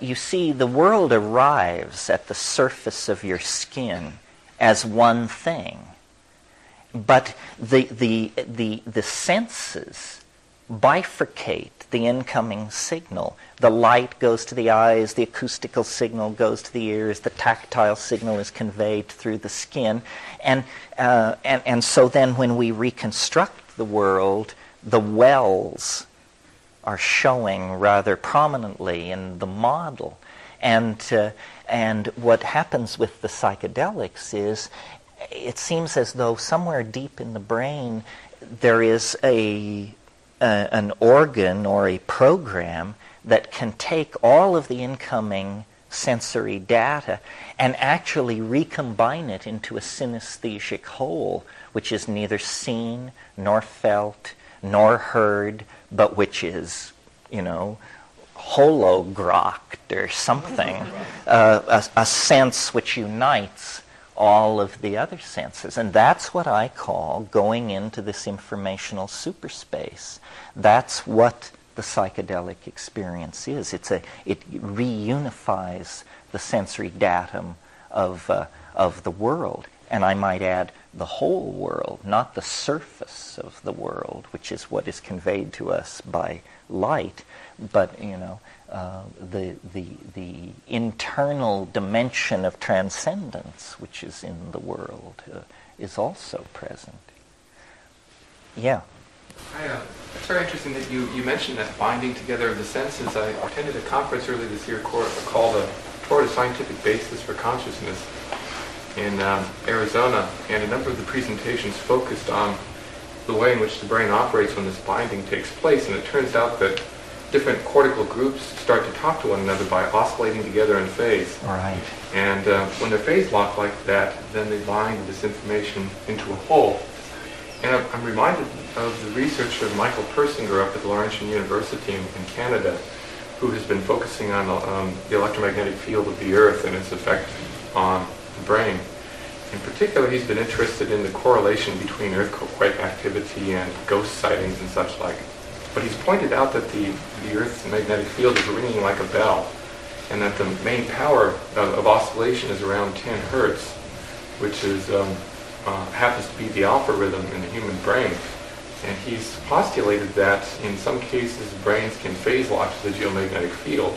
you see, the world arrives at the surface of your skin as one thing, but the senses bifurcate the incoming signal. The light goes to the eyes, the acoustical signal goes to the ears, the tactile signal is conveyed through the skin. And so then when we reconstruct the world, the are showing rather prominently in the model. And what happens with the psychedelics is it seems as though somewhere deep in the brain there is an organ or a program that can take all of the incoming sensory data and actually recombine it into a synesthesic whole, which is neither seen nor felt nor heard, but which is, hologrocked or something, a sense which unites all of the other senses. And that's what I call going into this informational superspace. That's what the psychedelic experience is. It reunifies the sensory datum of the world. And I might add, the whole world, not the surface of the world, which is what is conveyed to us by light, but the internal dimension of transcendence, which is in the world, is also present. Yeah. It's very interesting that you mentioned that binding together of the senses. I attended a conference earlier this year called Toward a Scientific Basis for Consciousness in Arizona, and a number of the presentations focused on the way in which the brain operates when this binding takes place, and it turns out that different cortical groups start to talk to one another by oscillating together in phase. Right. And when they're phase locked like that, then they bind this information into a whole. And I'm reminded of the researcher Michael Persinger up at the Laurentian University in Canada, who has been focusing on the electromagnetic field of the Earth and its effect on the brain. In particular, he's been interested in the correlation between earthquake activity and ghost sightings and such like. But he's pointed out that the Earth's magnetic field is ringing like a bell, and that the main power of oscillation is around 10 hertz, which is happens to be the alpha rhythm in the human brain. And he's postulated that in some cases brains can phase lock to the geomagnetic field,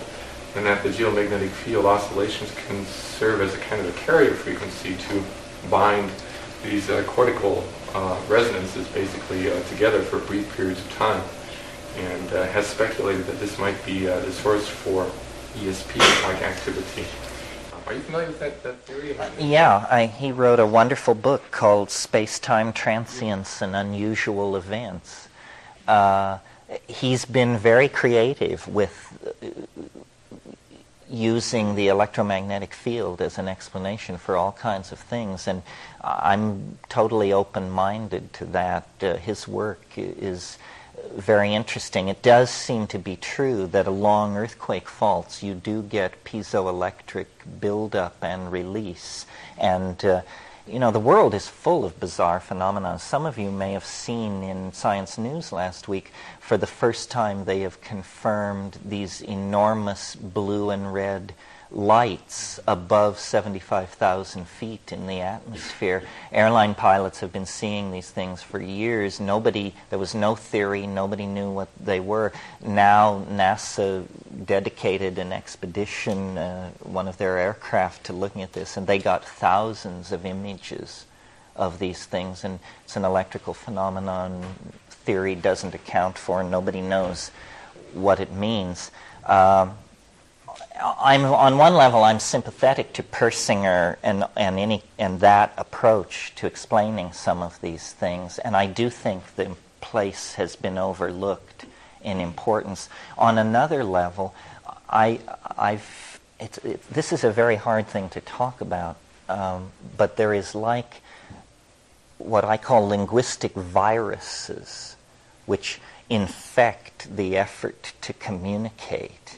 and that the geomagnetic field oscillations can serve as a kind of a carrier frequency to bind these cortical resonances basically together for brief periods of time, and has speculated that this might be the source for ESP-like activity. Are you familiar with that theory? Yeah, he wrote a wonderful book called Space-Time Transience and Unusual Events. He's been very creative with using the electromagnetic field as an explanation for all kinds of things, and I'm totally open-minded to that. His work is very interesting. It does seem to be true that along earthquake faults you do get piezoelectric buildup and release, and the world is full of bizarre phenomena. Some of you may have seen in Science News last week, for the first time they have confirmed these enormous blue and red lights above 75,000 feet in the atmosphere. Airline pilots have been seeing these things for years. There was no theory, nobody knew what they were. Now NASA dedicated an expedition, one of their aircraft, to looking at this, and they got thousands of images of these things, and it's an electrical phenomenon theory doesn't account for, and nobody knows what it means. on one level, I'm sympathetic to Persinger and that approach to explaining some of these things, and I do think the place has been overlooked in importance. On another level, this is a very hard thing to talk about, but there is like what I call linguistic viruses, which infect the effort to communicate.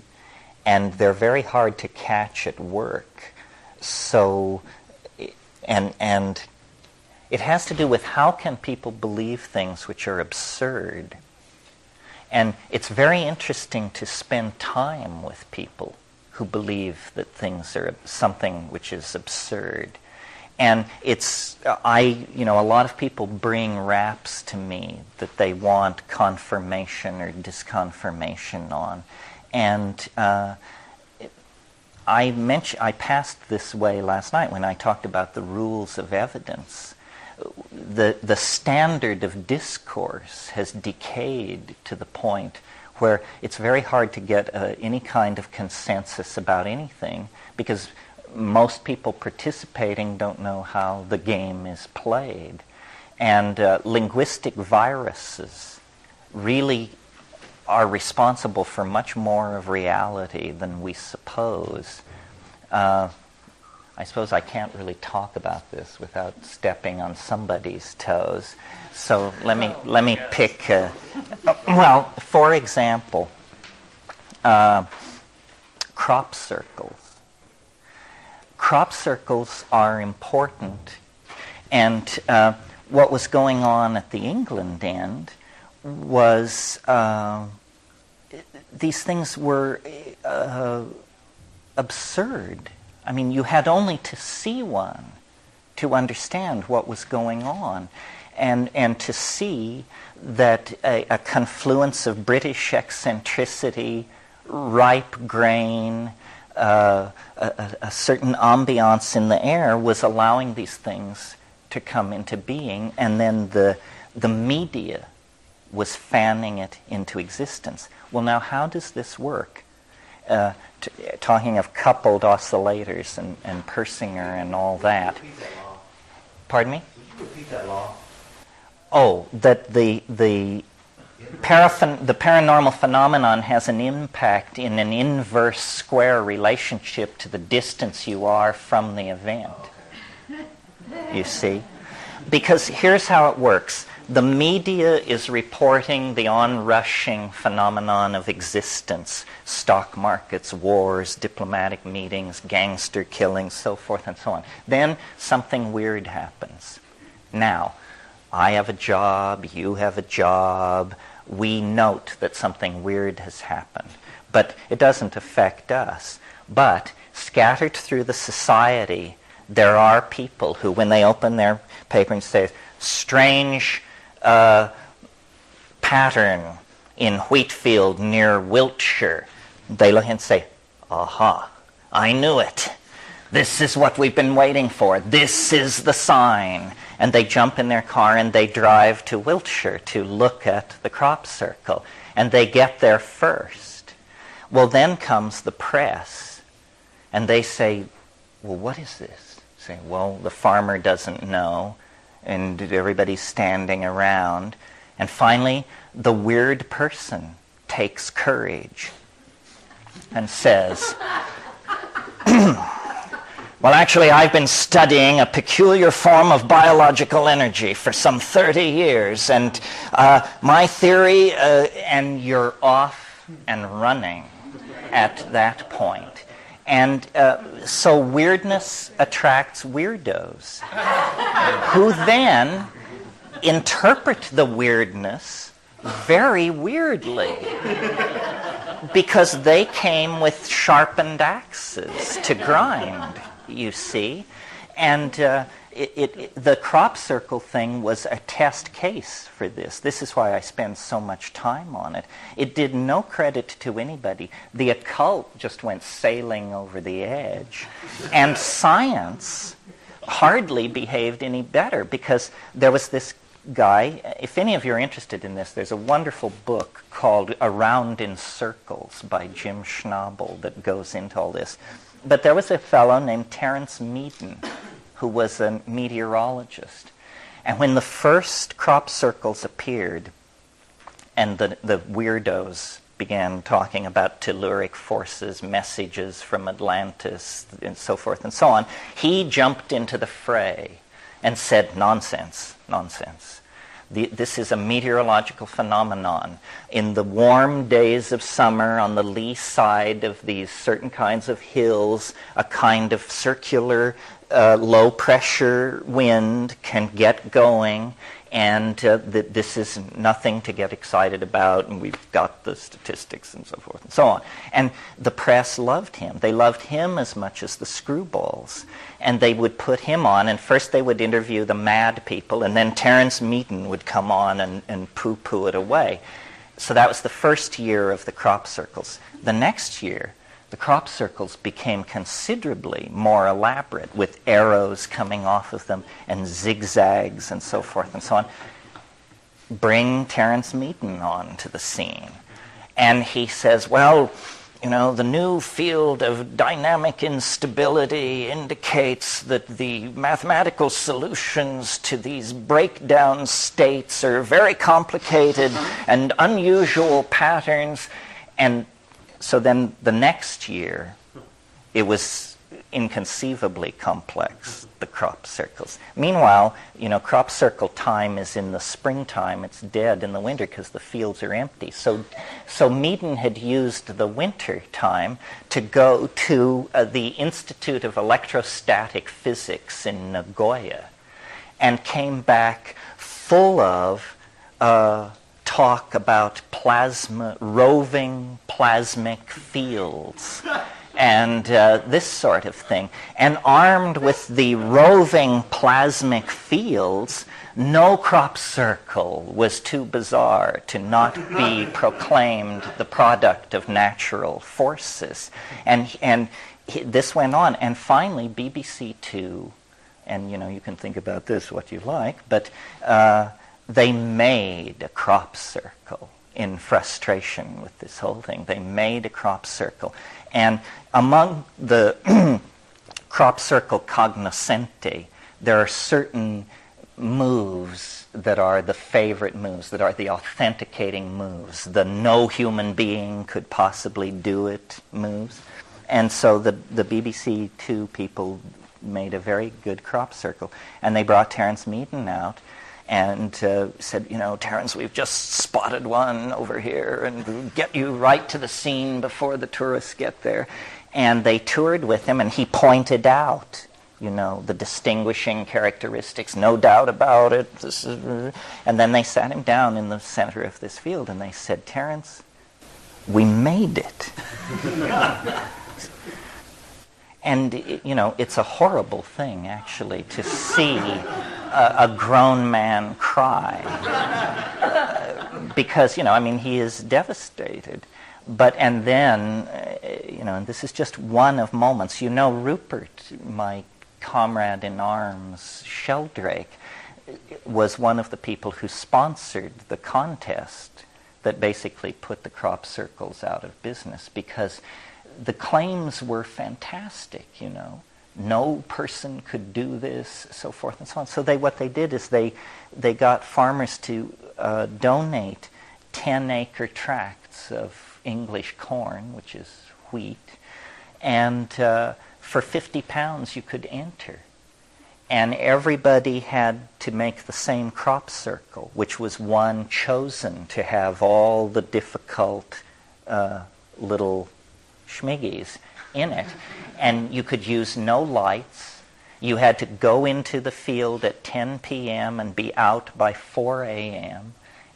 And they're very hard to catch at work. So, and it has to do with how can people believe things which are absurd. And it's very interesting to spend time with people who believe that things are something which is absurd. And a lot of people bring raps to me that they want confirmation or disconfirmation on. And I passed this way last night when I talked about the rules of evidence. The standard of discourse has decayed to the point where it's very hard to get any kind of consensus about anything because most people participating don't know how the game is played. And linguistic viruses really are responsible for much more of reality than we suppose. I suppose I can't really talk about this without stepping on somebody's toes. So let me pick. Well, for example, crop circles. Crop circles are important, and what was going on at the England end was these things were absurd. I mean, you had only to see one to understand what was going on, and to see that a confluence of British eccentricity, ripe grain, a certain ambiance in the air was allowing these things to come into being, and then the media was fanning it into existence. Well, now, how does this work? Talking of coupled oscillators and Persinger and all that. Pardon me? Would you repeat that law? Oh, that the paranormal phenomenon has an impact in an inverse square relationship to the distance you are from the event. You see? Because here's how it works. The media is reporting the onrushing phenomenon of existence, stock markets, wars, diplomatic meetings, gangster killings, so forth and so on. Then something weird happens. Now, I have a job, you have a job, we note that something weird has happened. But it doesn't affect us. But scattered through the society, there are people who, when they open their paper and say, strange pattern in Wheatfield near Wiltshire, they look and say, aha, I knew it. This is what we've been waiting for. This is the sign. And they jump in their car and they drive to Wiltshire to look at the crop circle. And they get there first. Well, then comes the press. And they say, well, what is this? Say, well, the farmer doesn't know. And everybody's standing around. And finally, the weird person takes courage and says, well, actually, I've been studying a peculiar form of biological energy for some 30 years, and my theory, and you're off and running at that point. And so weirdness attracts weirdos, who then interpret the weirdness very weirdly, because they came with sharpened axes to grind, you see. And the crop circle thing was a test case for this. This is why I spend so much time on it. It did no credit to anybody. The occult just went sailing over the edge. And science hardly behaved any better, because there was this guy, if any of you are interested in this, there's a wonderful book called Around in Circles by Jim Schnabel that goes into all this. But there was a fellow named Terence who was a meteorologist. And when the first crop circles appeared, and the weirdos began talking about telluric forces, messages from Atlantis, and so forth and so on, he jumped into the fray and said, nonsense, nonsense. This is a meteorological phenomenon. In the warm days of summer, on the lee side of these certain kinds of hills, a kind of circular low-pressure wind can get going, and this is nothing to get excited about, and we've got the statistics and so forth and so on. And the press loved him. They loved him as much as the screwballs. And they would put him on, and first they would interview the mad people, and then Terence would come on and poo-poo it away. So that was the first year of the crop circles. The next year, the crop circles became considerably more elaborate, with arrows coming off of them and zigzags and so forth and so on. Bring Terence on to the scene. And he says, well, you know, the new field of dynamic instability indicates that the mathematical solutions to these breakdown states are very complicated and unusual patterns. And so then the next year, it was inconceivably complex, the crop circles. Meanwhile, you know, crop circle time is in the springtime. It's dead in the winter because the fields are empty. So Meaden had used the winter time to go to the Institute of Electrostatic Physics in Nagoya and came back full of talk about roving plasmic fields and this sort of thing. And armed with the roving plasmic fields, no crop circle was too bizarre to not be proclaimed the product of natural forces. And this went on. And finally, BBC Two, and you know, you can think about this what you like, but they made a crop circle in frustration with this whole thing. They made a crop circle. And among the crop circle cognoscenti, there are certain moves that are the favorite moves, that are the authenticating moves, the no human being could possibly do it moves. And so the BBC Two people made a very good crop circle. And they brought Terence out and said, you know, Terence, we've just spotted one over here, and we'll get you right to the scene before the tourists get there. And they toured with him, and he pointed out, you know, the distinguishing characteristics, no doubt about it. And then they sat him down in the center of this field, and they said, Terence, we made it. And, you know, it's a horrible thing, actually, to see a grown man cry. Because, you know, I mean, he is devastated. And then, you know, and this is just one of moments. You know, Rupert, my comrade in arms, Sheldrake, was one of the people who sponsored the contest that basically put the crop circles out of business, because the claims were fantastic, you know. No person could do this, so forth and so on. So what they did is they got farmers to donate 10-acre tracts of English corn, which is wheat, and for £50 you could enter. And everybody had to make the same crop circle, which was one chosen to have all the difficult little schmiggies in it. And you could use no lights. You had to go into the field at 10 p.m. and be out by 4 a.m.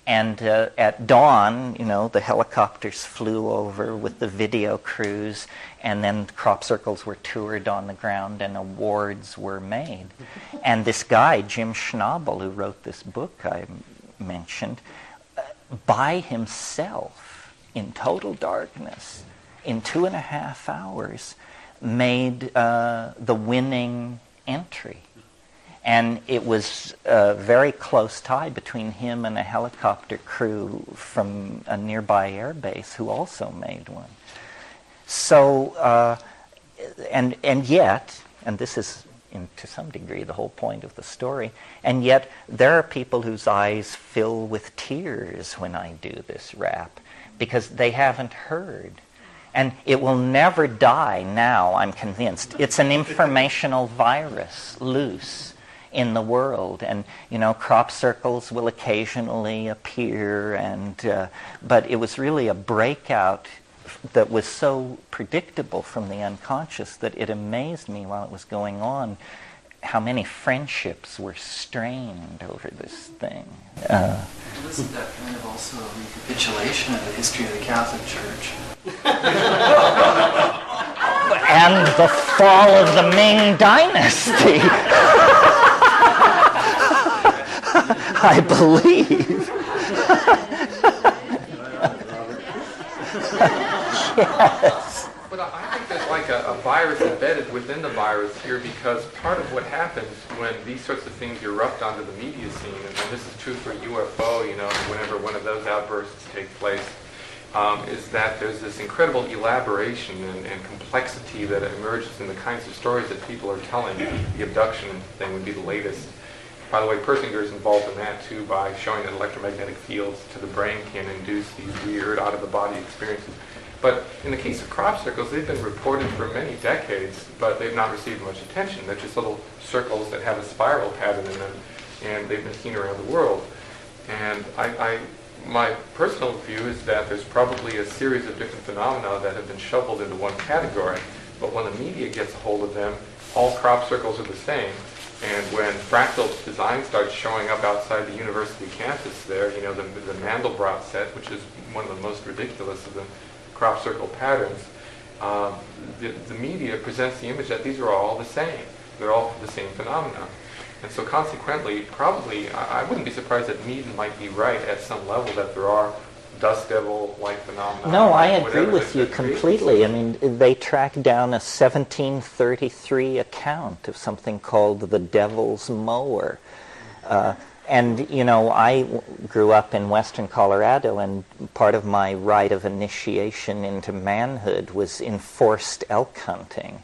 And at dawn, you know, the helicopters flew over with the video crews, and then crop circles were toured on the ground and awards were made. And this guy, Jim Schnabel, who wrote this book I mentioned, by himself, in total darkness, in 2.5 hours, made the winning entry. And it was a very close tie between him and a helicopter crew from a nearby air base who also made one. So, and yet, and this is to some degree the whole point of the story, and yet there are people whose eyes fill with tears when I do this rap because they haven't heard. And it will never die now, I'm convinced. It's an informational virus loose in the world, and crop circles will occasionally appear, and but it was really a breakout that was so predictable from the unconscious that it amazed me while it was going on how many friendships were strained over this thing. Isn't that kind of also a recapitulation of the history of the Catholic Church? And the fall of the Ming Dynasty. I believe. Yes. But I think there's like a virus embedded within the virus here, because part of what happens when these sorts of things erupt onto the media scene, and this is true for UFO, whenever one of those outbursts take place, is that there's this incredible elaboration and complexity that emerges in the kinds of stories that people are telling. The abduction thing would be the latest. By the way, Persinger is involved in that too by showing that electromagnetic fields to the brain can induce these weird out-of-the-body experiences. But in the case of crop circles, they've been reported for many decades, but they've not received much attention. They're just little circles that have a spiral pattern in them, and they've been seen around the world. And my personal view is that there's probably a series of different phenomena that have been shoveled into one category, but when the media gets a hold of them, all crop circles are the same. And when fractal design starts showing up outside the university campus there, the Mandelbrot set, which is one of the most ridiculous of the crop circle patterns, the media presents the image that these are all the same. They're all the same phenomena. And so consequently, probably, I wouldn't be surprised that Meaden might be right at some level that there are dust devil-like phenomena. No, I agree with you completely. I mean, they tracked down a 1733 account of something called the Devil's Mower. And, I grew up in western Colorado, and part of my rite of initiation into manhood was enforced elk hunting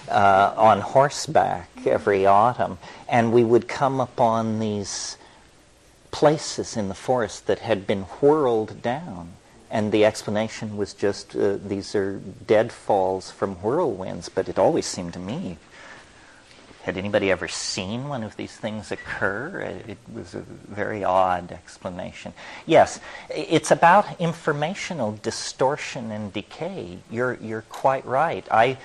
on horseback every autumn. And we would come upon these places in the forest that had been whirled down. And the explanation was just these are deadfalls from whirlwinds. But it always seemed to me, had anybody ever seen one of these things occur? It was a very odd explanation. Yes, it's about informational distortion and decay. You're quite right. I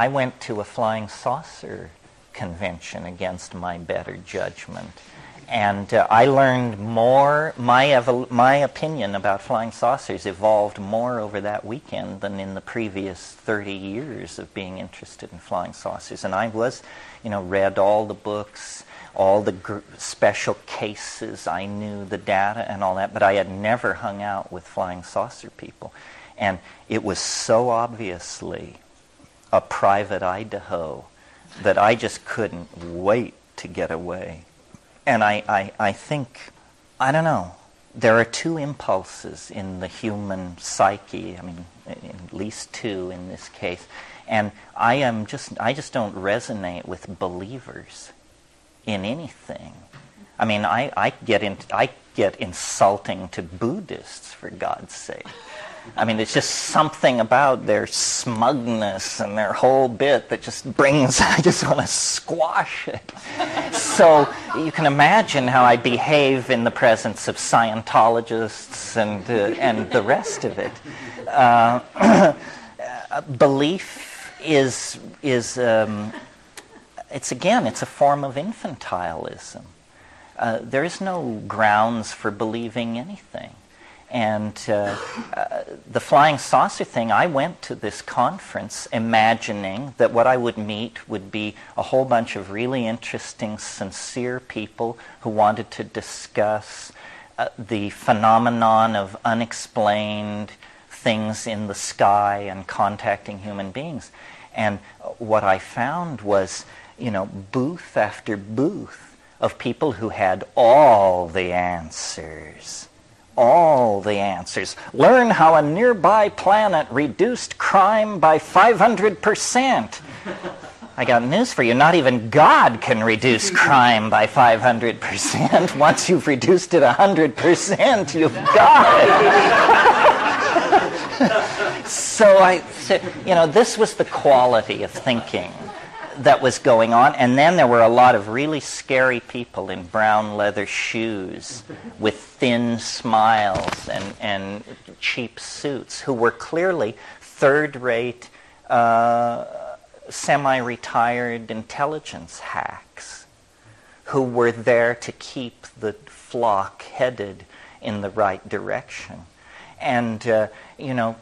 went to a flying saucer convention against my better judgment. And I learned more. My opinion about flying saucers evolved more over that weekend than in the previous 30 years of being interested in flying saucers. And I was, read all the books, all the special cases. I knew the data and all that, but I had never hung out with flying saucer people. And it was so obviously a private Idaho that I just couldn't wait to get away. And I think, I don't know, there are two impulses in the human psyche, at least two in this case, and I just don't resonate with believers in anything. I get insulting to Buddhists, for God's sake. It's just something about their smugness and their whole bit that just brings, I just want to squash it. So you can imagine how I behave in the presence of Scientologists and the rest of it. Belief is it's a form of infantilism. There is no grounds for believing anything. And the flying saucer thing, I went to this conference imagining that what I would meet would be a whole bunch of really interesting, sincere people who wanted to discuss the phenomenon of unexplained things in the sky and contacting human beings. And what I found was booth after booth of people who had all the answers. All the answers. Learn how a nearby planet reduced crime by 500%. I got news for you. Not even God can reduce crime by 500%. Once you've reduced it 100%, you've got it. So I said, this was the quality of thinking that was going on. And then there were a lot of really scary people in brown leather shoes with thin smiles and cheap suits who were clearly third-rate, semi-retired intelligence hacks who were there to keep the flock headed in the right direction. And,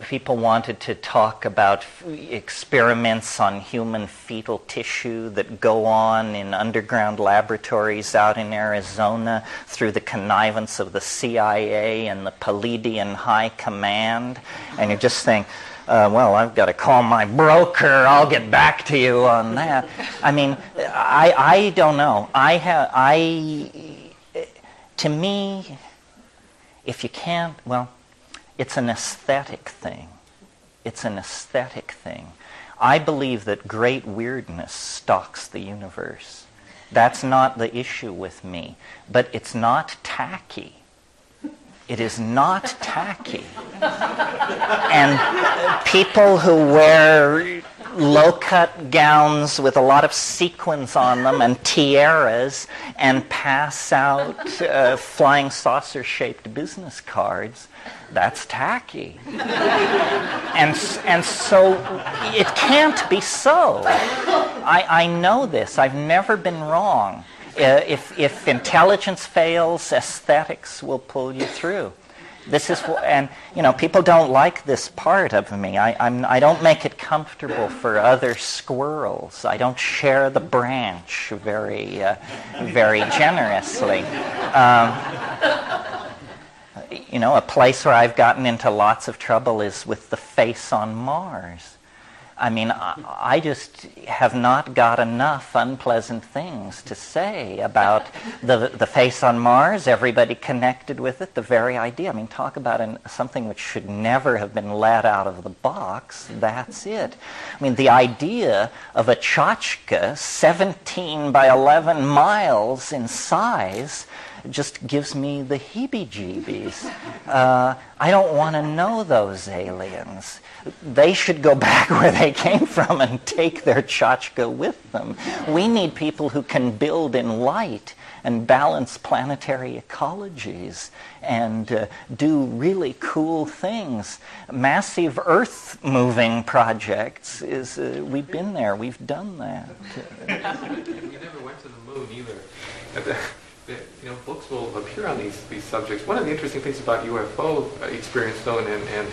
people wanted to talk about experiments on human fetal tissue that go on in underground laboratories out in Arizona through the connivance of the CIA and the Palladian High Command. And you just think, I've got to call my broker. I'll get back to you on that. I mean, I don't know. To me, if you can't, it's an aesthetic thing. It's an aesthetic thing. I believe that great weirdness stalks the universe. That's not the issue with me. But it's not tacky. It is not tacky. And people who wear low-cut gowns with a lot of sequins on them and tiaras and pass out flying saucer-shaped business cards, that's tacky. And so it can't be so. I know this. I've never been wrong. If intelligence fails, aesthetics will pull you through. This is, and people don't like this part of me. I don't make it comfortable for other squirrels. I don't share the branch very generously. A place where I've gotten into lots of trouble is with the face on Mars. I mean, I just have not got enough unpleasant things to say about the face on Mars, everybody connected with it, the very idea. I mean, talk about something which should never have been let out of the box. That's it. I mean, the idea of a tchotchke 17 by 11 miles in size just gives me the heebie-jeebies. I don't want to know those aliens. They should go back where they came from and take their tchotchke with them. We need people who can build in light and balance planetary ecologies and do really cool things. Massive Earth-moving projects we've been there, we've done that. We never went to the moon either. Books will appear on these subjects. One of the interesting things about UFO experience, though, and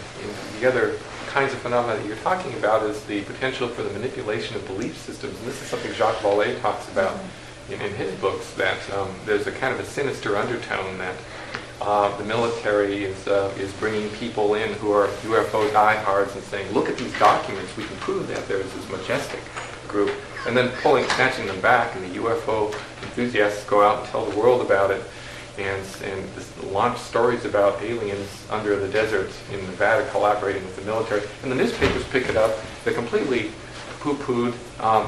the other kinds of phenomena that you're talking about is the potential for the manipulation of belief systems. And this is something Jacques Vallée talks about in his books, that there's a kind of a sinister undertone that the military is bringing people in who are UFO diehards and saying, look at these documents, we can prove that there's this majestic group, and then snatching them back, and the UFO enthusiasts go out and tell the world about it, and launch stories about aliens under the desert in Nevada collaborating with the military. And the newspapers pick it up. They're completely poo-pooed.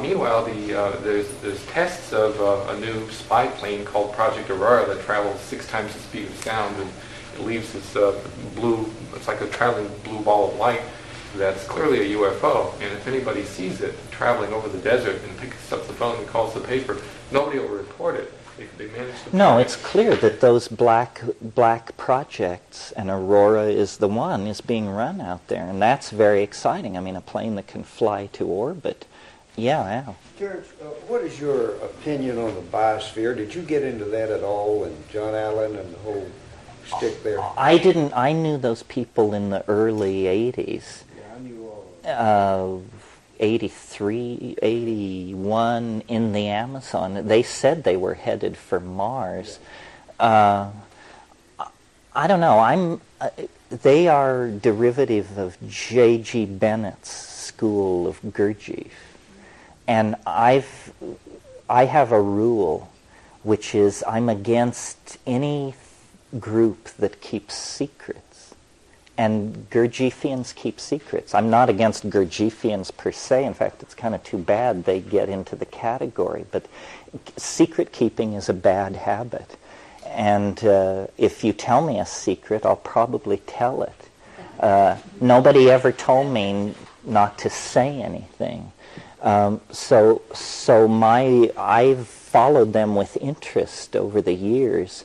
Meanwhile, there's tests of a new spy plane called Project Aurora that travels 6 times the speed of sound, and it leaves this it's like a traveling blue ball of light that's clearly a UFO. And if anybody sees it traveling over the desert and picks up the phone and calls the paper, nobody will report it. They manage to... No, it's clear that those black projects, and Aurora is the one, is being run out there, and that's very exciting. I mean, a plane that can fly to orbit. Yeah. Terence, what is your opinion on the biosphere? Did you get into that at all, and John Allen and the whole stick there? I didn't. I knew those people in the early 80s. Yeah, I knew all of them. 83, 81 in the Amazon. They said they were headed for Mars. I don't know. They are derivative of J.G. Bennett's school of Gurdjieff. And I have a rule, which is I'm against any group that keeps secrets. And Gurdjieffians keep secrets. I'm not against Gurdjieffians per se. In fact, it's kind of too bad they get into the category. But secret keeping is a bad habit. And if you tell me a secret, I'll probably tell it. Nobody ever told me not to say anything. So I've followed them with interest over the years.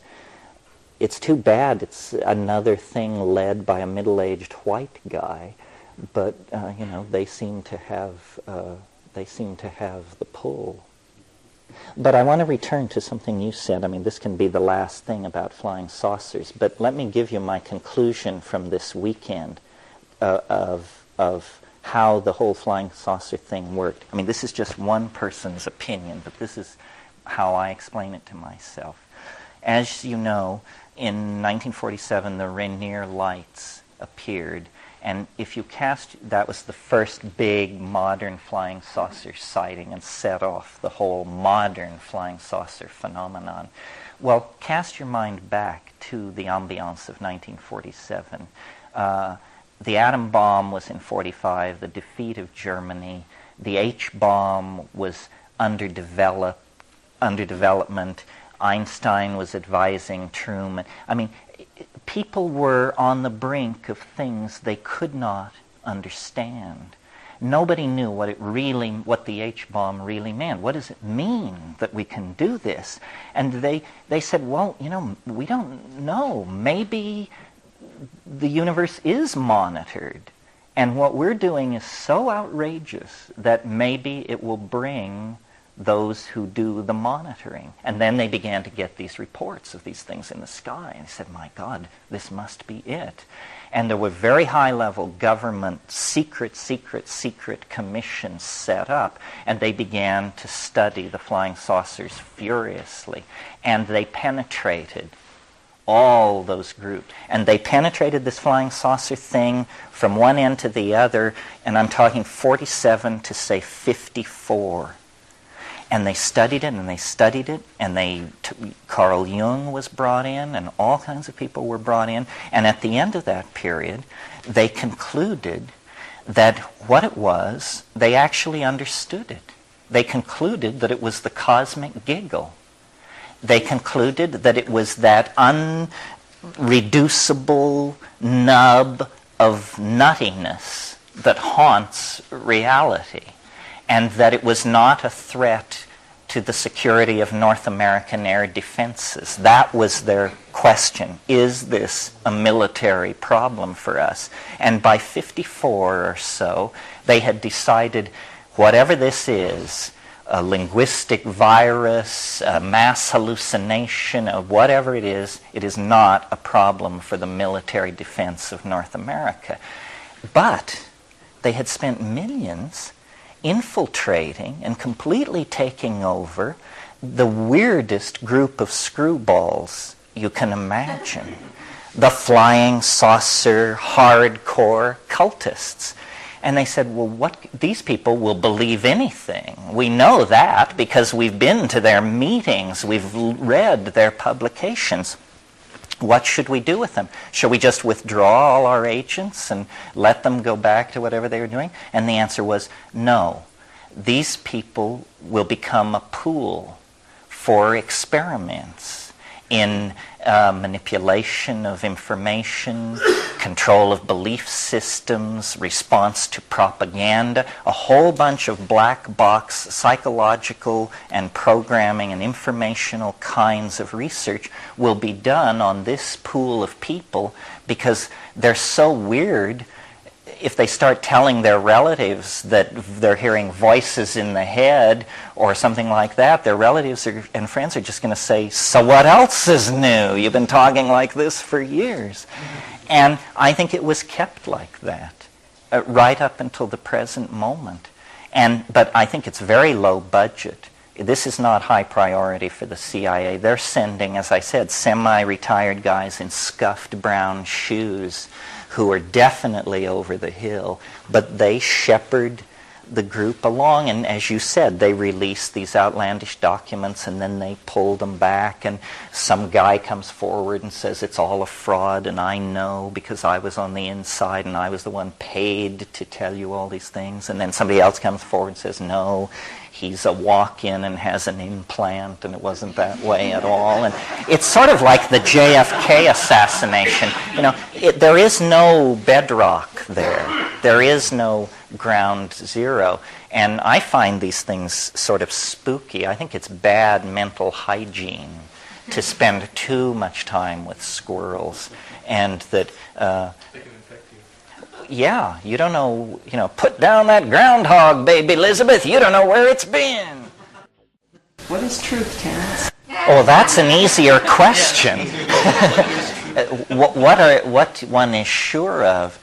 It's too bad it's another thing led by a middle-aged white guy, but they seem to have the pull. But I want to return to something you said. I mean, this can be the last thing about flying saucers, but let me give you my conclusion from this weekend of how the whole flying saucer thing worked. I mean, this is just one person's opinion, but this is how I explain it to myself. As you know, in 1947, the Rainier lights appeared, and if you that was the first big modern flying saucer sighting and set off the whole modern flying saucer phenomenon. Well, cast your mind back to the ambiance of 1947. The atom bomb was in 45, the defeat of Germany, the H-bomb was under development, Einstein was advising Truman. I mean, people were on the brink of things they could not understand. Nobody knew what the H-bomb really meant. What does it mean that we can do this? And they said, well, we don't know. Maybe the universe is monitored. And what we're doing is so outrageous that maybe it will bring those who do the monitoring. And then they began to get these reports of these things in the sky. And they said, my God, this must be it. And there were very high-level government secret commissions set up. And they began to study the flying saucers furiously. And they penetrated all those groups. And they penetrated this flying saucer thing from one end to the other. And I'm talking 47 to, say, 54. And they studied it, and they studied it, and Carl Jung was brought in, and all kinds of people were brought in. And at the end of that period, they concluded that what it was, they actually understood it. They concluded that it was the cosmic giggle. They concluded that it was that unreducible nub of nuttiness that haunts reality, and that it was not a threat to the security of North American air defenses. That was their question. Is this a military problem for us? And by 54 or so, they had decided whatever this is, a linguistic virus, a mass hallucination, of whatever it is not a problem for the military defense of North America. But they had spent millions infiltrating and completely taking over the weirdest group of screwballs you can imagine. The flying saucer, hardcore cultists. And they said, well, these people will believe anything. We know that because we've been to their meetings, we've read their publications. What should we do with them? Should we just withdraw all our agents and let them go back to whatever they were doing? And the answer was no. These people will become a pool for experiments in manipulation of information, control of belief systems, response to propaganda. A whole bunch of black box psychological and programming and informational kinds of research will be done on this pool of people because they're so weird. If they start telling their relatives that they're hearing voices in the head or something like that, their relatives and friends are just going to say, so what else is new? You've been talking like this for years. And I think it was kept like that right up until the present moment. But I think it's very low budget. This is not high priority for the CIA. They're sending, as I said, semi-retired guys in scuffed brown shoes who are definitely over the hill, but they shepherd the group along, and as you said, they release these outlandish documents and then they pull them back, and some guy comes forward and says it's all a fraud, and I know because I was on the inside and I was the one paid to tell you all these things, and then somebody else comes forward and says no, he's a walk-in and has an implant and it wasn't that way at all. And it's sort of like the JFK assassination. There is no bedrock there. There is no ground zero. And I find these things sort of spooky. I think it's bad mental hygiene to spend too much time with squirrels, and that They can infect you. yeah, you don't know, put down that groundhog, baby Elizabeth, you don't know where it's been. What is truth, Terence? Oh, that's an easier question. What one is sure of?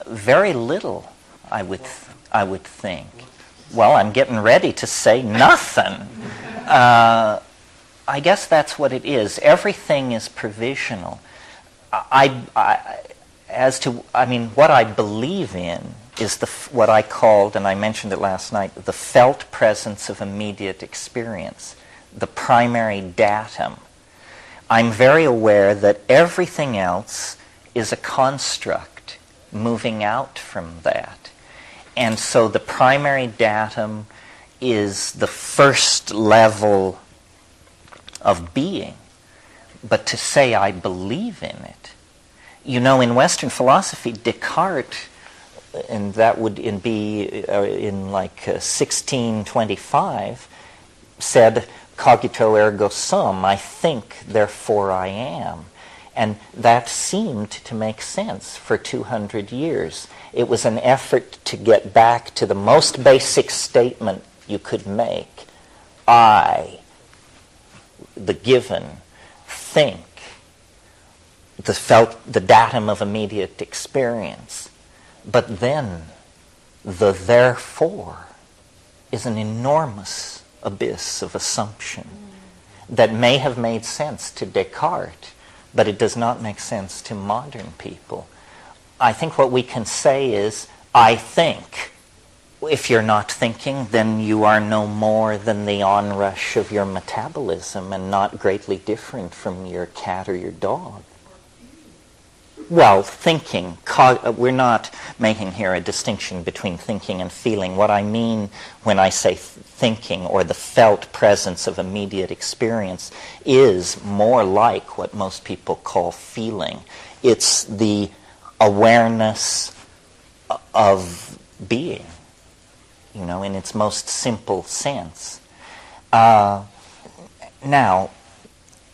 Very little, I would think. Well, I'm getting ready to say nothing. I guess that's what it is. Everything is provisional. What I believe in is what I called, and I mentioned it last night, the felt presence of immediate experience, the primary datum. I'm very aware that everything else is a construct moving out from that. And so the primary datum is the first level of being. But to say I believe in it, in Western philosophy, Descartes, and that would be in 1625, said, cogito ergo sum, I think, therefore I am. And that seemed to make sense for 200 years. It was an effort to get back to the most basic statement you could make. I, the given, think, the datum of immediate experience. But then, the therefore is an enormous abyss of assumption that may have made sense to Descartes, but it does not make sense to modern people. I think what we can say is, I think. If you're not thinking, then you are no more than the onrush of your metabolism and not greatly different from your cat or your dog. Well, thinking, we're not making here a distinction between thinking and feeling. What I mean when I say thinking, or the felt presence of immediate experience, is more like what most people call feeling. It's the awareness of being, in its most simple sense. Now,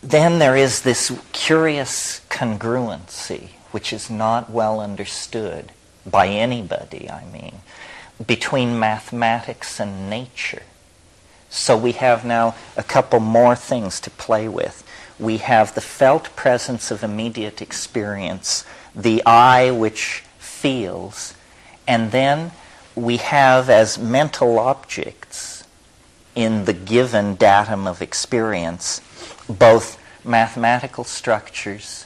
then there is this curious congruency, which is not well understood by anybody, between mathematics and nature. So we have now a couple more things to play with. We have the felt presence of immediate experience, the I which feels, and then we have as mental objects in the given datum of experience both mathematical structures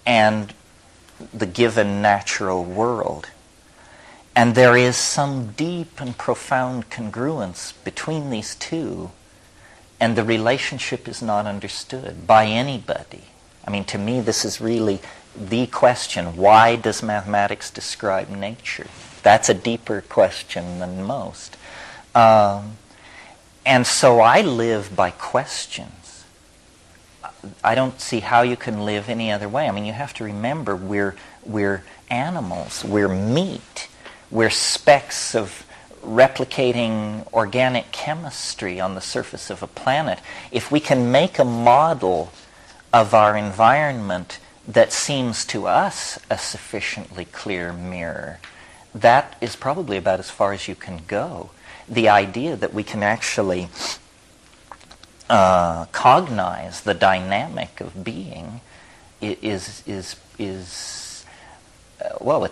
and the given natural world. And there is some deep and profound congruence between these two, and the relationship is not understood by anybody. To me, this is really the question. Why does mathematics describe nature? That's a deeper question than most. And so I live by questions. I don't see how you can live any other way. You have to remember we're animals, we're meat, we're specks of replicating organic chemistry on the surface of a planet. If we can make a model of our environment that seems to us a sufficiently clear mirror, that is probably about as far as you can go. The idea that we can actually cognize the dynamic of being is it's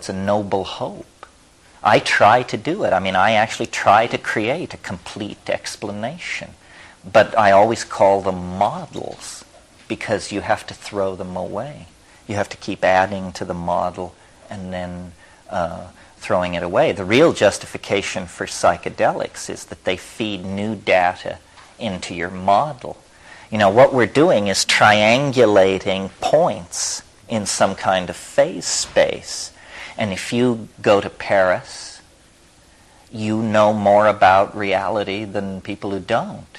a noble hope. I try to do it. I actually try to create a complete explanation, but I always call them models because you have to throw them away. You have to keep adding to the model and then throwing it away. The real justification for psychedelics is that they feed new data into your model. You know, what we're doing is triangulating points in some kind of phase space. And if you go to Paris, you know more about reality than people who don't.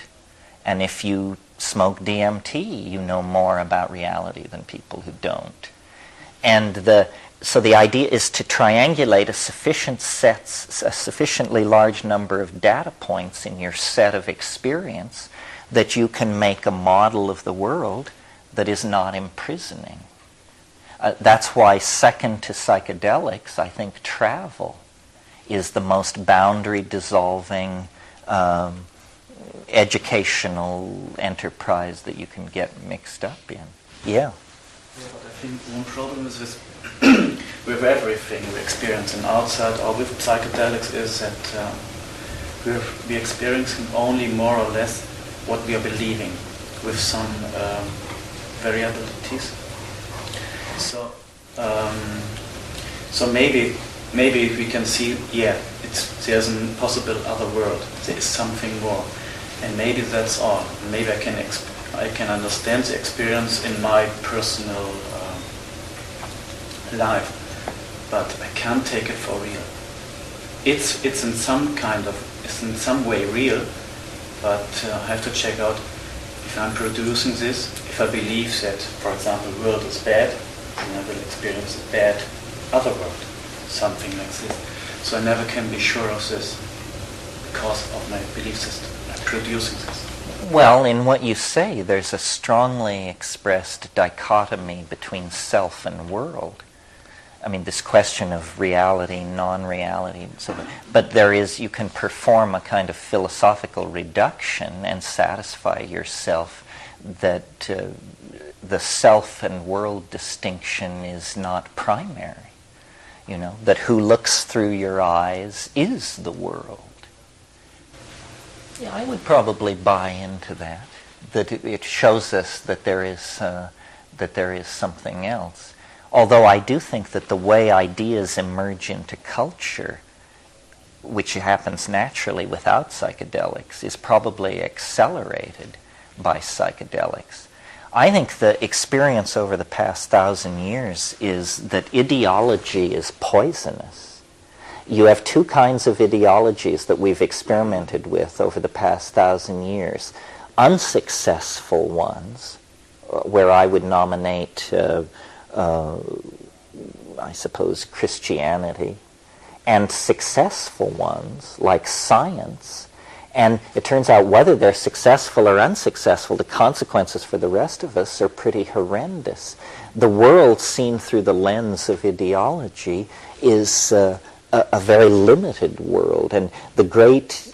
And if you smoke DMT, you know more about reality than people who don't. And so the idea is to triangulate a sufficiently large number of data points in your set of experience that you can make a model of the world that is not imprisoning. That's why, second to psychedelics, I think travel is the most boundary-dissolving educational enterprise that you can get mixed up in. Yeah. Yeah, but I think one problem is with with everything we experience in outside or with psychedelics is that we're experiencing only more or less what we are believing, with some variabilities. So, so maybe we can see, there's a possible other world. There is something more, and maybe that's all. Maybe I can understand the experience in my personal life, but I can't take it for real. It's in some way real, but I have to check out if I'm producing this. If I believe that, for example, the world is bad, then I will experience a bad other world, something like this. So I never can be sure of this because of my belief system. I'm producing this. Well, in what you say, there's a strongly expressed dichotomy between self and world. I mean, this question of reality, non-reality, but you can perform a kind of philosophical reduction and satisfy yourself that the self and world distinction is not primary. You know, that who looks through your eyes is the world. Yeah, I would probably buy into that. That it shows us that there is something else. Although I do think that the way ideas emerge into culture, which happens naturally without psychedelics, is probably accelerated by psychedelics. I think the experience over the past 1,000 years is that ideology is poisonous. You have two kinds of ideologies that we've experimented with over the past 1,000 years. Unsuccessful ones, where I would nominate I suppose Christianity, and successful ones like science. And it turns out whether they're successful or unsuccessful, the consequences for the rest of us are pretty horrendous. The world seen through the lens of ideology is a very limited world, and the great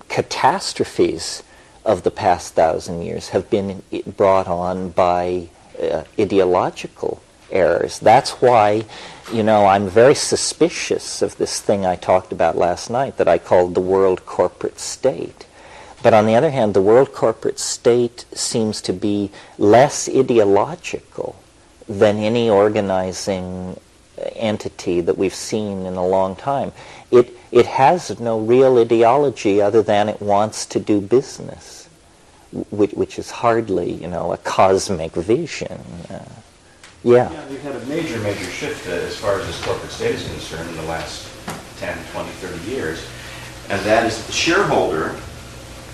catastrophes of the past 1,000 years have been brought on by ideological errors. That's why, I'm very suspicious of this thing I talked about last night that I called the world corporate state. But on the other hand, the world corporate state seems to be less ideological than any organizing entity that we've seen in a long time. It has no real ideology other than it wants to do business, which is hardly, a cosmic vision. Yeah, we've had a major shift as far as this corporate state is concerned in the last 10, 20, 30 years. And that is that the shareholder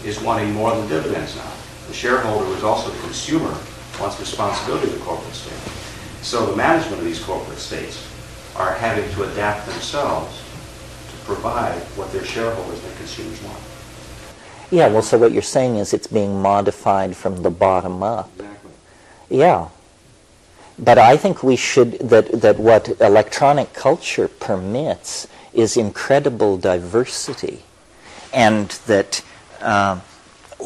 is wanting more than dividends now. The shareholder, who is also the consumer, wants responsibility of the corporate state. So the management of these corporate states are having to adapt themselves to provide what their shareholders and consumers want. Yeah, well, so what you're saying is it's being modified from the bottom up. Exactly. Yeah. But I think we should, that what electronic culture permits is incredible diversity, and that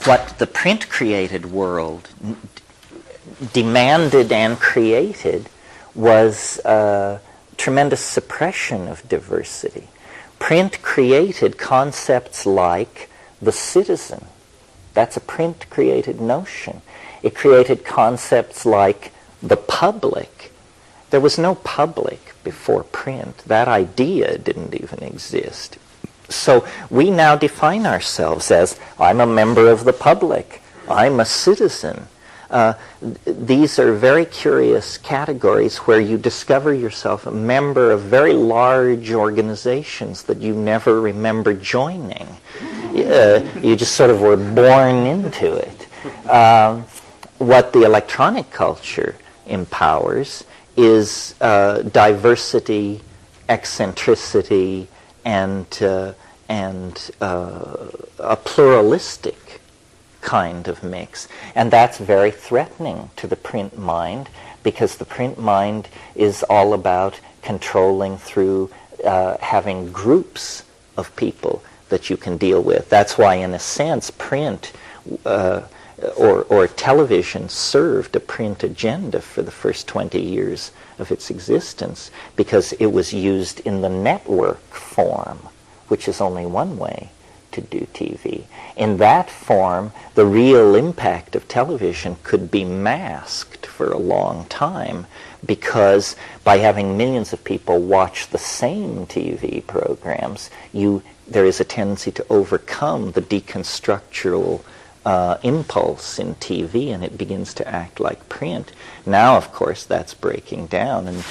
what the print-created world demanded and created was tremendous suppression of diversity. Print created concepts like the citizen. That's a print-created notion. It created concepts like the public. There was no public. before print. That idea didn't even exist. So we now define ourselves as, I'm a member of the public, I'm a citizen. These are very curious categories where you discover yourself a member of very large organizations that you never remember joining. You just sort of were born into it. What the electronic culture empowers is diversity, eccentricity, and a pluralistic kind of mix. And that's very threatening to the print mind, because the print mind is all about controlling through having groups of people that you can deal with. That's why, in a sense, print or television served a print agenda for the first 20 years of its existence, because it was used in the network form, which is only one way to do TV. In that form, the real impact of television could be masked for a long time, because by having millions of people watch the same TV programs, there is a tendency to overcome the deconstructural impulse in TV, and it begins to act like print. Now, of course, that's breaking down, and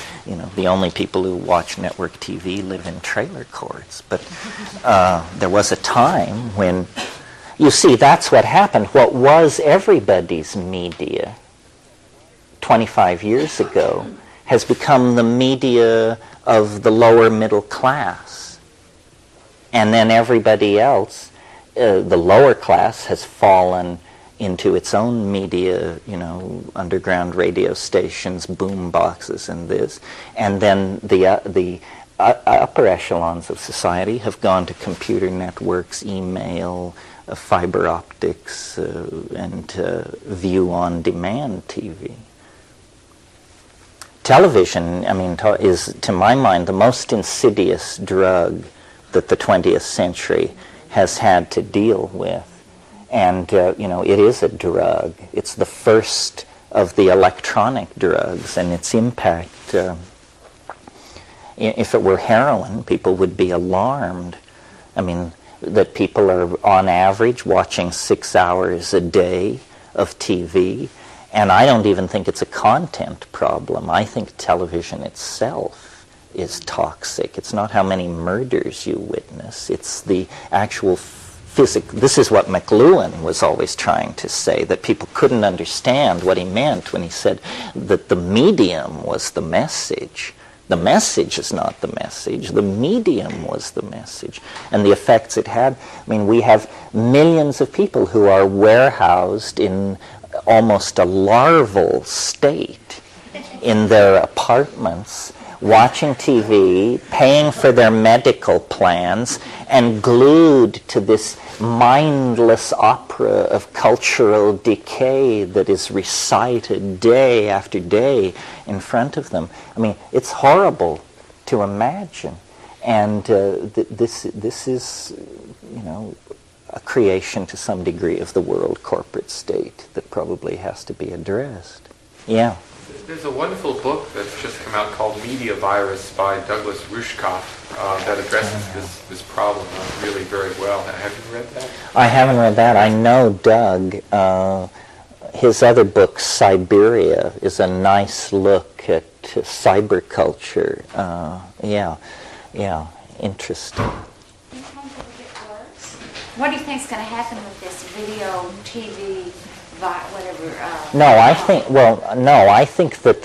the only people who watch network TV live in trailer courts. But there was a time when, you see, that's what happened. What was everybody's media 25 years ago has become the media of the lower middle class. And then everybody else, the lower class, has fallen into its own media, underground radio stations, boom boxes, and this. And then the upper echelons of society have gone to computer networks, email, fiber optics, and view-on-demand TV. Television, is, to my mind, the most insidious drug that the 20th century has had to deal with. And, it is a drug. It's the first of the electronic drugs, and its impact, if it were heroin, people would be alarmed. That people are, on average, watching 6 hours a day of TV, and I don't even think it's a content problem. I think television itself is toxic. It's not how many murders you witness. It's the actual this is what McLuhan was always trying to say, that people couldn't understand what he meant when he said that the medium was the message. The message is not the message. The medium was the message. And the effects it had, we have millions of people who are warehoused in almost a larval state in their apartments, watching TV, paying for their medical plans, and glued to this mindless opera of cultural decay that is recited day after day in front of them. It's horrible to imagine. And this is, a creation to some degree of the world corporate state that probably has to be addressed. Yeah. There's a wonderful book that's just come out called Media Virus by Douglas Rushkoff that addresses this problem really very well. Have you read that? I haven't read that. I know Doug. His other book, Siberia, is a nice look at cyber culture. Interesting. What do you think is going to happen with this video, TV, whatever? I think that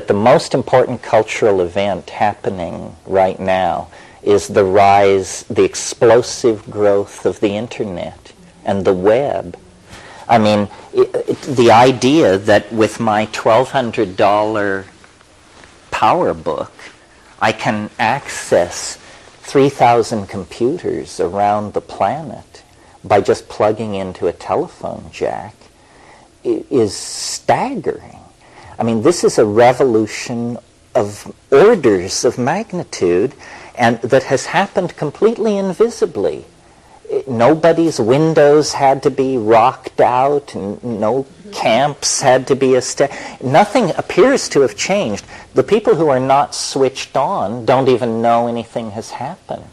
the most important cultural event happening right now is the explosive growth of the internet and the web. The idea that with my $1,200 PowerBook, I can access 3,000 computers around the planet by just plugging into a telephone jack is staggering. This is a revolution of orders of magnitude, and that has happened completely invisibly. nobody's windows had to be rocked out, and no camps had to be established. Nothing appears to have changed. The people who are not switched on don't even know anything has happened.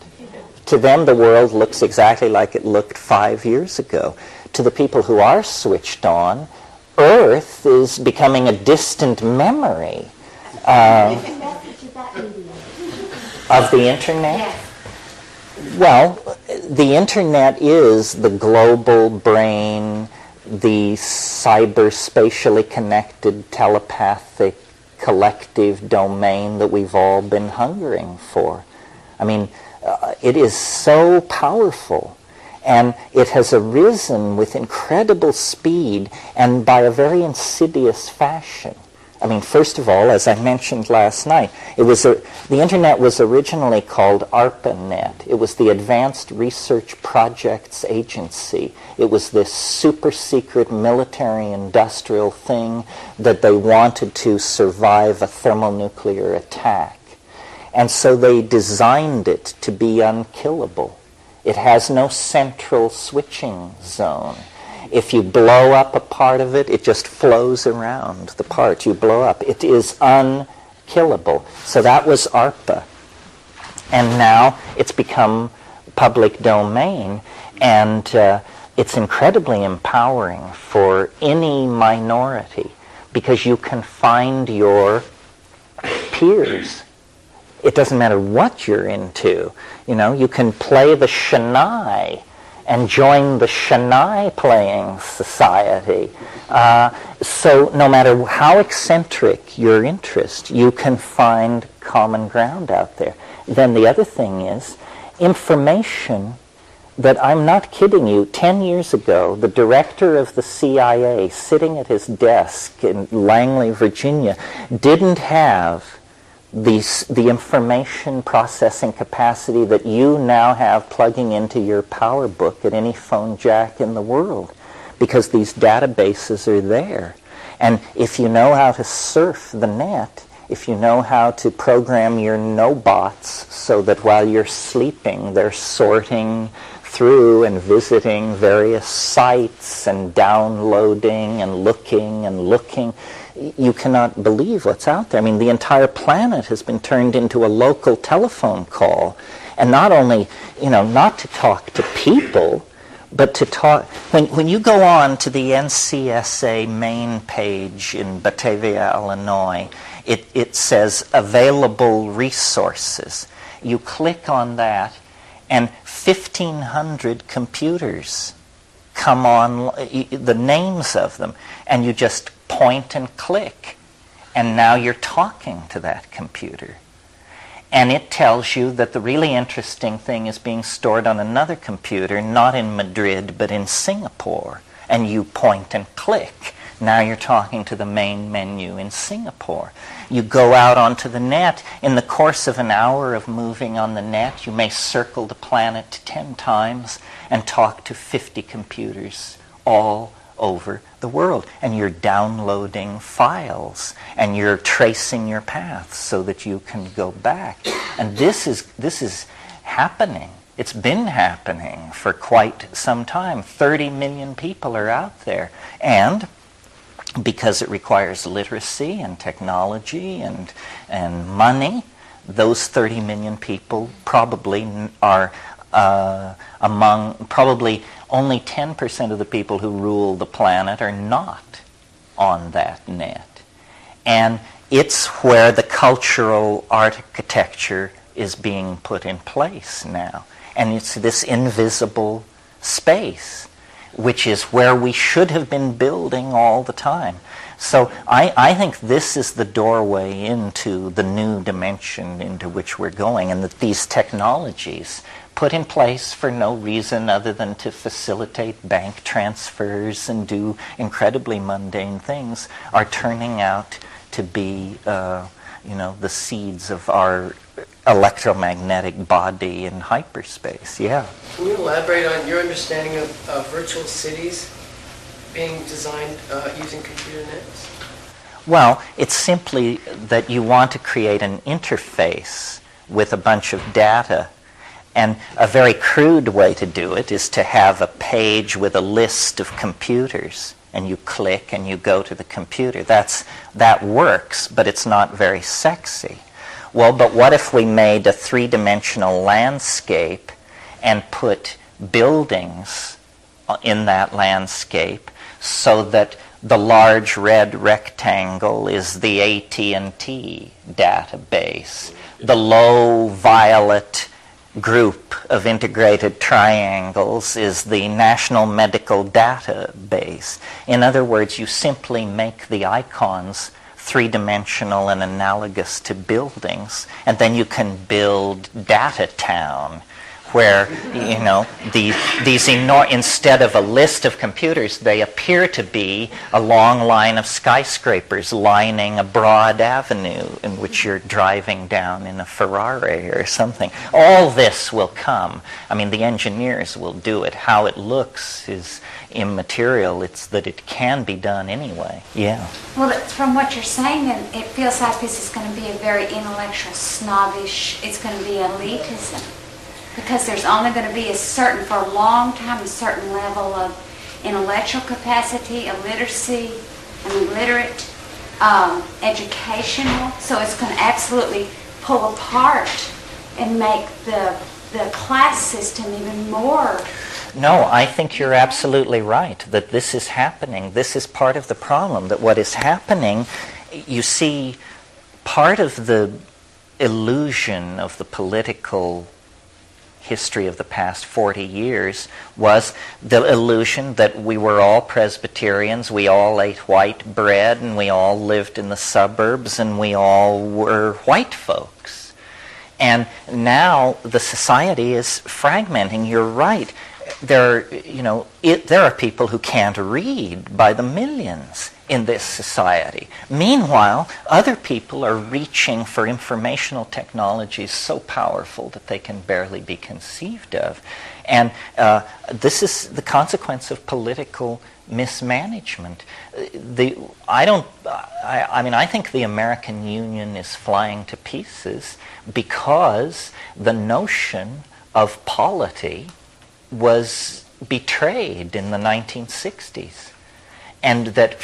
To them, the world looks exactly like it looked 5 years ago. To the people who are switched on, Earth is becoming a distant memory of the Internet. Yes. Well, the Internet is the global brain, the cyberspatially connected, telepathic, collective domain that we've all been hungering for. I mean, it is so powerful, and it has arisen with incredible speed and by a very insidious fashion. I mean, first of all, as I mentioned last night, the Internet was originally called ARPANET. It was the Advanced Research Projects Agency. It was this super secret military-industrial thing that they wanted to survive a thermonuclear attack. And so they designed it to be unkillable. It has no central switching zone. If you blow up a part of it, it just flows around the part you blow up. It is unkillable. So that was ARPA. And now it's become public domain, and it's incredibly empowering for any minority because you can find your peers. It doesn't matter what you're into. You know, you can play the Shania and join the Shania playing society. So no matter how eccentric your interest, you can find common ground out there. Then the other thing is information that, I'm not kidding you, 10 years ago, the director of the CIA sitting at his desk in Langley, Virginia, didn't have the information processing capacity that you now have plugging into your PowerBook at any phone jack in the world, because these databases are there. And if you know how to surf the net, if you know how to program your no-bots so that while you're sleeping they're sorting through and visiting various sites and downloading and looking, you cannot believe what's out there. I mean, the entire planet has been turned into a local telephone call. And not only, not to talk to people, but to talk... When you go on to the NCSA main page in Batavia, Illinois, it says available resources. You click on that, and 1,500 computers come on, the names of them, and you just point and click, and now you're talking to that computer. And it tells you that the really interesting thing is being stored on another computer, not in Madrid, but in Singapore. And you point and click. Now you're talking to the main menu in Singapore. You go out onto the net. In the course of an hour of moving on the net, you may circle the planet 10 times and talk to 50 computers all over the world. And you're downloading files, and you're tracing your path so that you can go back. And this is happening. It's been happening for quite some time. 30 million people are out there. And because it requires literacy and technology and money, those 30 million people probably are probably only 10% of the people who rule the planet are not on that net. And it's where the cultural architecture is being put in place now. And it's this invisible space, which is where we should have been building all the time. So I think this is the doorway into the new dimension into which we're going, and that these technologies, put in place for no reason other than to facilitate bank transfers and do incredibly mundane things, are turning out to be the seeds of our electromagnetic body in hyperspace. Yeah. Can you elaborate on your understanding of virtual cities being designed using computer nets? Well, it's simply that you want to create an interface with a bunch of data And a very crude way to do it is to have a page with a list of computers, and you click and you go to the computer. That works, but it's not very sexy. Well, but what if we made a three-dimensional landscape and put buildings in that landscape so that the large red rectangle is the AT&T database, the low violet group of integrated triangles is the National Medical Database. In other words, you simply make the icons three-dimensional and analogous to buildings, and then you can build Data Town, where, you know, instead of a list of computers, they appear to be a long line of skyscrapers lining a broad avenue in which you're driving down in a Ferrari or something. All this will come. I mean, the engineers will do it. How it looks is immaterial. It's that it can be done anyway. Yeah. Well, from what you're saying, it feels like this is going to be a very intellectual, snobbish, it's going to be elitism. Because there's only going to be for a long time, a certain level of intellectual capacity, illiteracy, literate, educational. So it's going to absolutely pull apart and make the class system even more. No, I think you're absolutely right that this is happening. This is part of the problem, that what is happening, you see, part of the illusion of the political history of the past 40 years was the illusion that we were all Presbyterians, we all ate white bread, and we all lived in the suburbs, and we all were white folks. And now the society is fragmenting. You're right. There are people who can't read by the millions in this society. Meanwhile, other people are reaching for informational technologies so powerful that they can barely be conceived of. And this is the consequence of political mismanagement. I think the American Union is flying to pieces because the notion of polity was betrayed in the 1960s. And that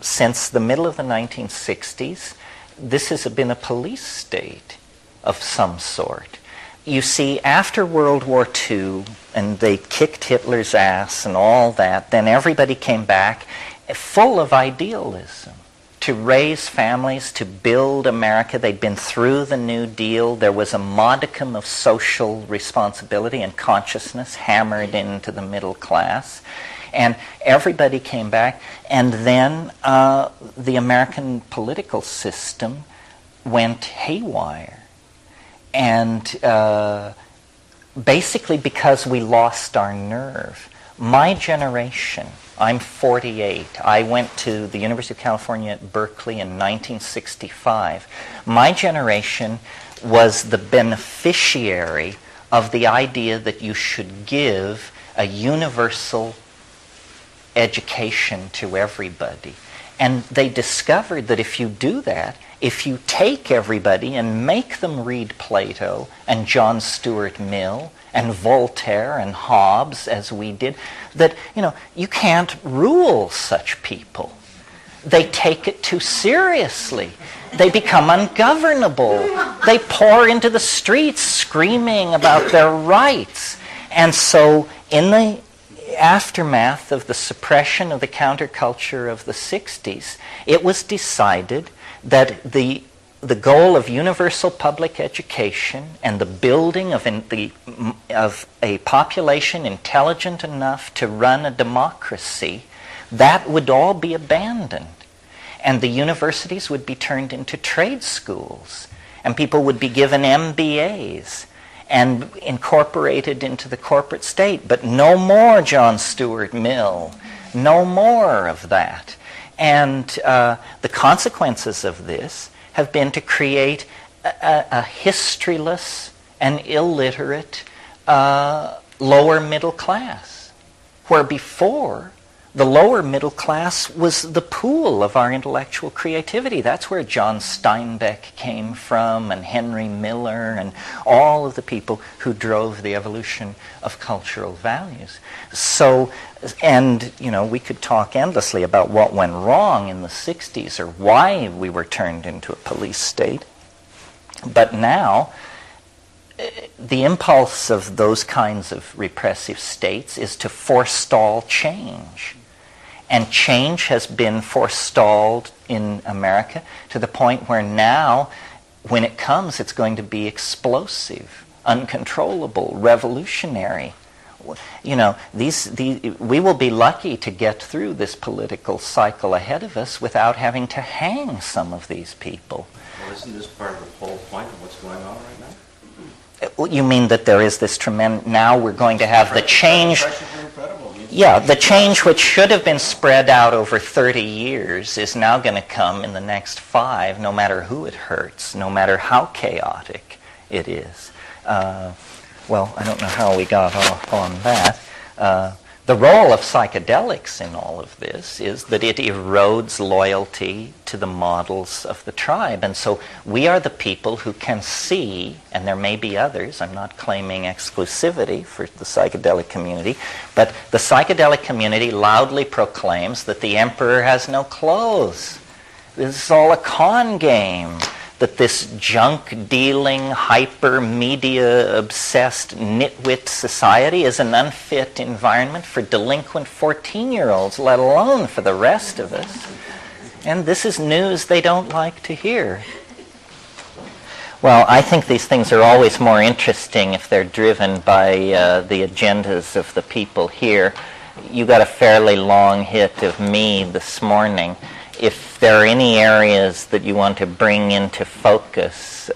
since the middle of the 1960s, this has been a police state of some sort. You see, after World War II, and they kicked Hitler's ass and all that, then everybody came back full of idealism to raise families, to build America. They'd been through the New Deal. There was a modicum of social responsibility and consciousness hammered into the middle class. And everybody came back. And then the American political system went haywire. And basically because we lost our nerve. My generation, I'm 48. I went to the University of California at Berkeley in 1965. My generation was the beneficiary of the idea that you should give a universal education to everybody. And they discovered that if you do that, if you take everybody and make them read Plato and John Stuart Mill and Voltaire and Hobbes, as we did, that, you can't rule such people. They take it too seriously. They become ungovernable. They pour into the streets screaming about their rights. And so in the aftermath of the suppression of the counterculture of the 60s, it was decided that the goal of universal public education and the building of a population intelligent enough to run a democracy, that would all be abandoned. And the universities would be turned into trade schools, and people would be given MBAs and incorporated into the corporate state. But no more John Stuart Mill, no more of that. And the consequences of this have been to create a historyless and illiterate lower middle class, where before the lower middle class was the pool of our intellectual creativity. That's where John Steinbeck came from, and Henry Miller, and all of the people who drove the evolution of cultural values. So, and, we could talk endlessly about what went wrong in the 60s or why we were turned into a police state. But now, the impulse of those kinds of repressive states is to forestall change. And change has been forestalled in America to the point where now, when it comes, it's going to be explosive, uncontrollable, revolutionary. We will be lucky to get through this political cycle ahead of us without having to hang some of these people. Well, isn't this part of the whole point of what's going on right now? You mean that there is this tremendous... Now we're going to have the change... Yeah, the change which should have been spread out over 30 years is now going to come in the next 5, no matter who it hurts, no matter how chaotic it is. Well, I don't know how we got off on that. The role of psychedelics in all of this is that it erodes loyalty to the models of the tribe. And so we are the people who can see, and there may be others, I'm not claiming exclusivity for the psychedelic community, but the psychedelic community loudly proclaims that the emperor has no clothes. This is all a con game. That this junk-dealing, hyper-media-obsessed, nitwit society is an unfit environment for delinquent 14-year-olds, let alone for the rest of us. And this is news they don't like to hear. Well, I think these things are always more interesting if they're driven by the agendas of the people here. You got a fairly long hit of me this morning. If there are any areas that you want to bring into focus,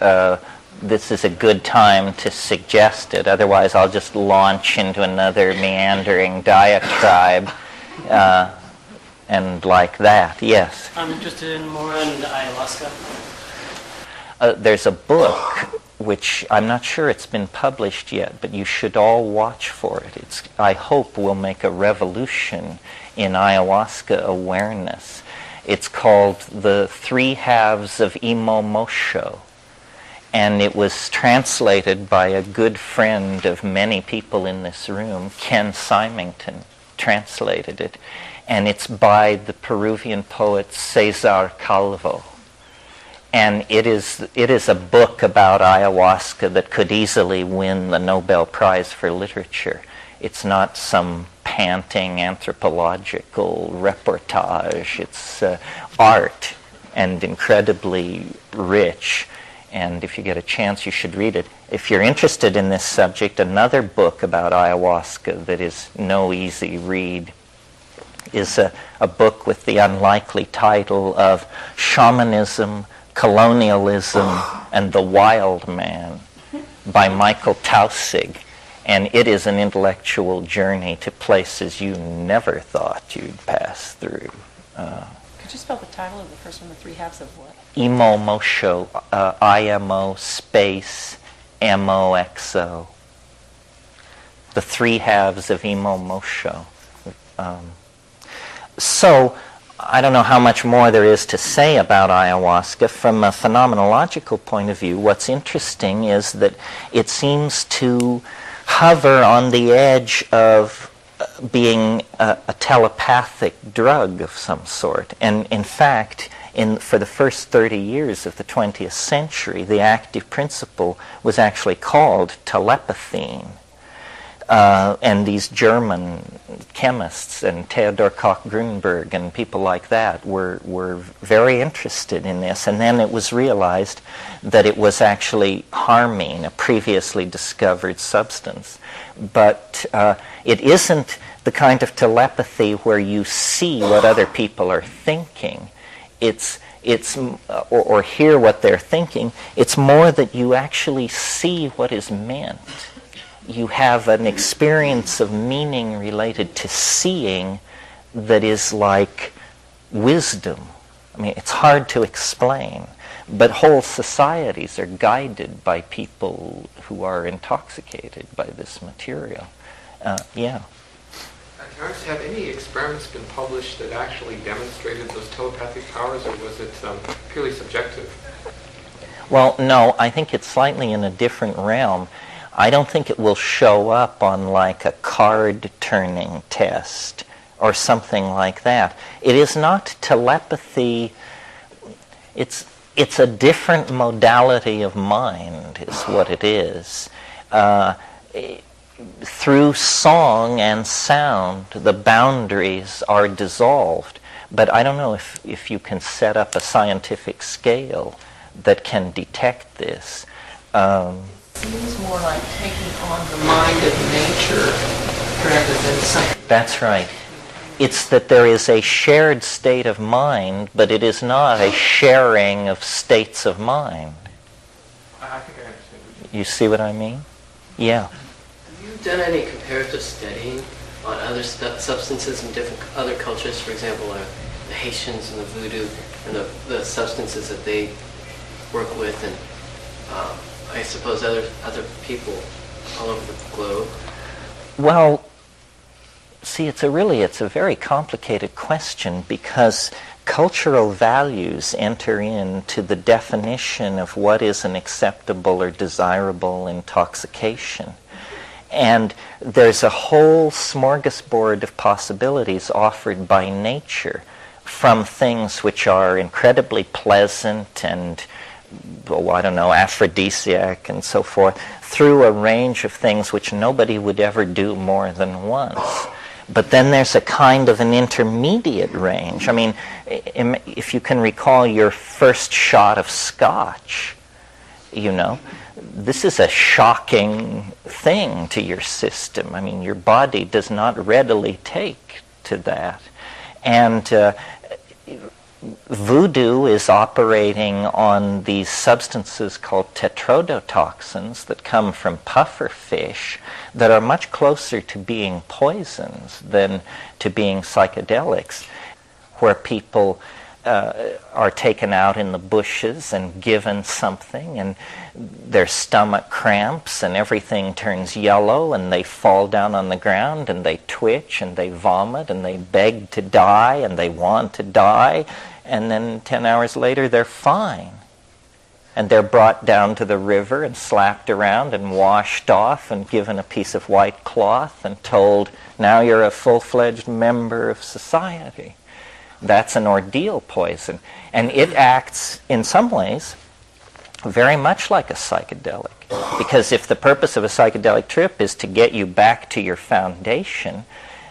this is a good time to suggest it. Otherwise, I'll just launch into another meandering diatribe, and like that. Yes? I'm interested in more in ayahuasca. There's a book, which I'm not sure it's been published yet, but you should all watch for it. I hope will make a revolution in ayahuasca awareness. It's called The Three Halves of Imo Mosho, and it was translated by a good friend of many people in this room, Ken Symington, translated it, and it's by the Peruvian poet Cesar Calvo. And it is a book about ayahuasca that could easily win the Nobel Prize for Literature. It's not some panting anthropological reportage. It's art and incredibly rich. And if you get a chance, you should read it. If you're interested in this subject, another book about ayahuasca that is no easy read is a book with the unlikely title of Shamanism, Colonialism, and the Wild Man by Michael Taussig. And it is an intellectual journey to places you never thought you'd pass through. Could you spell the title of the first one, The Three Halves of what? Imo Mosho, I-M-O space M-O-X-O. The Three Halves of Imo Mosho. So, I don't know how much more there is to say about ayahuasca. From a phenomenological point of view, what's interesting is that it seems to hover on the edge of being a telepathic drug of some sort. And in fact, for the first 30 years of the 20th century, the active principle was actually called telepathine. And these German chemists and Theodor Koch-Grünberg and people like that were very interested in this. And then it was realized that it was actually harming a previously discovered substance. But it isn't the kind of telepathy where you see what other people are thinking. Or hear what they're thinking. It's more that you actually see what is meant. You have an experience of meaning related to seeing that is like wisdom. I mean, it's hard to explain, but whole societies are guided by people who are intoxicated by this material. Yeah. Terence, have any experiments been published that actually demonstrated those telepathic powers, or was it purely subjective? Well, no, I think it's slightly in a different realm. I don't think it will show up on like a card turning test or something like that. It is not telepathy. It's a different modality of mind is what it is. Through song and sound, the boundaries are dissolved. But I don't know if you can set up a scientific scale that can detect this. Seems more like taking on the mind of nature rather than something. That's right. It's that there is a shared state of mind, but it is not a sharing of states of mind. I think I understand. You see what I mean? Yeah. Have you done any comparative studying on other substances in different other cultures? For example, the Haitians and the voodoo and the substances that they work with, and I suppose other people all over the globe? Well, see, it's a very complicated question because cultural values enter into the definition of what is an acceptable or desirable intoxication. And there's a whole smorgasbord of possibilities offered by nature, from things which are incredibly pleasant and, oh, I don't know, aphrodisiac and so forth, through a range of things which nobody would ever do more than once. But then there's a kind of an intermediate range. I mean, if you can recall your first shot of scotch, you know, this is a shocking thing to your system. I mean, your body does not readily take to that. And voodoo is operating on these substances called tetrodotoxins that come from puffer fish that are much closer to being poisons than to being psychedelics, where people are taken out in the bushes and given something, and their stomach cramps and everything turns yellow, and they fall down on the ground and they twitch and they vomit and they beg to die and they want to die, and then 10 hours later they're fine. And they're brought down to the river and slapped around and washed off and given a piece of white cloth and told, now you're a full-fledged member of society. That's an ordeal poison. And it acts, in some ways, very much like a psychedelic. Because if the purpose of a psychedelic trip is to get you back to your foundation,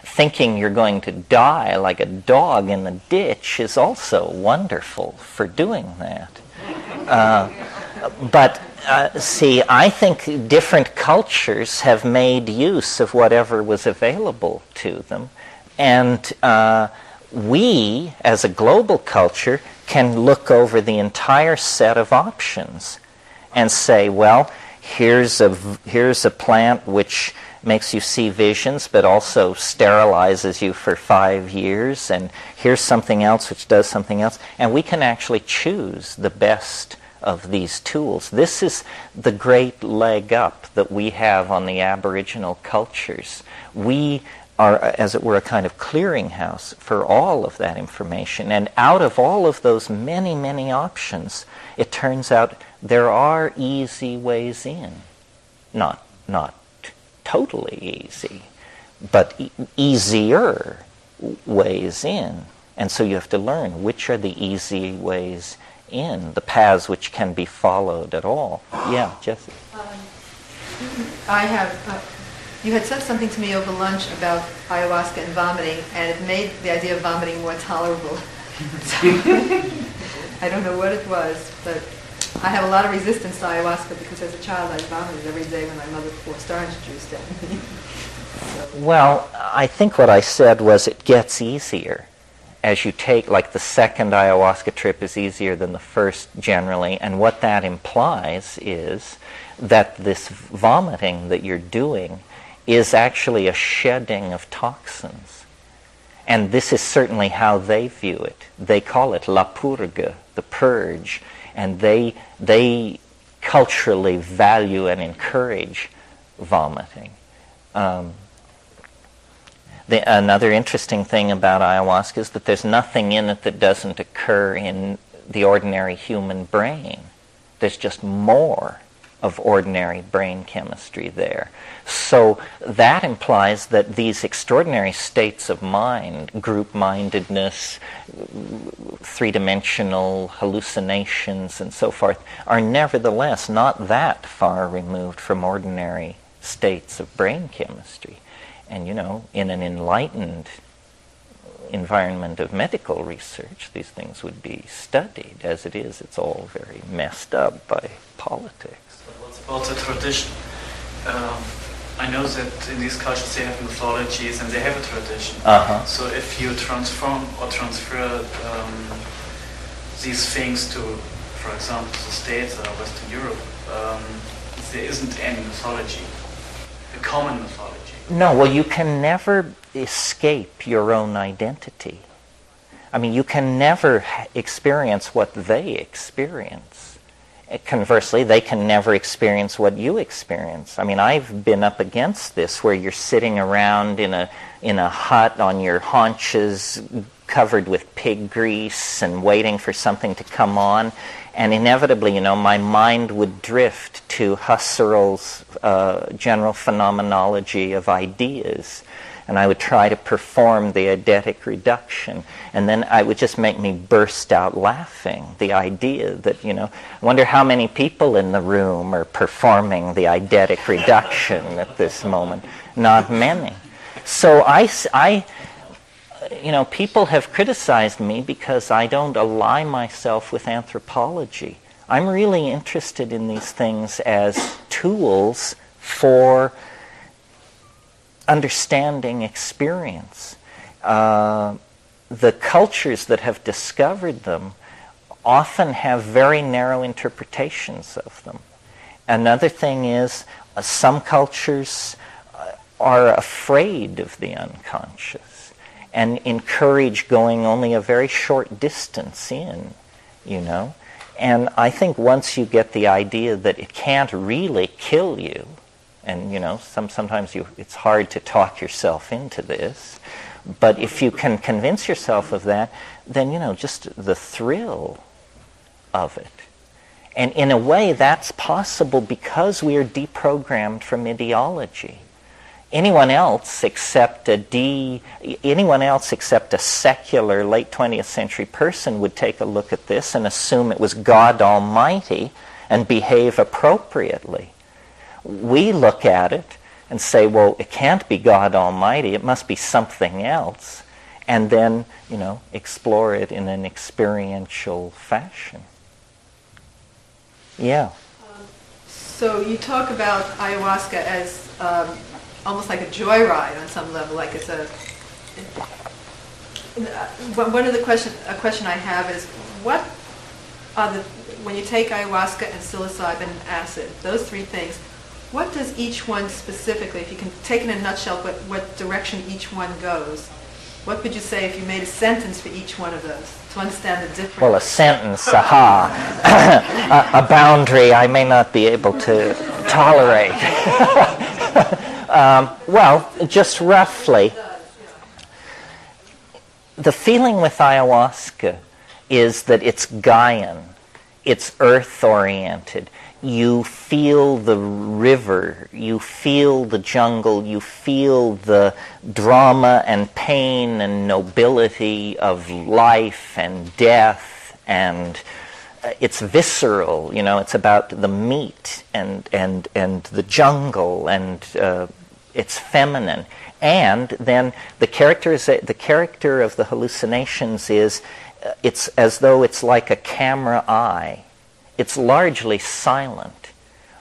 thinking you're going to die like a dog in the ditch is also wonderful for doing that. But see, I think different cultures have made use of whatever was available to them. And we, as a global culture, can look over the entire set of options and say, well, here's a plant which makes you see visions but also sterilizes you for 5 years, and here's something else which does something else, and we can actually choose the best of these tools. This is the great leg up that we have on the Aboriginal cultures. We are, as it were, a kind of clearinghouse for all of that information. And out of all of those many, many options, it turns out there are easy ways in. Not totally easy, but easier ways in. And so you have to learn which are the easy ways in, the paths which can be followed at all. Yeah, Jessie. You had said something to me over lunch about ayahuasca and vomiting, and it made the idea of vomiting more tolerable. I don't know what it was, but I have a lot of resistance to ayahuasca because as a child I vomited every day when my mother forced orange juice down me. Well, I think what I said was it gets easier. As you take, like the second ayahuasca trip is easier than the first generally, and what that implies is that this vomiting that you're doing is actually a shedding of toxins. And this is certainly how they view it. They call it la purga, the purge, and they culturally value and encourage vomiting. Another interesting thing about ayahuasca is that there's nothing in it that doesn't occur in the ordinary human brain. There's just more of ordinary brain chemistry there. So that implies that these extraordinary states of mind, group-mindedness, three-dimensional hallucinations and so forth, are nevertheless not that far removed from ordinary states of brain chemistry. And in an enlightened environment of medical research, these things would be studied. As it is, it's all very messed up by politics. What's about the tradition? I know that in these cultures they have mythologies and they have a tradition. So if you transfer these things to, for example, the States or Western Europe, there isn't any mythology, a common mythology. No, well, you can never escape your own identity. I mean, you can never experience what they experience. Conversely, they can never experience what you experience. I mean, I've been up against this where you're sitting around in a hut on your haunches covered with pig grease and waiting for something to come on. And inevitably, my mind would drift to Husserl's general phenomenology of ideas. And I would try to perform the eidetic reduction. And then it would just make me burst out laughing. The idea that, I wonder how many people in the room are performing the eidetic reduction at this moment. Not many. So people have criticized me because I don't ally myself with anthropology. I'm really interested in these things as tools for understanding experience. The cultures that have discovered them often have very narrow interpretations of them. Another thing is some cultures are afraid of the unconscious and encourage going only a very short distance in, And I think once you get the idea that it can't really kill you, and sometimes it's hard to talk yourself into this, but if you can convince yourself of that, then just the thrill of it. And in a way that's possible because we are deprogrammed from ideology. Anyone else except a secular late 20th century person would take a look at this and assume it was God Almighty and behave appropriately. We look at it and say, well, it can't be God Almighty, it must be something else, and then, explore it in an experiential fashion. Yeah. So you talk about ayahuasca as almost like a joyride on some level, like it's one of the question I have is, what are when you take ayahuasca and psilocybin and acid, those three things, what does each one specifically, if you can take in a nutshell what direction each one goes, what would you say if you made a sentence for each one of those to understand the difference? Well, a sentence, a boundary I may not be able to tolerate. Well, just roughly, the feeling with ayahuasca is that it's Gaian, it's earth-oriented. You feel the river, you feel the jungle, you feel the drama and pain and nobility of life and death, and it's visceral, it's about the meat and the jungle, and it's feminine. And then the character of the hallucinations is, it's as though it's like a camera eye. It's largely silent,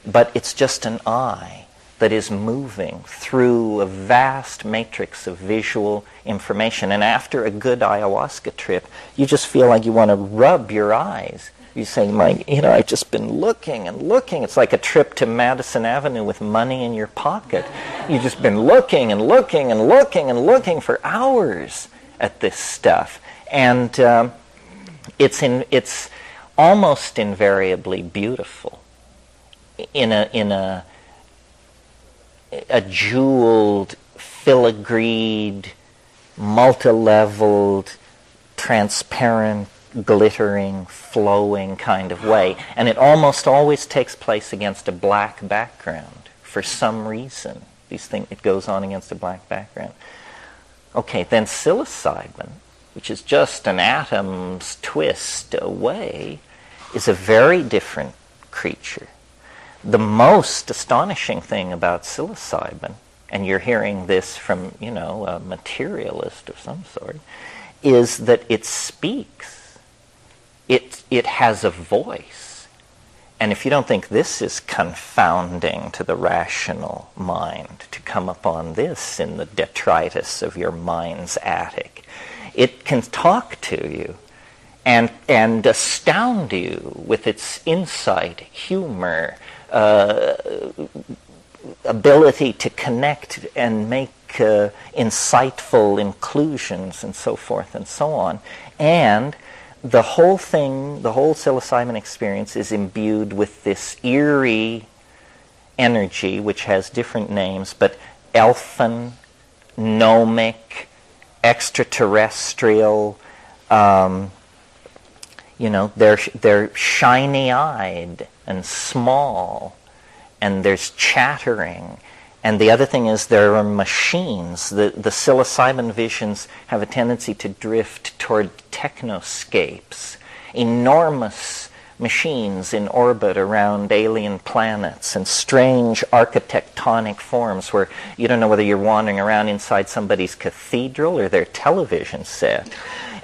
but it's just an eye that is moving through a vast matrix of visual information. And after a good ayahuasca trip, you just feel like you want to rub your eyes. You say, I've just been looking and looking. It's like a trip to Madison Avenue with money in your pocket. You've just been looking and looking and looking and looking for hours at this stuff. And it's almost invariably beautiful in a jeweled, filigreed, multi-leveled, transparent, glittering, flowing kind of way. And it almost always takes place against a black background for some reason. It goes on against a black background. Okay, then psilocybin, which is just an atom's twist away, is a very different creature. The most astonishing thing about psilocybin, and you're hearing this from, a materialist of some sort, is that it speaks. It has a voice. And if you don't think this is confounding to the rational mind, to come upon this in the detritus of your mind's attic, it can talk to you and astound you with its insight, humor, ability to connect and make insightful inclusions and so forth and so on. And the whole thing, the whole psilocybin experience is imbued with this eerie energy, which has different names, but elfin, gnomic, extraterrestrial. They're shiny-eyed and small, and there's chattering. And the other thing is there are machines. The psilocybin visions have a tendency to drift toward technoscapes, enormous machines in orbit around alien planets and strange architectonic forms where you don't know whether you're wandering around inside somebody's cathedral or their television set.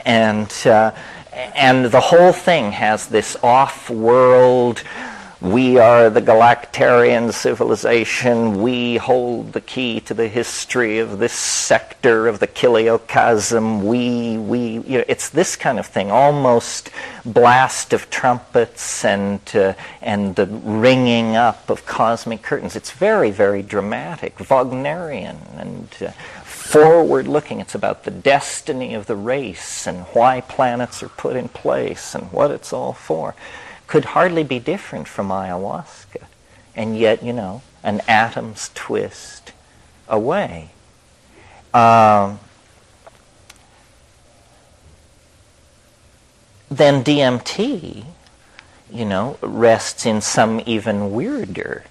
And the whole thing has this off-world, we are the Galactarian civilization, we hold the key to the history of this sector of the Kiliocosm, it's this kind of thing, almost blast of trumpets and the ringing up of cosmic curtains. It's very, very dramatic, Wagnerian, and forward-looking. It's about the destiny of the race and why planets are put in place and what it's all for. Could hardly be different from ayahuasca, and yet, an atom's twist away. Then DMT, rests in some even weirder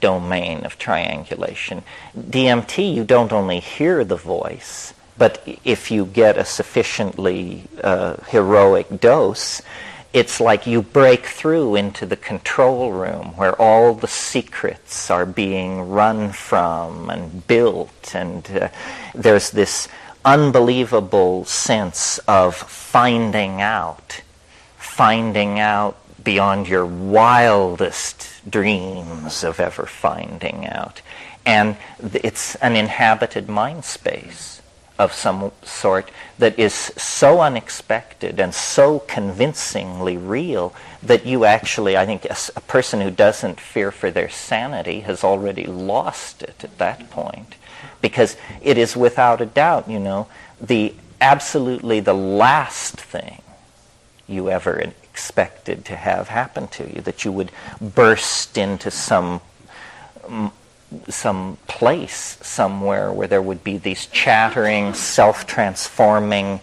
domain of triangulation. DMT, you don't only hear the voice, but if you get a sufficiently heroic dose, it's like you break through into the control room where all the secrets are being run from and built, and there's this unbelievable sense of finding out beyond your wildest dreams of ever finding out. And it's an inhabited mind space of some sort that is so unexpected and so convincingly real that you actually, I think, a person who doesn't fear for their sanity has already lost it at that point. Because it is without a doubt, absolutely the last thing you ever expected to have happen to you, that you would burst into some place somewhere where there would be these chattering, self-transforming,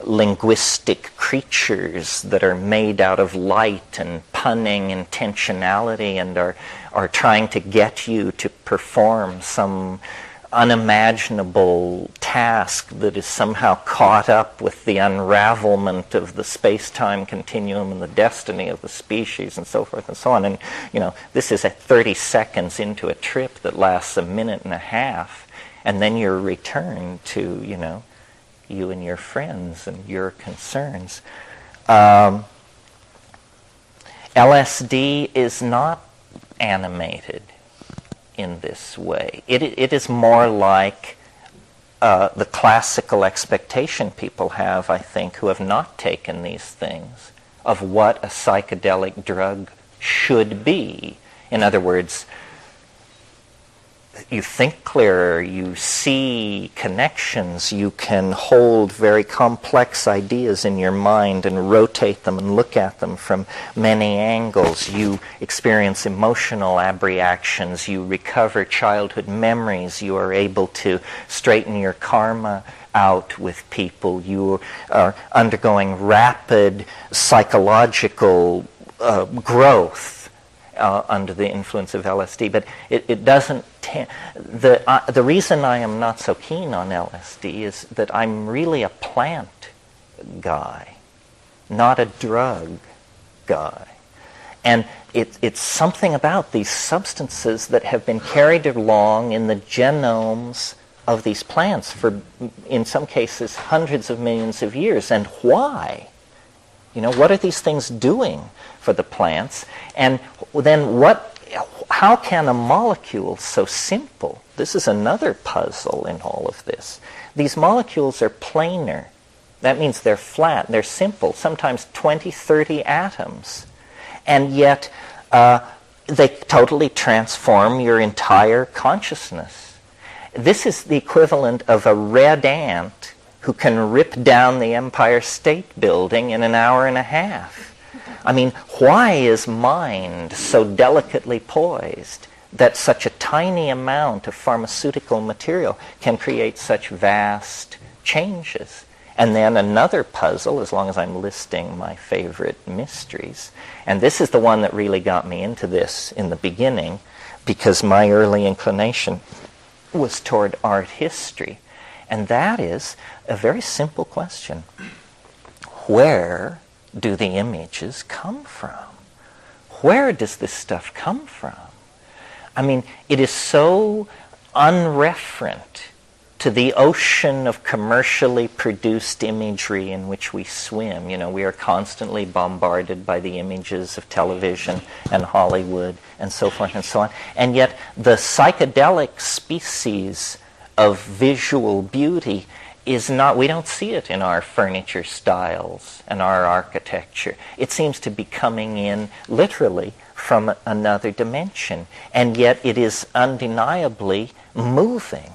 linguistic creatures that are made out of light and punning intentionality and are trying to get you to perform some unimaginable task that is somehow caught up with the unravelment of the space-time continuum and the destiny of the species and so forth and so on. And, this is at 30 seconds into a trip that lasts a minute and a half, and then you're returned to, you and your friends and your concerns. LSD is not animated in this way. It is more like the classical expectation people have, I think, who have not taken these things, of what a psychedelic drug should be. In other words, you think clearer, you see connections, you can hold very complex ideas in your mind and rotate them and look at them from many angles. You experience emotional abreactions, you recover childhood memories, you are able to straighten your karma out with people. You are undergoing rapid psychological growth under the influence of LSD. But it doesn't the reason I am not so keen on LSD is that I'm really a plant guy, not a drug guy. And it's something about these substances that have been carried along in the genomes of these plants for, in some cases, hundreds of millions of years. And why? What are these things doing for the plants? And then how can a molecule so simple, this is another puzzle in all of this, these molecules are planar. That means they're flat, they're simple, sometimes 20, 30 atoms. And yet they totally transform your entire consciousness. This is the equivalent of a red ant who can rip down the Empire State Building in an hour and a half. I mean, why is mind so delicately poised that such a tiny amount of pharmaceutical material can create such vast changes? And then another puzzle, as long as I'm listing my favorite mysteries, and this is the one that really got me into this in the beginning, because my early inclination was toward art history, and that is a very simple question. Where do the images come from? Where does this stuff come from? I mean, it is so unreferent to the ocean of commercially produced imagery in which we swim. We are constantly bombarded by the images of television and Hollywood and so forth and so on. And yet the psychedelic species of visual beauty is not, we don't see it in our furniture styles and our architecture. It seems to be coming in literally from another dimension. And yet it is undeniably moving.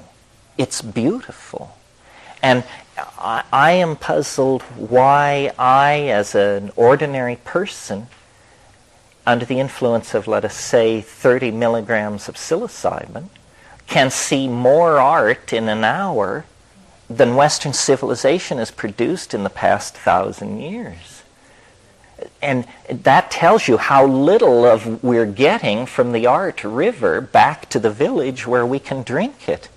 It's beautiful. And I am puzzled why I, as an ordinary person, under the influence of, let us say, 30 milligrams of psilocybin, can see more art in an hour than Western civilization has produced in the past 1,000 years. And that tells you how little of we're getting from the art river back to the village where we can drink it.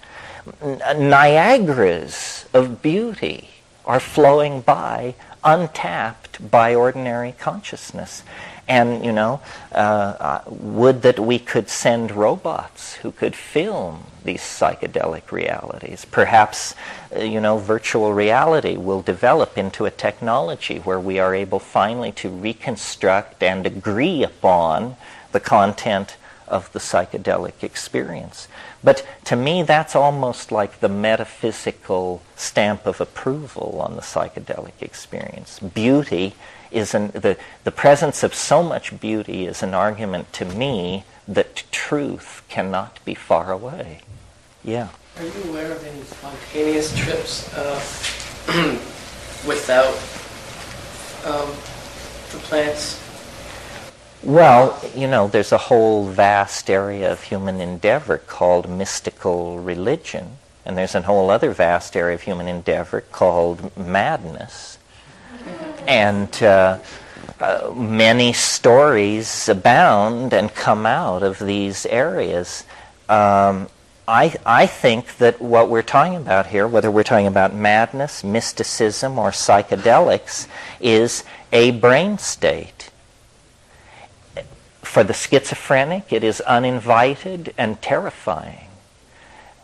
Niagaras of beauty are flowing by, untapped by ordinary consciousness. And, would that we could send robots who could film these psychedelic realities. Perhaps, virtual reality will develop into a technology where we are able finally to reconstruct and agree upon the content of the psychedelic experience. But to me, that's almost like the metaphysical stamp of approval on the psychedelic experience. Beauty is the presence of so much beauty is an argument to me that truth cannot be far away. Yeah. Are you aware of any spontaneous trips without the plants? Well, there's a whole vast area of human endeavor called mystical religion, and there's a whole other vast area of human endeavor called madness. And many stories abound and come out of these areas. I think that what we're talking about here, whether we're talking about madness, mysticism, or psychedelics, is a brain state. For the schizophrenic, it is uninvited and terrifying.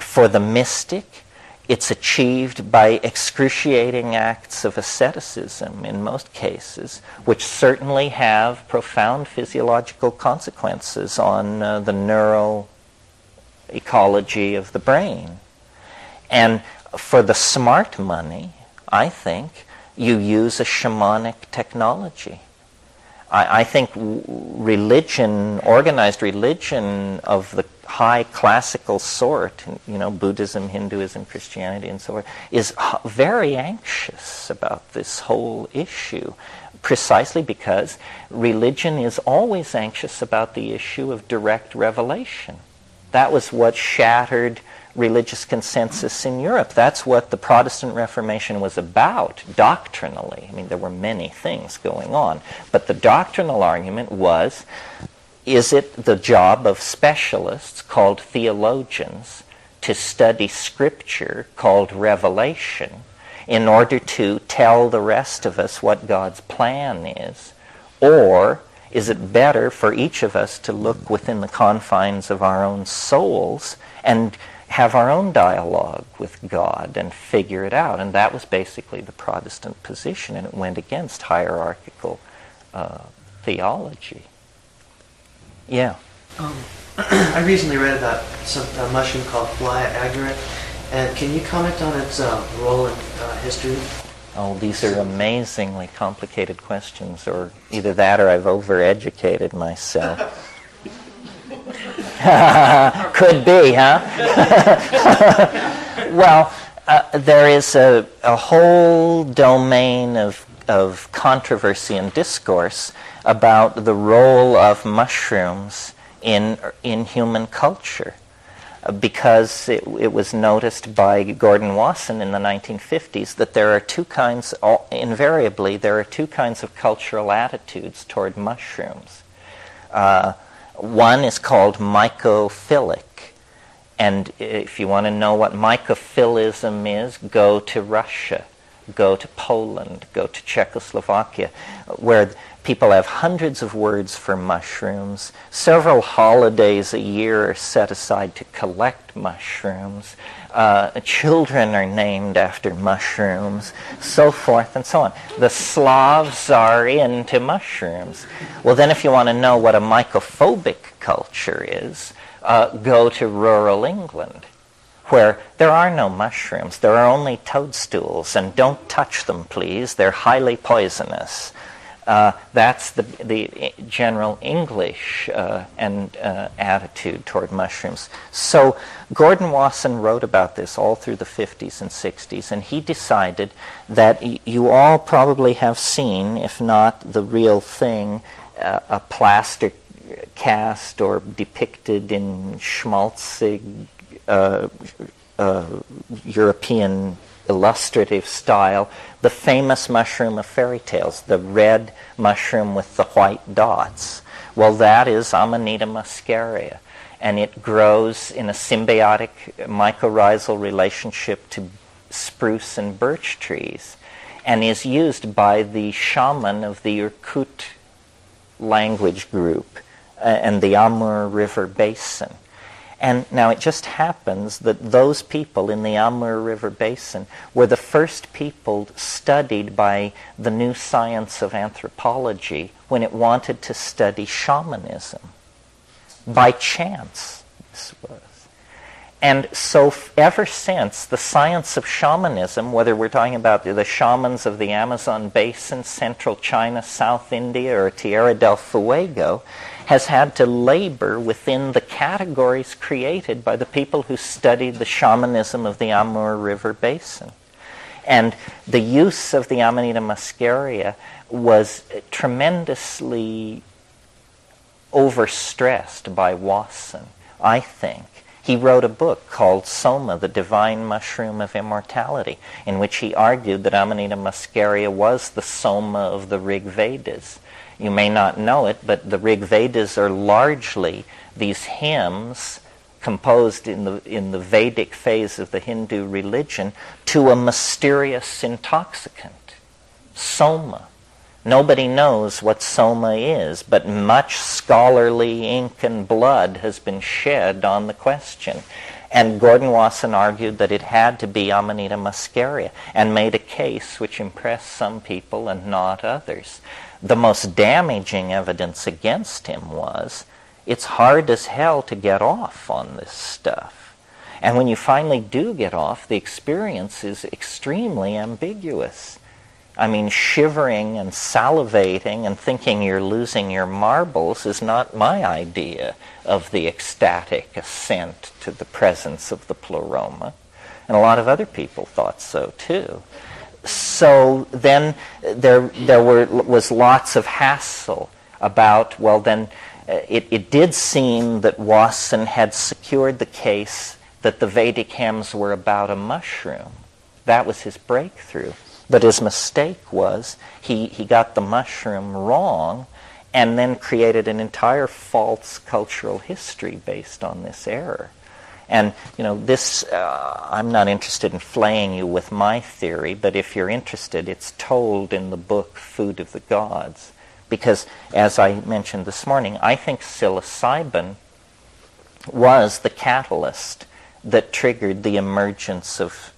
For the mystic, it's achieved by excruciating acts of asceticism in most cases, which certainly have profound physiological consequences on the neural ecology of the brain. And for the smart money, I think, you use a shamanic technology. I think religion, organized religion of the high classical sort, Buddhism, Hinduism, Christianity, and so on, is very anxious about this whole issue, precisely because religion is always anxious about the issue of direct revelation. That was what shattered religious consensus in Europe. That's what the Protestant Reformation was about doctrinally. I mean, there were many things going on, but the doctrinal argument was, is it the job of specialists called theologians to study Scripture called revelation in order to tell the rest of us what God's plan is? Or is it better for each of us to look within the confines of our own souls and have our own dialogue with God and figure it out? And that was basically the Protestant position, and it went against hierarchical theology. Yeah. I recently read about a mushroom called fly agaric, and can you comment on its role in history? Oh, these are amazingly complicated questions, or either that or I've overeducated myself. Could be, huh? Well, there is a whole domain of controversy and discourse about the role of mushrooms in human culture, because it was noticed by Gordon Wasson in the 1950s that there are two kinds, invariably, there are two kinds of cultural attitudes toward mushrooms. One is called mycophilic, and if you want to know what mycophilism is, go to Russia, go to Poland, go to Czechoslovakia, where people have hundreds of words for mushrooms. Several holidays a year are set aside to collect mushrooms. Children are named after mushrooms, so forth and so on. The Slavs are into mushrooms. Well, then if you want to know what a mycophobic culture is, go to rural England, where there are no mushrooms. There are only toadstools, and don't touch them, please. They're highly poisonous. That's the general English attitude toward mushrooms. So Gordon Wasson wrote about this all through the 50s and 60s, and he decided that you all probably have seen, if not the real thing, a plaster cast or depicted in schmaltzig European illustrative style, the famous mushroom of fairy tales, the red mushroom with the white dots. Well, that is Amanita muscaria, and it grows in a symbiotic mycorrhizal relationship to spruce and birch trees, and is used by the shaman of the Irkut language group and the Amur River Basin. And now it just happens that those people in the Amur River Basin were the first people studied by the new science of anthropology when it wanted to study shamanism. By chance, this was. And so ever since, the science of shamanism, whether we're talking about the shamans of the Amazon Basin, Central China, South India, or Tierra del Fuego, has had to labor within the categories created by the people who studied the shamanism of the Amur River Basin. And the use of the Amanita muscaria was tremendously overstressed by Wasson, I think. He wrote a book called Soma, the Divine Mushroom of Immortality, in which he argued that Amanita muscaria was the Soma of the Rig Vedas. You may not know it, but the Rig Vedas are largely these hymns composed in the Vedic phase of the Hindu religion to a mysterious intoxicant, Soma. Nobody knows what Soma is, but much scholarly ink and blood has been shed on the question. And Gordon Wasson argued that it had to be Amanita muscaria, and made a case which impressed some people and not others. The most damaging evidence against him was, it's hard as hell to get off on this stuff. And when you finally do get off, the experience is extremely ambiguous. I mean, shivering and salivating and thinking you're losing your marbles is not my idea of the ecstatic ascent to the presence of the pleroma. And a lot of other people thought so too. So then there was lots of hassle about, well then, it did seem that Wasson had secured the case that the Vedic hymns were about a mushroom. That was his breakthrough. But his mistake was he got the mushroom wrong and then created an entire false cultural history based on this error. And, this, I'm not interested in flaying you with my theory, but if you're interested, it's told in the book Food of the Gods. Because, as I mentioned this morning, I think psilocybin was the catalyst that triggered the emergence of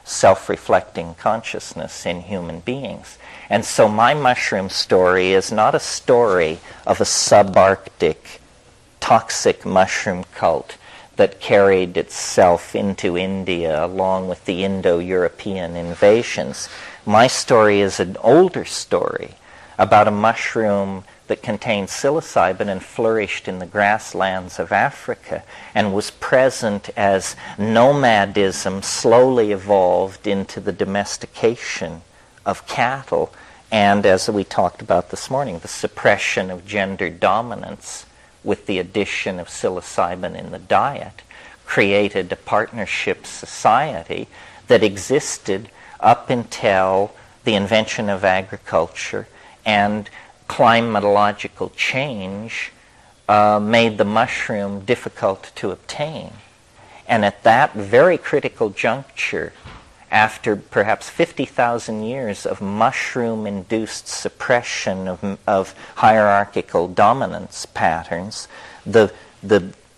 self-reflecting consciousness in human beings. And so my mushroom story is not a story of a subarctic toxic mushroom cult that carried itself into India along with the Indo-European invasions. My story is an older story about a mushroom that contained psilocybin and flourished in the grasslands of Africa and was present as nomadism slowly evolved into the domestication of cattle and, as we talked about this morning, the suppression of gender dominance with the addition of psilocybin in the diet created a partnership society that existed up until the invention of agriculture, and climatological change made the mushroom difficult to obtain. And at that very critical juncture, after perhaps 50,000 years of mushroom-induced suppression of hierarchical dominance patterns, the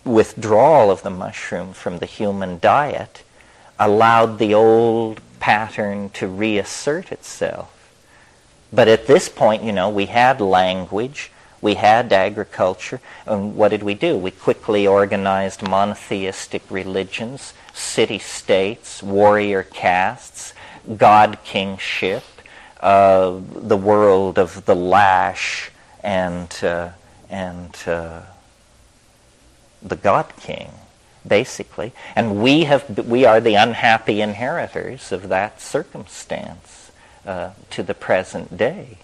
withdrawal of the mushroom from the human diet allowed the old pattern to reassert itself. But at this point, we had language, we had agriculture, and what did we do? We quickly organized monotheistic religions, city-states, warrior castes, god kingship, the world of the lash and the god king, basically. And we are the unhappy inheritors of that circumstance to the present day.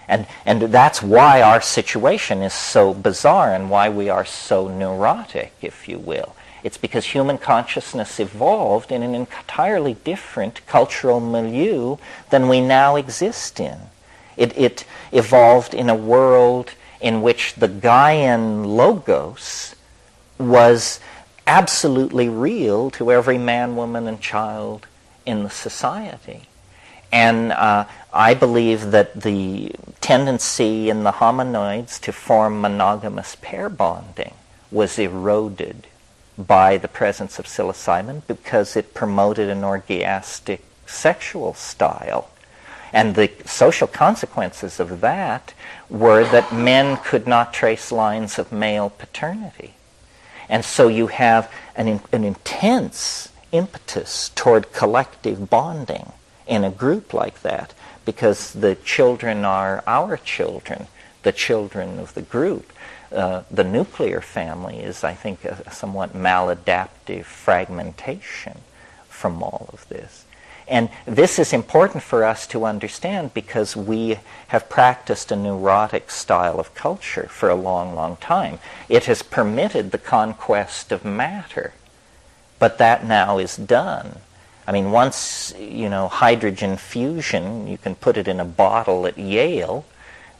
And that's why our situation is so bizarre and why we are so neurotic, if you will. It's because human consciousness evolved in an entirely different cultural milieu than we now exist in. It evolved in a world in which the Gaian logos was absolutely real to every man, woman, and child in the society. And I believe that the tendency in the hominoids to form monogamous pair bonding was eroded by the presence of psilocybin because it promoted an orgiastic sexual style. And the social consequences of that were that men could not trace lines of male paternity. And so you have an intense impetus toward collective bonding in a group like that, because the children are our children, the children of the group. The nuclear family is, I think, a somewhat maladaptive fragmentation from all of this. And this is important for us to understand because we have practiced a neurotic style of culture for a long, long time. It has permitted the conquest of matter, but that now is done. I mean, once, hydrogen fusion, you can put it in a bottle at Yale,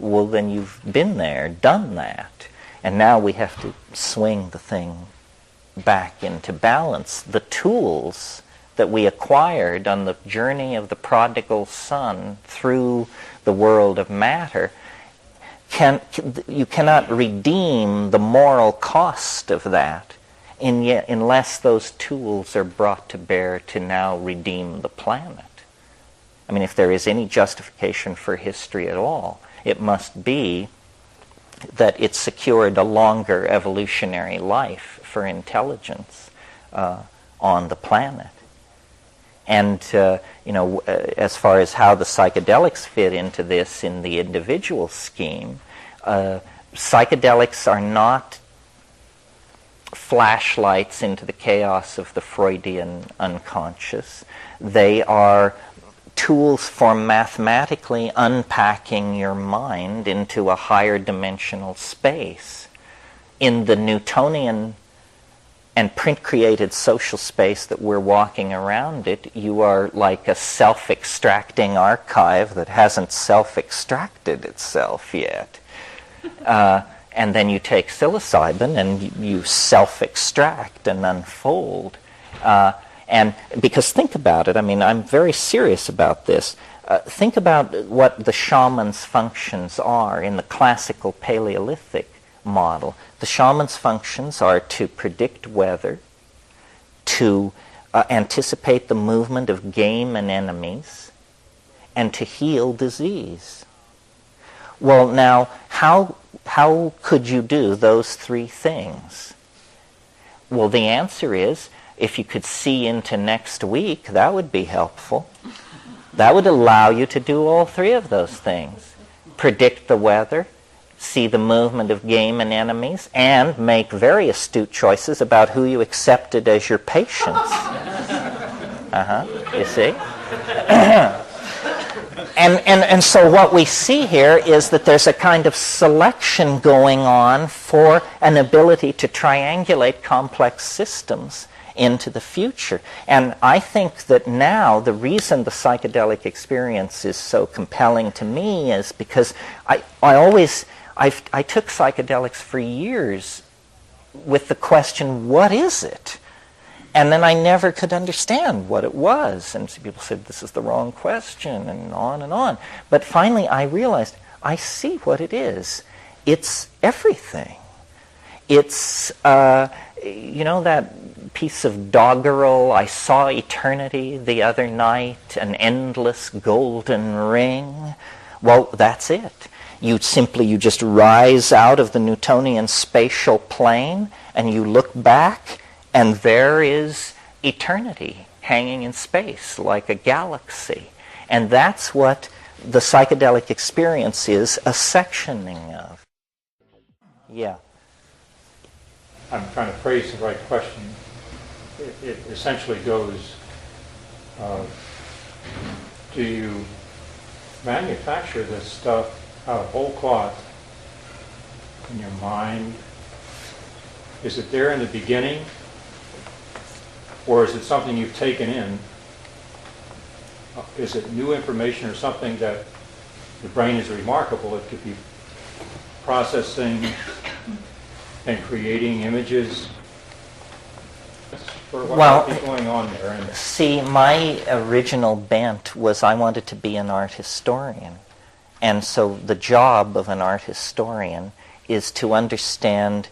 well, then you've been there, done that. And now we have to swing the thing back into balance. The tools that we acquired on the journey of the prodigal son through the world of matter, you cannot redeem the moral cost of that unless those tools are brought to bear to now redeem the planet. I mean, if there is any justification for history at all, it must be that it secured a longer evolutionary life for intelligence on the planet. And, as far as how the psychedelics fit into this in the individual scheme, psychedelics are not flashlights into the chaos of the Freudian unconscious. They are tools for mathematically unpacking your mind into a higher dimensional space. In the Newtonian and print-created social space that we're walking around it, you are like a self-extracting archive that hasn't self-extracted itself yet. And then you take psilocybin and you self-extract and unfold. And because think about it, I mean, I'm very serious about this. Think about what the shaman's functions are in the classical Paleolithic model. The shaman's functions are to predict weather, to anticipate the movement of game and enemies, and to heal disease. Well, now, how could you do those three things? Well, the answer is, if you could see into next week, that would be helpful. That would allow you to do all three of those things. Predict the weather, see the movement of game and enemies, and make very astute choices about who you accepted as your patients. You see? And so what we see here is that there's a kind of selection going on for an ability to triangulate complex systems into the future. And I think that now the reason the psychedelic experience is so compelling to me is because I took psychedelics for years with the question, what is it? And then I never could understand what it was. And people said, this is the wrong question, and on and on. But finally I realized, I see what it is. It's everything. It's, that piece of doggerel, I saw eternity the other night, an endless golden ring. Well, that's it. You just rise out of the Newtonian spatial plane and you look back and there is eternity hanging in space like a galaxy. And that's what the psychedelic experience is a sectioning of. Yeah. I'm trying to phrase the right question. It essentially goes, do you manufacture this stuff out of whole cloth in your mind? Is it there in the beginning? Or is it something you've taken in? Is it new information or something that the brain is remarkable? It could be processing and creating images. What might be going on there? And see, my original bent was I wanted to be an art historian. And so the job of an art historian is to understand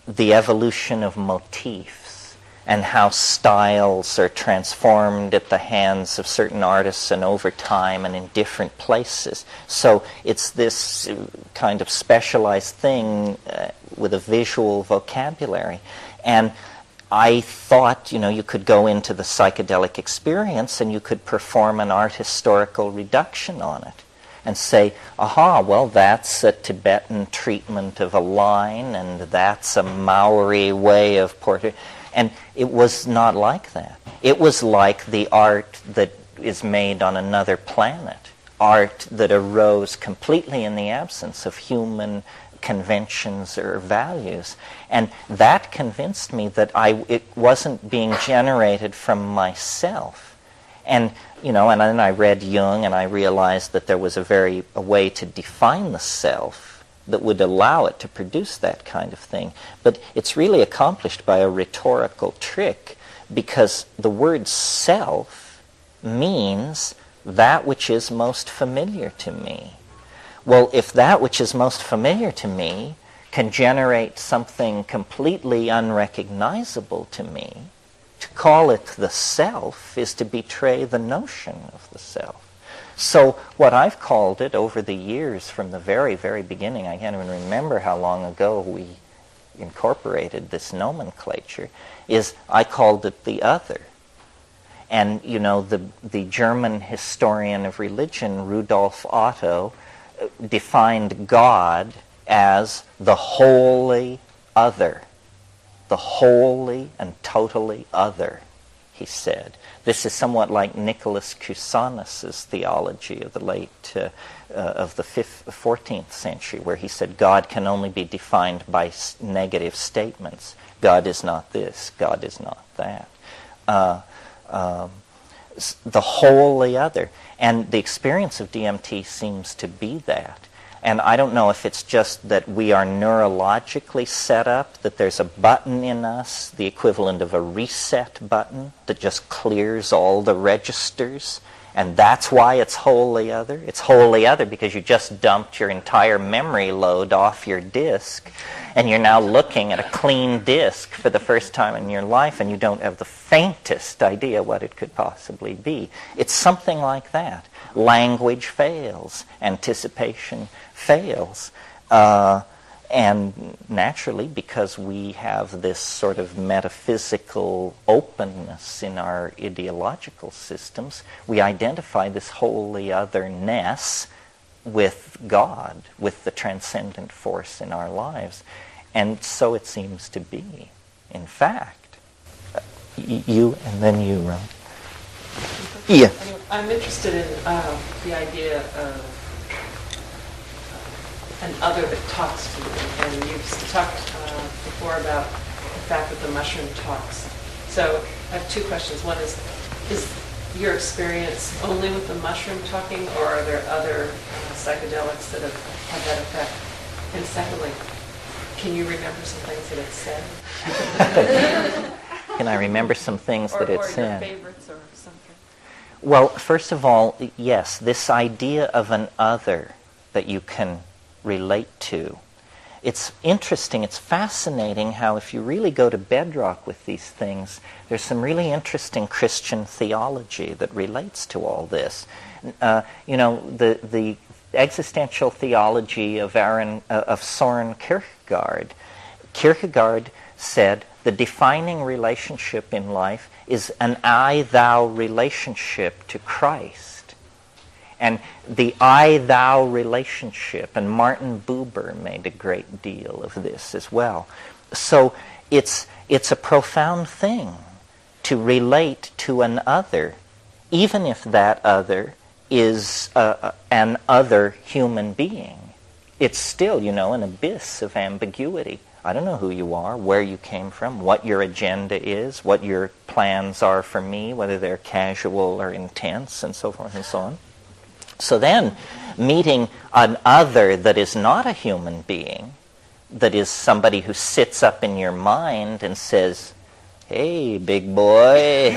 the evolution of motifs and how styles are transformed at the hands of certain artists and over time and in different places. So it's this kind of specialized thing with a visual vocabulary. And I thought, you could go into the psychedelic experience and you could perform an art historical reduction on it and say, aha, well, that's a Tibetan treatment of a line and that's a Maori way of portraiture. And it was not like that. It was like the art that is made on another planet, art that arose completely in the absence of human conventions or values. And that convinced me that it wasn't being generated from myself. And, and then I read Jung and I realized that there was a way to define the self that would allow it to produce that kind of thing. But it's really accomplished by a rhetorical trick because the word self means that which is most familiar to me. Well, if that which is most familiar to me can generate something completely unrecognizable to me, to call it the self is to betray the notion of the self. So what I've called it over the years from the very, very beginning, I can't even remember how long ago we incorporated this nomenclature, is I called it the other. And, the German historian of religion, Rudolf Otto, defined God as the wholly other. The wholly and totally other, he he said. This is somewhat like Nicholas Cusanus's theology of the late of the 14th century, where he said God can only be defined by negative statements. God is not this, God is not that. The whole, the other. And the experience of DMT seems to be that. And I don't know if it's just that we are neurologically set up, that there's a button in us, the equivalent of a reset button, that just clears all the registers, and that's why it's wholly other. It's wholly other because you just dumped your entire memory load off your disk, and you're now looking at a clean disk for the first time in your life, and you don't have the faintest idea what it could possibly be. It's something like that. Language fails. Anticipation fails. And naturally, because we have this sort of metaphysical openness in our ideological systems, we identify this wholly otherness with God, with the transcendent force in our lives. And so it seems to be, in fact. You, and then you, Ron. Yeah. Anyway, I'm interested in the idea of an other that talks to you. And you've talked before about the fact that the mushroom talks. So I have two questions. One is your experience only with the mushroom talking, or are there other psychedelics that have had that effect? And secondly, can you remember some things that it said? Can I remember some things that it said? Or your favorites or something? Well, first of all, yes, this idea of an other that you can relate to. It's interesting, it's fascinating how if you really go to bedrock with these things, there's some really interesting Christian theology that relates to all this. The existential theology of Soren Kierkegaard. Kierkegaard said the defining relationship in life is an I-thou relationship to Christ. And the I-thou relationship, and Martin Buber made a great deal of this as well. So it's a profound thing to relate to an other, even if that other is an other human being. It's still, an abyss of ambiguity. I don't know who you are, where you came from, what your agenda is, what your plans are for me, whether they're casual or intense, and so forth and so on. So then, meeting an other that is not a human being, that is somebody who sits up in your mind and says, "Hey, big boy,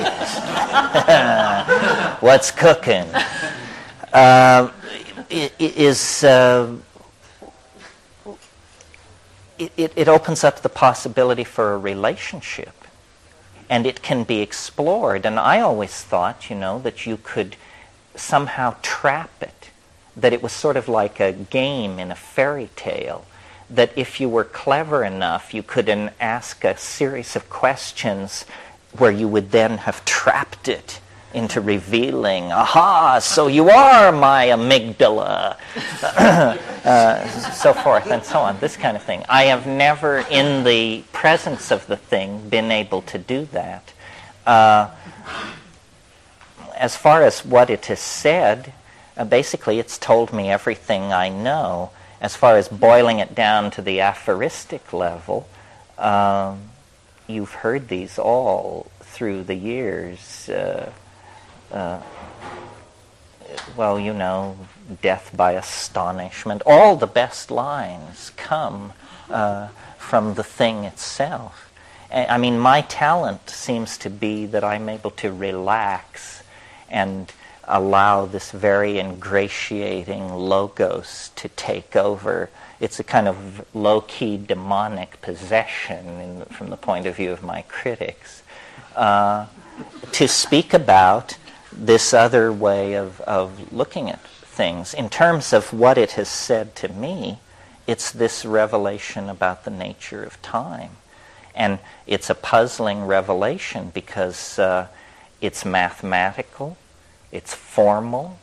what's cooking?" It opens up the possibility for a relationship, and it can be explored. And I always thought, that you could somehow trap it, that it was sort of like a game in a fairy tale, that if you were clever enough, you could ask a series of questions where you would then have trapped it into revealing, aha, so you are my amygdala, so forth and so on, this kind of thing. I have never, in the presence of the thing, been able to do that. As far as what it has said, basically it's told me everything I know. As far as boiling it down to the aphoristic level, you've heard these all through the years. Death by astonishment. All the best lines come from the thing itself. I mean, my talent seems to be that I'm able to relax and allow this very ingratiating logos to take over. It's a kind of low-key demonic possession from the point of view of my critics. To speak about this other way of looking at things. In terms of what it has said to me, it's this revelation about the nature of time. And it's a puzzling revelation because it's mathematical, it's formal,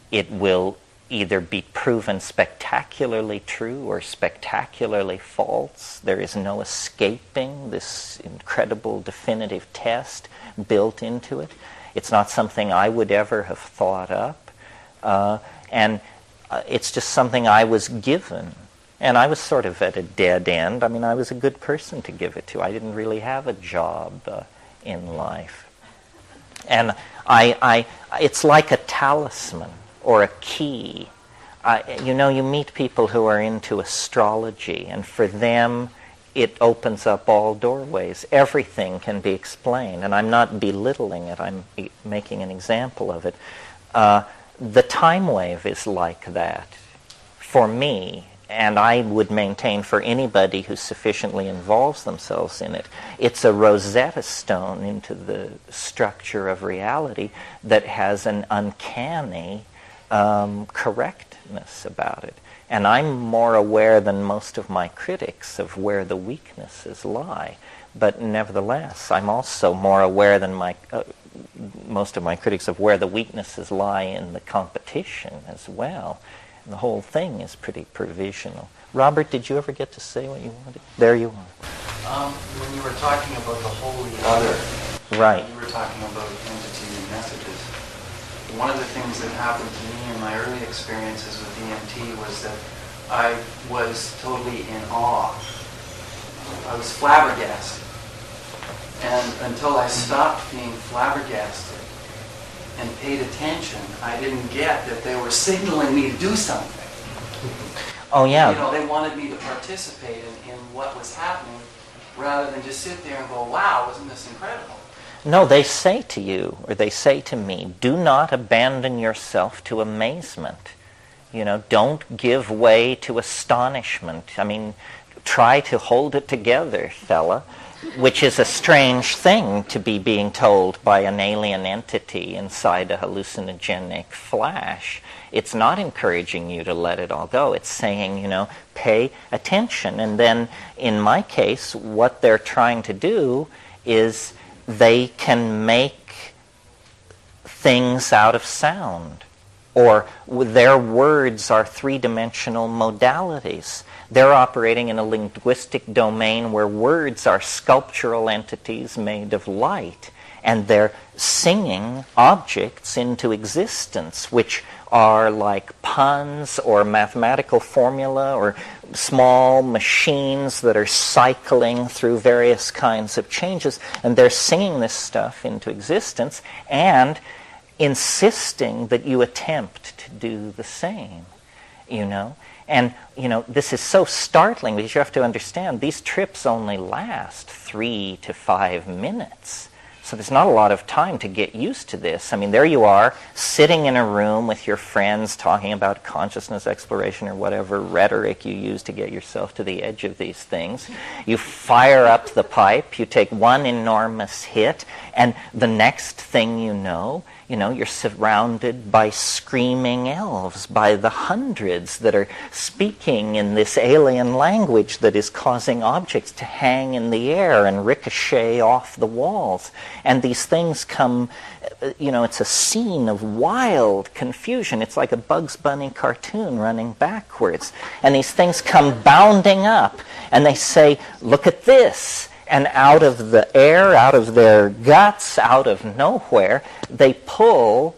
it will either be proven spectacularly true or spectacularly false. There is no escaping this incredible definitive test built into it. It's not something I would ever have thought up. And it's just something I was given. And I was sort of at a dead end. I mean, I was a good person to give it to. I didn't really have a job in life. And it's like a talisman or a key. You meet people who are into astrology, and for them, it opens up all doorways. Everything can be explained, and I'm not belittling it. I'm making an example of it. The time wave is like that for me, and I would maintain for anybody who sufficiently involves themselves in it. It's a Rosetta Stone into the structure of reality that has an uncanny correctness about it. And I'm more aware than most of my critics of where the weaknesses lie. But nevertheless, I'm also more aware than most of my critics of where the weaknesses lie in the competition as well. And the whole thing is pretty provisional. Robert, did you ever get to say what you wanted? There you are. When you were talking about the holy other, right. You were talking about entities and messages. One of the things that happened to me in my early experiences with DMT was that I was totally in awe. I was flabbergasted. And until I stopped being flabbergasted and paid attention, I didn't get that they were signaling me to do something. Oh, yeah. They wanted me to participate in what was happening rather than just sit there and go, wow, wasn't this incredible? No, they say to you, or they say to me, do not abandon yourself to amazement. Don't give way to astonishment. I mean, try to hold it together, fella, which is a strange thing to be being told by an alien entity inside a hallucinogenic flash. It's not encouraging you to let it all go. It's saying, pay attention. And then, in my case, what they're trying to do is they can make things out of sound. Or their words are three-dimensional modalities. They're operating in a linguistic domain where words are sculptural entities made of light. And they're singing objects into existence, which are like puns or mathematical formula or small machines that are cycling through various kinds of changes. And they're singing this stuff into existence and insisting that you attempt to do the same, And, this is so startling because you have to understand these trips only last 3 to 5 minutes. So there's not a lot of time to get used to this. I mean, there you are, sitting in a room with your friends talking about consciousness exploration or whatever rhetoric you use to get yourself to the edge of these things. You fire up the pipe, you take one enormous hit, and the next thing you're surrounded by screaming elves, by the hundreds that are speaking in this alien language that is causing objects to hang in the air and ricochet off the walls. And these things come, it's a scene of wild confusion. It's like a Bugs Bunny cartoon running backwards. And these things come bounding up, and they say, look at this. And out of the air, out of their guts, out of nowhere, they pull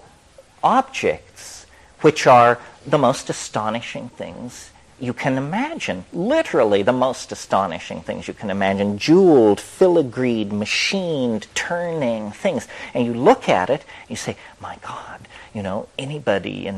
objects, which are the most astonishing things you can imagine. Literally the most astonishing things you can imagine. Jeweled, filigreed, machined, turning things. And you look at it, and you say, my God, anybody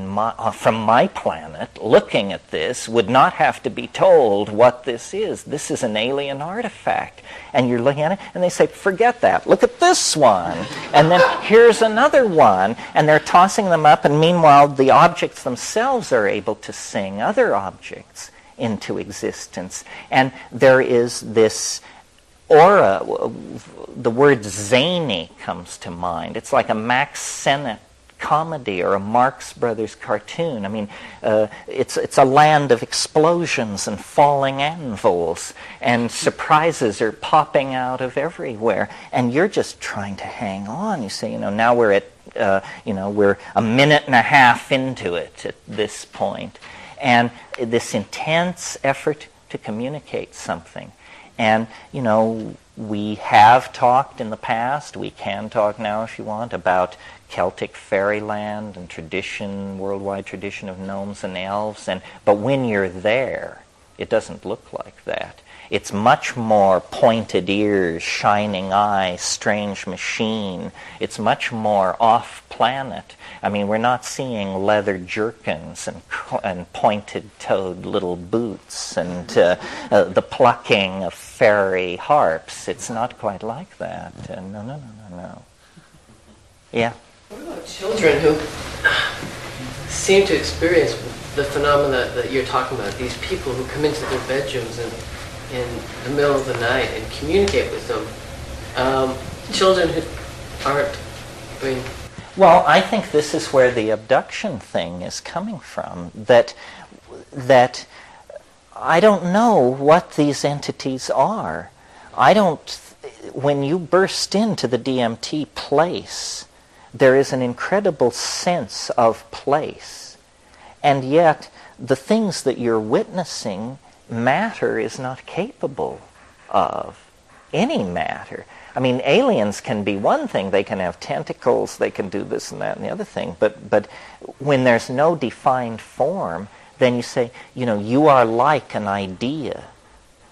from my planet looking at this would not have to be told what this is. This is an alien artifact. And you're looking at it, and they say, forget that. Look at this one. And then here's another one. And they're tossing them up, and meanwhile, the objects themselves are able to sing other objects into existence. And there is this aura. The word zany comes to mind. It's like a Max Sennett comedy or a Marx Brothers cartoon. I mean, it's a land of explosions and falling anvils, and surprises are popping out of everywhere, and you're just trying to hang on. You say, now we're at We're a minute and a half into it at this point. And this intense effort to communicate something. And, we have talked in the past, we can talk now if you want, about Celtic fairyland and tradition, worldwide tradition of gnomes and elves. But when you're there, it doesn't look like that. It's much more pointed ears, shining eyes, strange machine. It's much more off-planet. I mean, we're not seeing leather jerkins and pointed-toed little boots and the plucking of fairy harps. It's not quite like that. No. Yeah? What about children who seem to experience the phenomena that you're talking about? These people who come into their bedrooms and in the middle of the night and communicate with them. Children who aren't, Well, I think this is where the abduction thing is coming from. That I don't know what these entities are. When you burst into the DMT place, there is an incredible sense of place. And yet, the things that you're witnessing, matter is not capable of. Any matter. I mean, aliens can be one thing. They can have tentacles, they can do this and that and the other thing. But when there's no defined form, then you say, you are like an idea,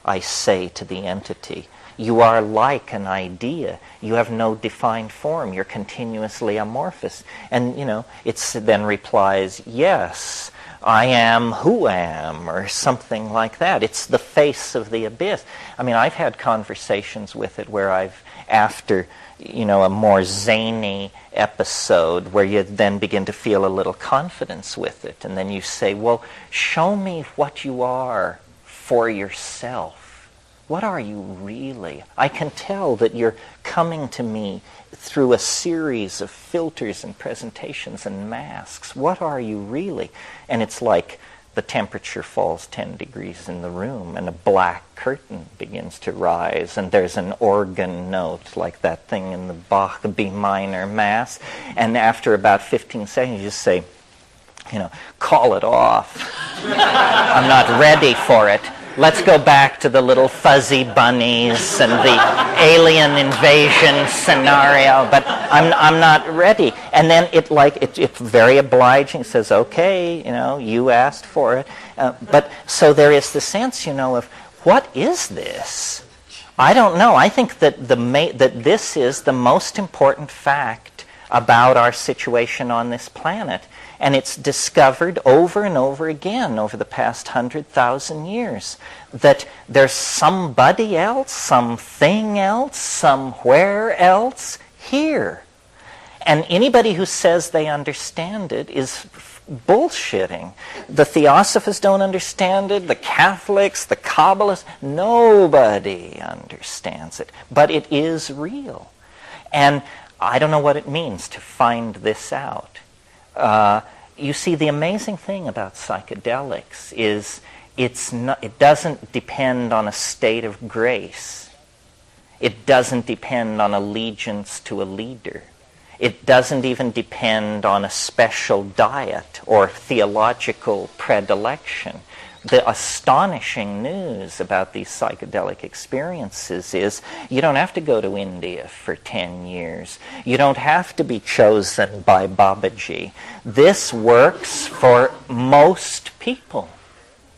I say to the entity. You are like an idea. You have no defined form. You're continuously amorphous. And, it then replies, yes, I am who am, or something like that. It's the face of the abyss. I mean, I've had conversations with it where after, a more zany episode, where you then begin to feel a little confidence with it. And then you say, well, show me what you are for yourself. What are you really? I can tell that you're coming to me through a series of filters and presentations and masks. What are you really? And it's like the temperature falls 10 degrees in the room and a black curtain begins to rise and there's an organ note like that thing in the Bach B minor Mass. And after about 15 seconds you just say, call it off. I'm not ready for it. Let's go back to the little fuzzy bunnies and the alien invasion scenario, but I'm not ready. And then it's very obliging. It says, okay, you asked for it. But so there is the sense, of what is this? I don't know. I think that that this is the most important fact about our situation on this planet. And it's discovered over and over again over the past 100,000 years that there's somebody else, something else, somewhere else here. And anybody who says they understand it is bullshitting. The Theosophists don't understand it, the Catholics, the Kabbalists, nobody understands it. But it is real. And I don't know what it means to find this out. You see, the amazing thing about psychedelics is it doesn't depend on a state of grace. It doesn't depend on allegiance to a leader. It doesn't even depend on a special diet or theological predilection. The astonishing news about these psychedelic experiences is you don't have to go to India for 10 years. You don't have to be chosen by Babaji. This works for most people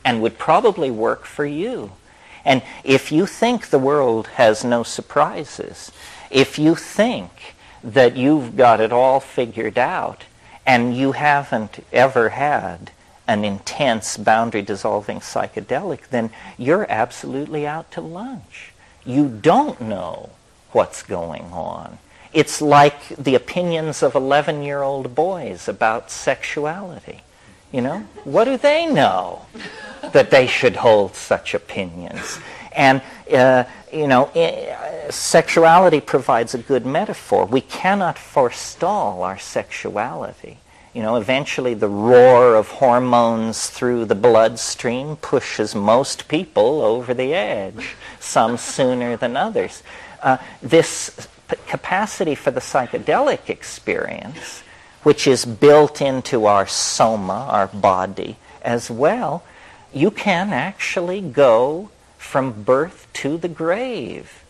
and would probably work for you. And if you think the world has no surprises, if you think that you've got it all figured out and you haven't ever had an intense boundary-dissolving psychedelic, then you're absolutely out to lunch. You don't know what's going on. It's like the opinions of 11-year-old boys about sexuality. What do they know that they should hold such opinions? And, sexuality provides a good metaphor. We cannot forestall our sexuality. Eventually the roar of hormones through the bloodstream pushes most people over the edge, some sooner than others. This capacity for the psychedelic experience, which is built into our soma, our body, as well, you can actually go from birth to the grave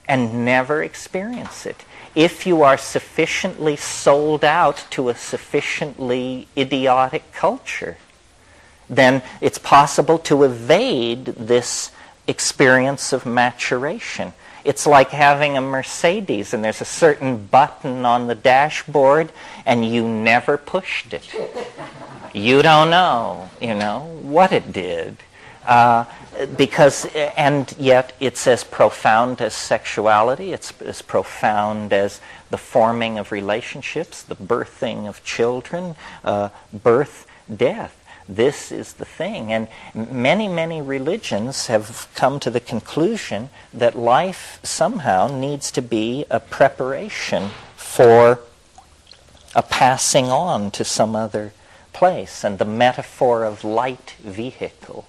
and never experience it. If you are sufficiently sold out to a sufficiently idiotic culture, then it's possible to evade this experience of maturation. It's like having a Mercedes and there's a certain button on the dashboard and you never pushed it. You don't know, what it did. And yet it's as profound as sexuality, it's as profound as the forming of relationships, the birthing of children, birth, death. This is the thing. And many, many religions have come to the conclusion that life somehow needs to be a preparation for a passing on to some other place. And the metaphor of light vehicle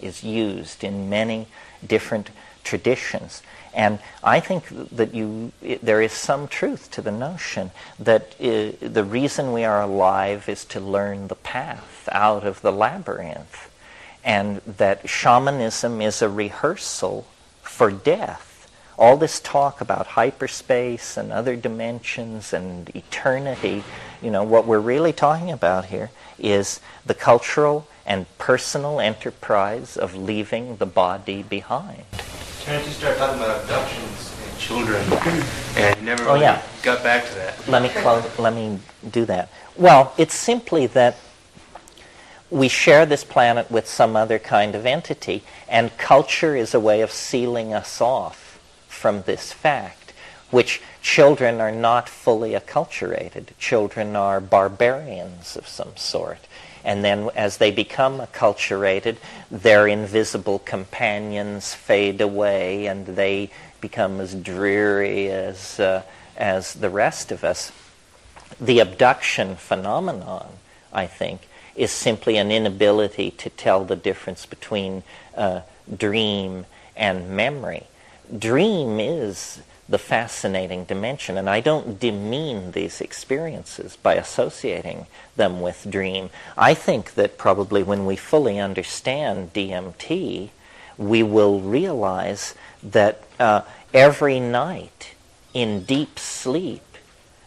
is used in many different traditions. And I think that there is some truth to the notion that the reason we are alive is to learn the path out of the labyrinth, and that shamanism is a rehearsal for death. All this talk about hyperspace and other dimensions and eternity, what we're really talking about here is the cultural and personal enterprise of leaving the body behind. Terence, you started talking about abductions and children, and you never really got back to that. Let me do that. Well, it's simply that we share this planet with some other kind of entity, and culture is a way of sealing us off from this fact, which children are not fully acculturated. Children are barbarians of some sort. And then as they become acculturated, their invisible companions fade away and they become as dreary as the rest of us. The abduction phenomenon, I think, is simply an inability to tell the difference between dream and memory. Dream is the fascinating dimension, and I don't demean these experiences by associating them with dream. I think that probably when we fully understand DMT, we will realize that every night in deep sleep,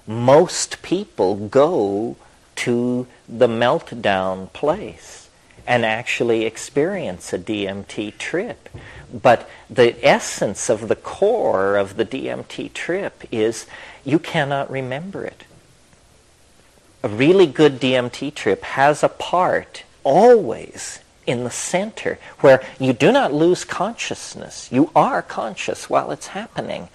most people go to the meltdown place and actually experience a DMT trip. But the essence of the core of the DMT trip is you cannot remember it. A really good DMT trip has a part always in the center where you do not lose consciousness. You are conscious while it's happening,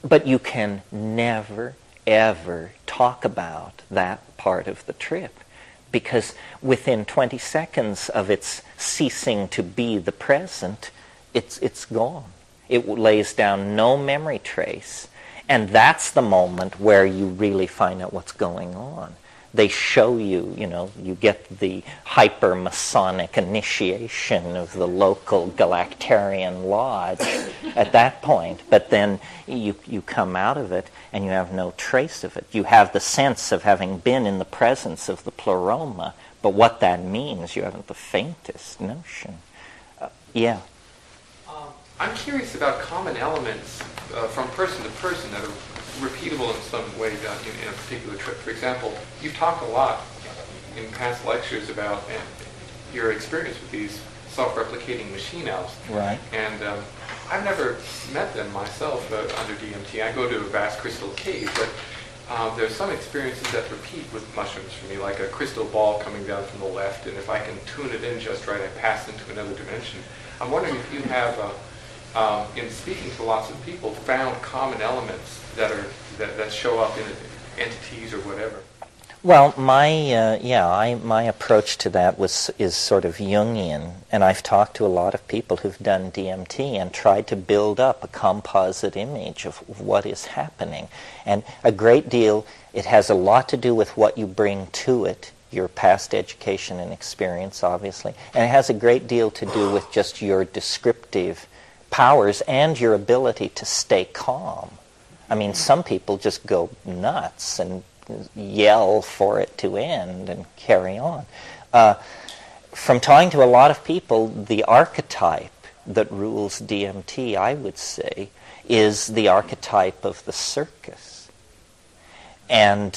but you can never, ever talk about that part of the trip, because within 20 seconds of its ceasing to be the present, it's gone. It lays down no memory trace. And that's the moment where you really find out what's going on. They show you, you get the hyper-Masonic initiation of the local Galactarian lodge at that point. But then you come out of it and you have no trace of it. You have the sense of having been in the presence of the pleroma, but what that means, you haven't the faintest notion. Yeah. I'm curious about common elements from person to person that are repeatable in some way in a particular trip. For example, you've talked a lot in past lectures about your experience with these self-replicating machine elves. Right. And I've never met them myself under DMT. I go to a vast crystal cave, but there's some experiences that repeat with mushrooms for me, like a crystal ball coming down from the left, and if I can tune it in just right, I pass into another dimension. I'm wondering if you have, in speaking to lots of people, found common elements that show up in entities or whatever. Well, my approach to that is sort of Jungian, and I've talked to a lot of people who've done DMT and tried to build up a composite image of what is happening. And a great deal, it has a lot to do with what you bring to it, your past education and experience, obviously, and it has a great deal to do with just your descriptive powers and your ability to stay calm I mean, some people just go nuts and yell for it to end and carry on. From talking to a lot of people, the archetype that rules DMT, I would say, is the archetype of the circus. And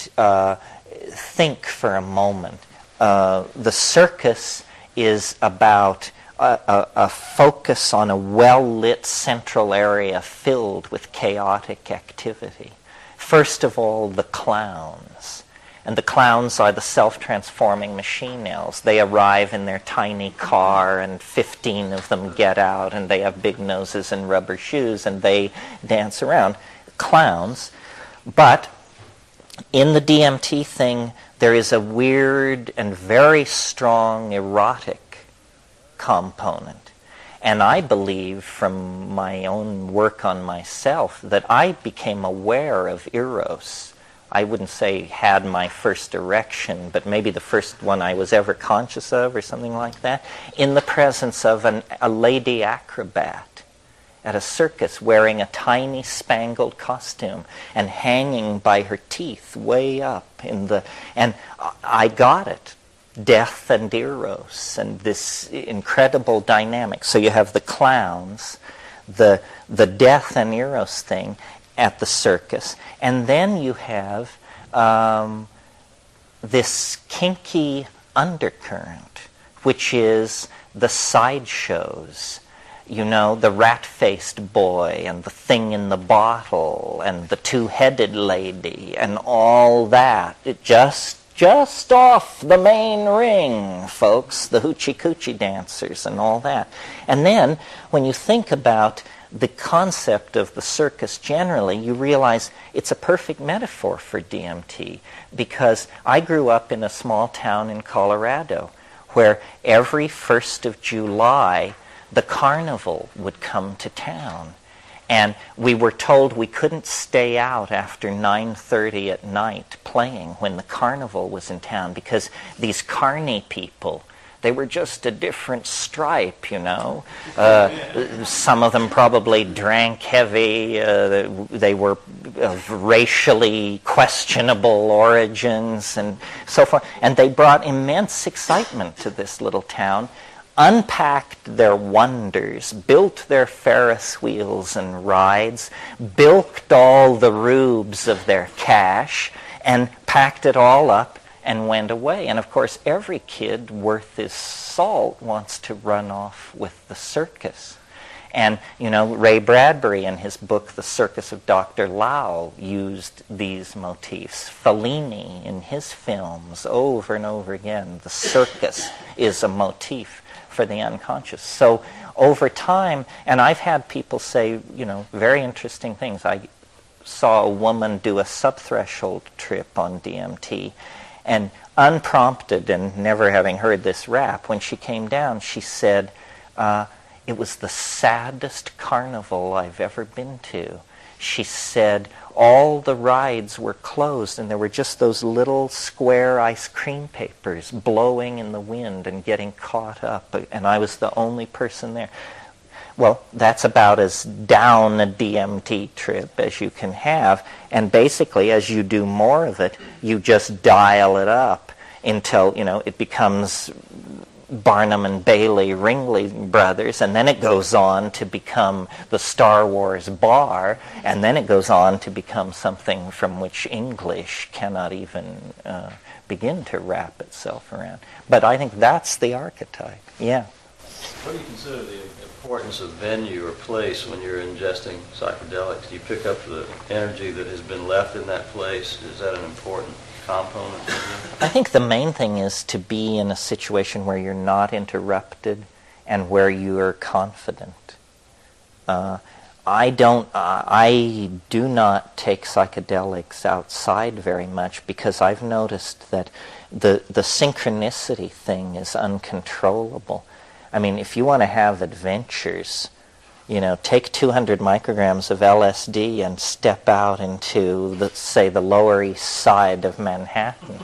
think for a moment. The circus is about a focus on a well-lit central area filled with chaotic activity. First of all, the clowns. And the clowns are the self-transforming machine elves. They arrive in their tiny car, and 15 of them get out, and they have big noses and rubber shoes, and they dance around. Clowns. But in the DMT thing, there is a weird and very strong erotic component. And I believe from my own work on myself that I became aware of eros. I wouldn't say had my first erection, but maybe the first one I was ever conscious of or something like that, in the presence of a lady acrobat at a circus wearing a tiny spangled costume and hanging by her teeth way up in the... And I got it. Death and eros and this incredible dynamic. So you have the clowns, the death and eros thing at the circus, and then you have this kinky undercurrent, which is the sideshows. You know, the rat-faced boy and the thing in the bottle and the two-headed lady and all that. It just off the main ring, folks, the hoochie-coochie dancers and all that. And then, when you think about the concept of the circus generally, you realize it's a perfect metaphor for DMT, because I grew up in a small town in Colorado where every 1st of July, the carnival would come to town. And we were told we couldn't stay out after 9:30 at night playing when the carnival was in town, because these carny people, they were just a different stripe, you know. Some of them probably drank heavy. They were of racially questionable origins and so forth. And they brought immense excitement to this little town, unpacked their wonders, built their Ferris wheels and rides, bilked all the rubes of their cash, and packed it all up and went away. And of course, every kid worth his salt wants to run off with the circus. And, you know, Ray Bradbury in his book, The Circus of Dr. Lao, used these motifs. Fellini in his films, over and over again, the circus is a motif for the unconscious. So over time, and I've had people say, you know, very interesting things. I saw a woman do a subthreshold trip on DMT, and unprompted and never having heard this rap, when she came down, she said, it was the saddest carnival I've ever been to. She said all the rides were closed and there were just those little square ice cream papers blowing in the wind and getting caught up, and I was the only person there. Well, that's about as down a DMT trip as you can have, and basically as you do more of it, you just dial it up until, you know, it becomes Barnum and Bailey, Ringling Brothers, and then it goes on to become the Star Wars bar, and then it goes on to become something from which English cannot even begin to wrap itself around. But I think that's the archetype. Yeah. What do you consider the importance of venue or place when you're ingesting psychedelics? Do you pick up the energy that has been left in that place? Is that an important component? I think the main thing is to be in a situation where you're not interrupted and where you are confident. I do not take psychedelics outside very much, because I've noticed that the synchronicity thing is uncontrollable. I mean, if you want to have adventures, you know, take 200 micrograms of LSD and step out into, say, the Lower East Side of Manhattan.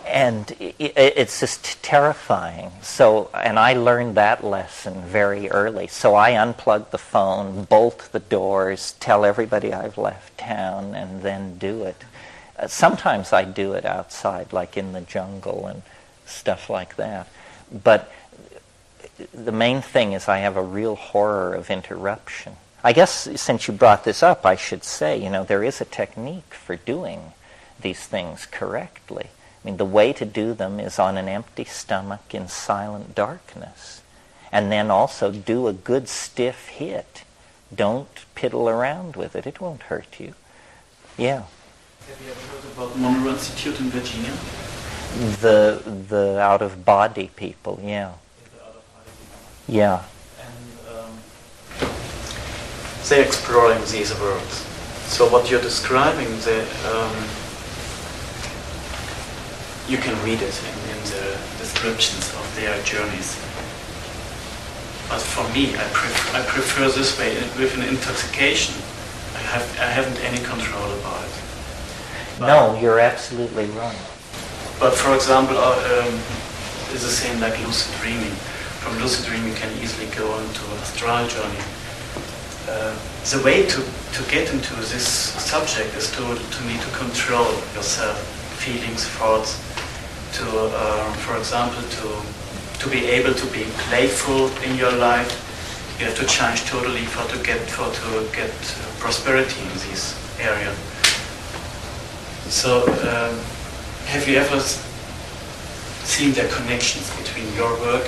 And it's just terrifying. So, and I learned that lesson very early. So I unplug the phone, bolt the doors, tell everybody I've left town, and then do it. Sometimes I do it outside, like in the jungle and stuff like that. But the main thing is I have a real horror of interruption. I guess since you brought this up, I should say, there is a technique for doing these things correctly. I mean, the way to do them is on an empty stomach in silent darkness. And then also do a good stiff hit. Don't piddle around with it. It won't hurt you. Yeah. Have you ever heard about Monroe Institute in Virginia? The out-of-body people, yeah. Yeah. And they're exploring these worlds. So what you're describing, you can read it in the descriptions of their journeys. But for me, I prefer this way. With an intoxication, I haven't any control about it. No, you're absolutely right. But for example, it's the same like lucid dreaming. From lucid dreaming, you can easily go into an astral journey. The way to get into this subject is to need to control yourself, feelings, thoughts. For example, to be able to be playful in your life, you have to change totally to get prosperity in this area. So, have you ever seen the connections between your work?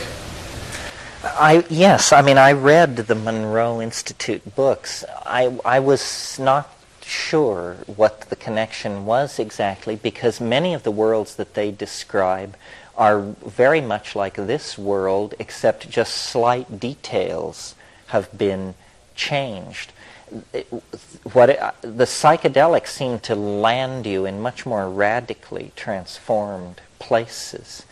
Yes. I mean, I read the Monroe Institute books. I was not sure what the connection was exactly, because many of the worlds that they describe are very much like this world, except just slight details have been changed. The psychedelics seem to land you in much more radically transformed places.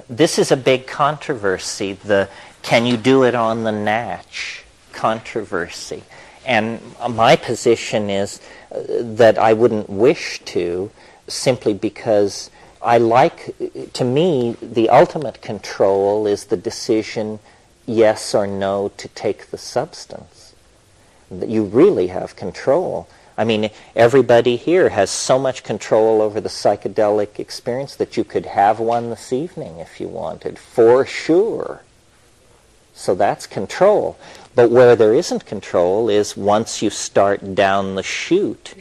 This is a big controversy, the can you do it on the natch controversy. And my position is that I wouldn't wish to, simply because to me, the ultimate control is the decision, yes or no, to take the substance. You really have control. I mean, everybody here has so much control over the psychedelic experience that you could have one this evening if you wanted, for sure. So that's control. But where there isn't control is once you start down the chute,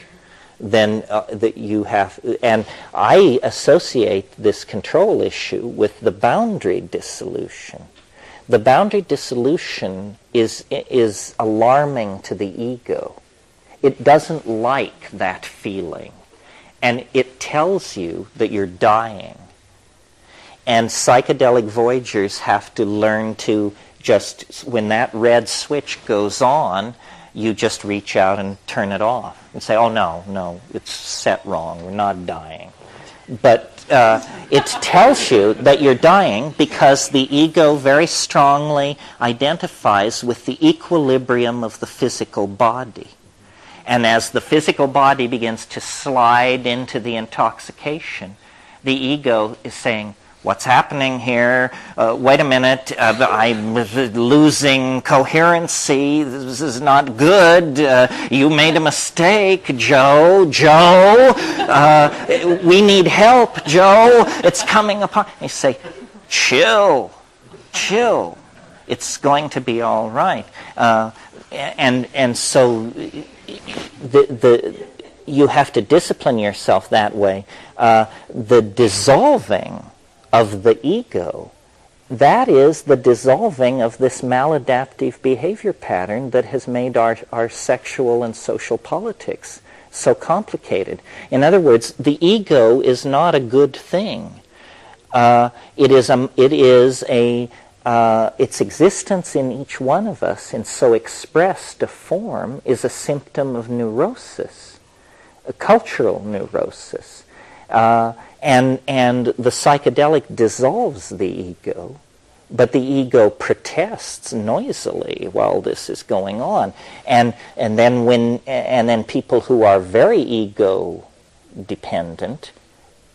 then that you have, and I associate this control issue with the boundary dissolution. The boundary dissolution is alarming to the ego. It doesn't like that feeling, and it tells you that you're dying. And psychedelic voyagers have to learn to just, when that red switch goes on, you just reach out and turn it off and say, oh, no, it's set wrong, we're not dying. But it tells you that you're dying because the ego very strongly identifies with the equilibrium of the physical body. And as the physical body begins to slide into the intoxication, the ego is saying, what's happening here? Wait a minute, I'm losing coherency. This is not good. You made a mistake, Joe. We need help, Joe. It's coming upon. You say, chill. It's going to be all right. And so you have to discipline yourself that way. The dissolving of the ego, that is the dissolving of this maladaptive behavior pattern that has made our sexual and social politics so complicated. In other words, the ego is not a good thing. Its existence in each one of us in so expressed a form is a symptom of neurosis, a cultural neurosis. And the psychedelic dissolves the ego, but the ego protests noisily while this is going on. And then people who are very ego dependent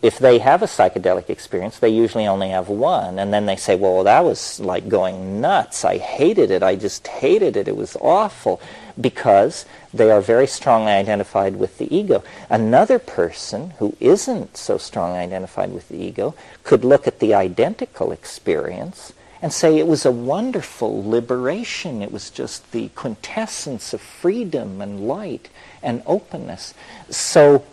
if they have a psychedelic experience, they usually only have one, and then they say, well, that was like going nuts. I hated it. I just hated it. It was awful, because they are very strongly identified with the ego. Another person who isn't so strongly identified with the ego could look at the identical experience and say it was a wonderful liberation. It was just the quintessence of freedom and light and openness. So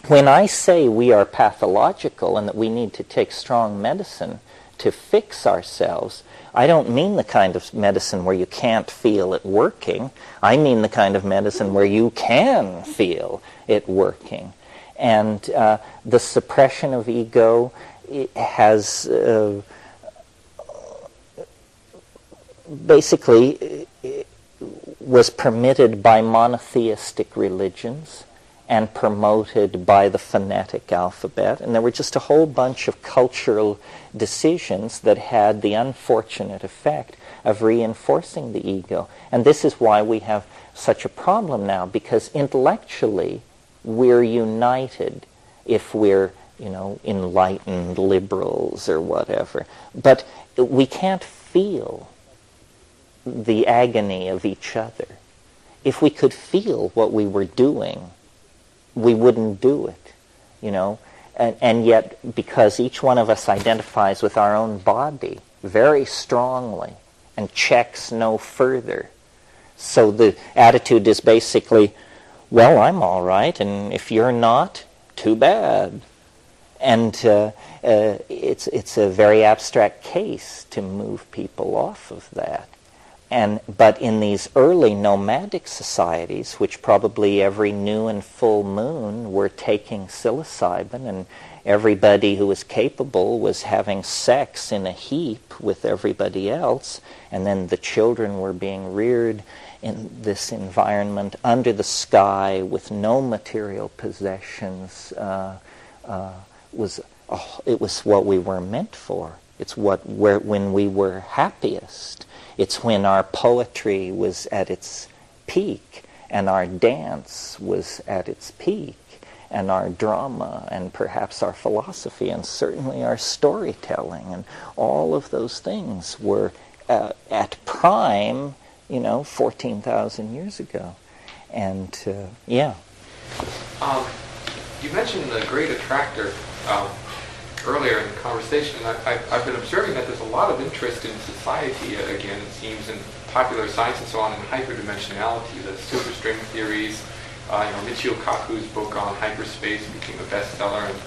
when I say we are pathological and that we need to take strong medicine to fix ourselves, I don't mean the kind of medicine where you can't feel it working. I mean the kind of medicine where you can feel it working. And the suppression of ego has basically was permitted by monotheistic religions and promoted by the phonetic alphabet. And there were just a whole bunch of cultural decisions that had the unfortunate effect of reinforcing the ego. And this is why we have such a problem now, because intellectually we're united if we're, enlightened liberals or whatever. But we can't feel the agony of each other. If we could feel what we were doing, we wouldn't do it, and yet because each one of us identifies with our own body very strongly and checks no further. So the attitude is basically, well, I'm all right, and if you're not, too bad. And it's a very abstract case to move people off of that. But in these early nomadic societies, which probably every new and full moon were taking psilocybin, and everybody who was capable was having sex in a heap with everybody else, and then the children were being reared in this environment under the sky with no material possessions, it was what we were meant for. It's when we were happiest. It's when our poetry was at its peak, and our dance was at its peak, and our drama, and perhaps our philosophy, and certainly our storytelling, and all of those things were at prime, 14,000 years ago. And, yeah. You mentioned the great attractor earlier in the conversation. I've been observing that there's a lot of interest in society, again, it seems, in popular science and so on, in hyperdimensionality, the superstring theories. Michio Kaku's book on hyperspace became a bestseller. And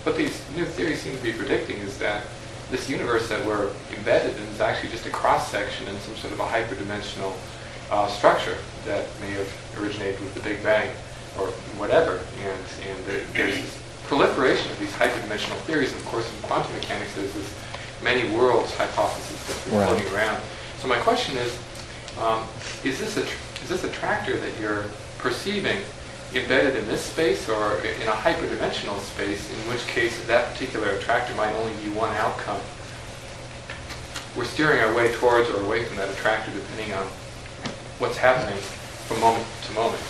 what these new theories seem to be predicting is that this universe that we're embedded in is actually just a cross-section in some sort of a hyperdimensional structure that may have originated with the Big Bang or whatever. And there's this proliferation of these hyperdimensional theories, and of course in quantum mechanics there's this many worlds hypothesis that's been floating around. So my question is this attractor that you're perceiving embedded in this space or in a hyperdimensional space, in which case that particular attractor might only be one outcome? We're steering our way towards or away from that attractor depending on what's happening from moment to moment.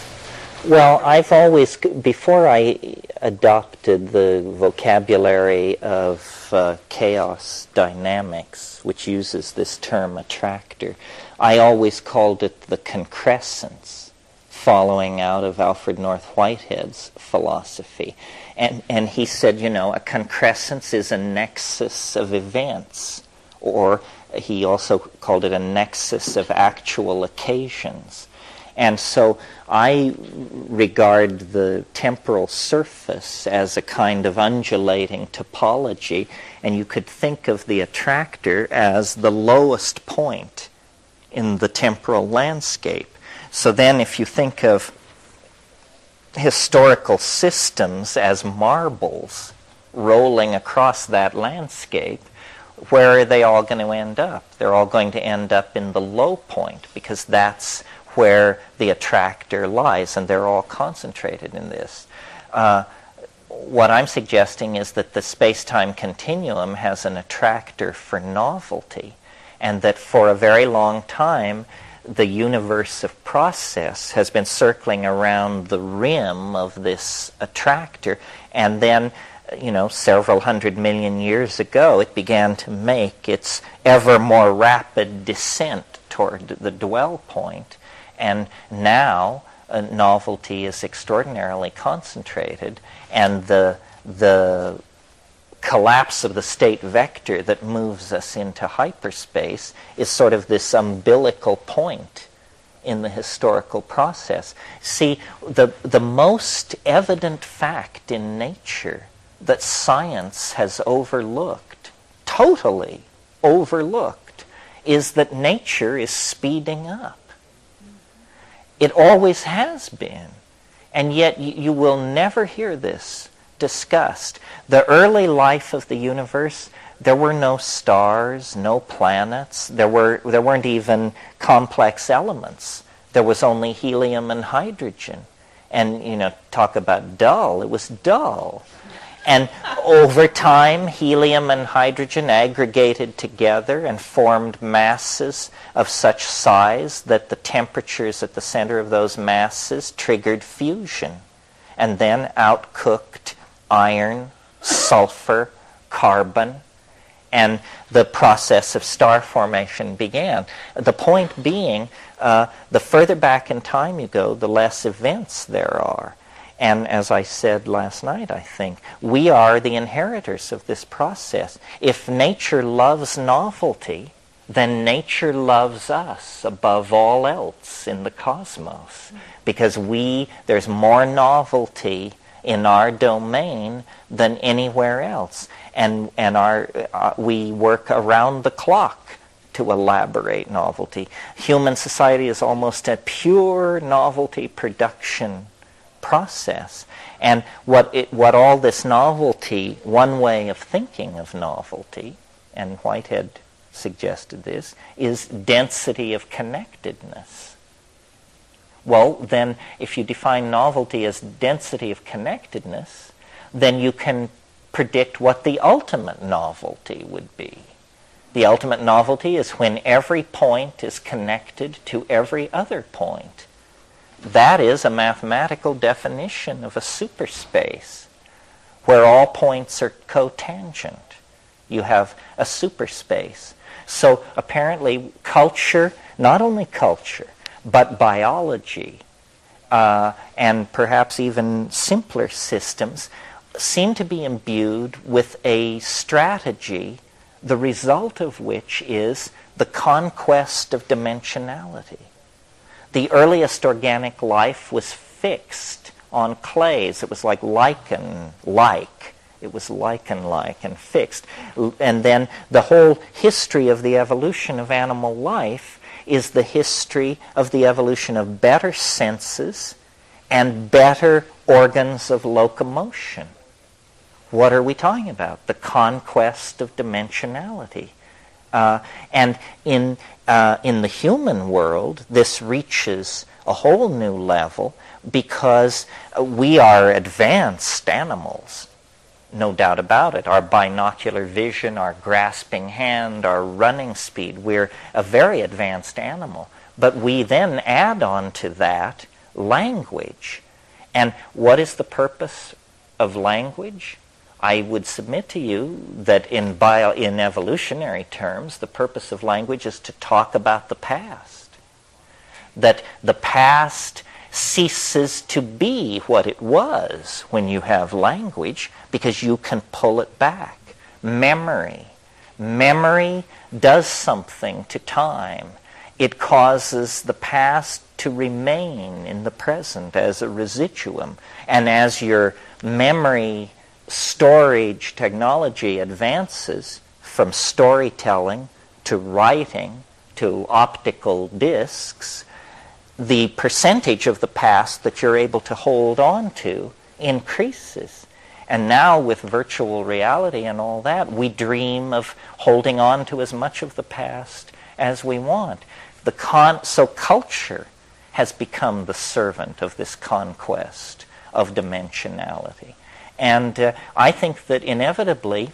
Well, I've always, before I adopted the vocabulary of chaos dynamics, which uses this term attractor, I always called it the concrescence, following out of Alfred North Whitehead's philosophy. And he said, a concrescence is a nexus of events, or he also called it a nexus of actual occasions. And so I regard the temporal surface as a kind of undulating topology, and you could think of the attractor as the lowest point in the temporal landscape. So then if you think of historical systems as marbles rolling across that landscape, where are they all going to end up? They're all going to end up in the low point, because that's where the attractor lies, and they're all concentrated in this. What I'm suggesting is that the space-time continuum has an attractor for novelty, and that for a very long time the universe of process has been circling around the rim of this attractor, and then several 100 million years ago, it began to make its ever more rapid descent toward the dwell point. And now novelty is extraordinarily concentrated, and the collapse of the state vector that moves us into hyperspace is sort of this umbilical point in the historical process. See, the most evident fact in nature that science has overlooked, totally overlooked, is that nature is speeding up. It always has been. And yet you will never hear this discussed. The early life of the universe, there were no stars, no planets. There weren't even complex elements. There was only helium and hydrogen. And, talk about dull. It was dull. And over time, helium and hydrogen aggregated together and formed masses of such size that the temperatures at the center of those masses triggered fusion, and then outcooked iron, sulfur, carbon, and the process of star formation began. The point being, the further back in time you go, the less events there are. And as I said last night, I think, we are the inheritors of this process. If nature loves novelty, then nature loves us above all else in the cosmos. Because there's more novelty in our domain than anywhere else. And we work around the clock to elaborate novelty. Human society is almost a pure novelty production process. And what all this novelty, one way of thinking of novelty, and Whitehead suggested this, is density of connectedness. Well, then, if you define novelty as density of connectedness, then you can predict what the ultimate novelty would be. The ultimate novelty is when every point is connected to every other point. That is a mathematical definition of a superspace, where all points are cotangent. You have a superspace. So apparently culture, not only culture, but biology, and perhaps even simpler systems, seem to be imbued with a strategy, the result of which is the conquest of dimensionality. The earliest organic life was fixed on clays. It was like lichen-like. It was lichen-like and fixed. And then the whole history of the evolution of animal life is the history of the evolution of better senses and better organs of locomotion. What are we talking about? The conquest of dimensionality. And in the human world, this reaches a whole new level because we are advanced animals, no doubt about it. Our binocular vision, our grasping hand, our running speed, we're a very advanced animal. But we then add on to that language. And what is the purpose of language? I would submit to you that in evolutionary terms, the purpose of language is to talk about the past. That the past ceases to be what it was when you have language because you can pull it back. Memory. Memory does something to time. It causes the past to remain in the present as a residuum. And as your memory storage technology advances from storytelling to writing to optical discs, the percentage of the past that you're able to hold on to increases. And now with virtual reality and all that, we dream of holding on to as much of the past as we want. So culture has become the servant of this conquest of dimensionality. And I think that inevitably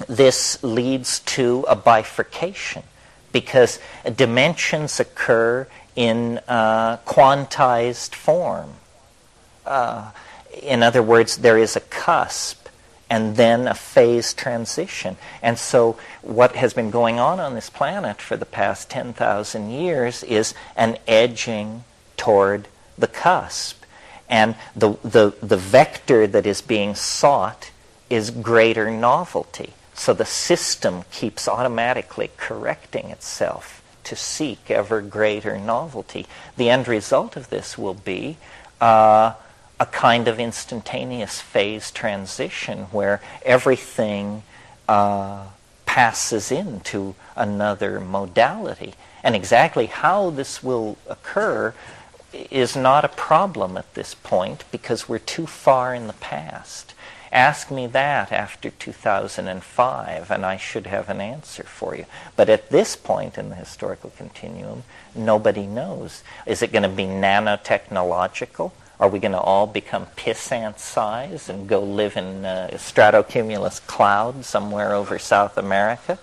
this leads to a bifurcation because dimensions occur in quantized form. In other words, there is a cusp and then a phase transition. And so what has been going on this planet for the past 10,000 years is an edging toward the cusp. And the vector that is being sought is greater novelty. So the system keeps automatically correcting itself to seek ever greater novelty. The end result of this will be a kind of instantaneous phase transition where everything passes into another modality. And exactly how this will occur is not a problem at this point because we're too far in the past. Ask me that after 2005 and I should have an answer for you. But at this point in the historical continuum, nobody knows. Is it going to be nanotechnological? Are we going to all become pissant size and go live in stratocumulus clouds somewhere over South America?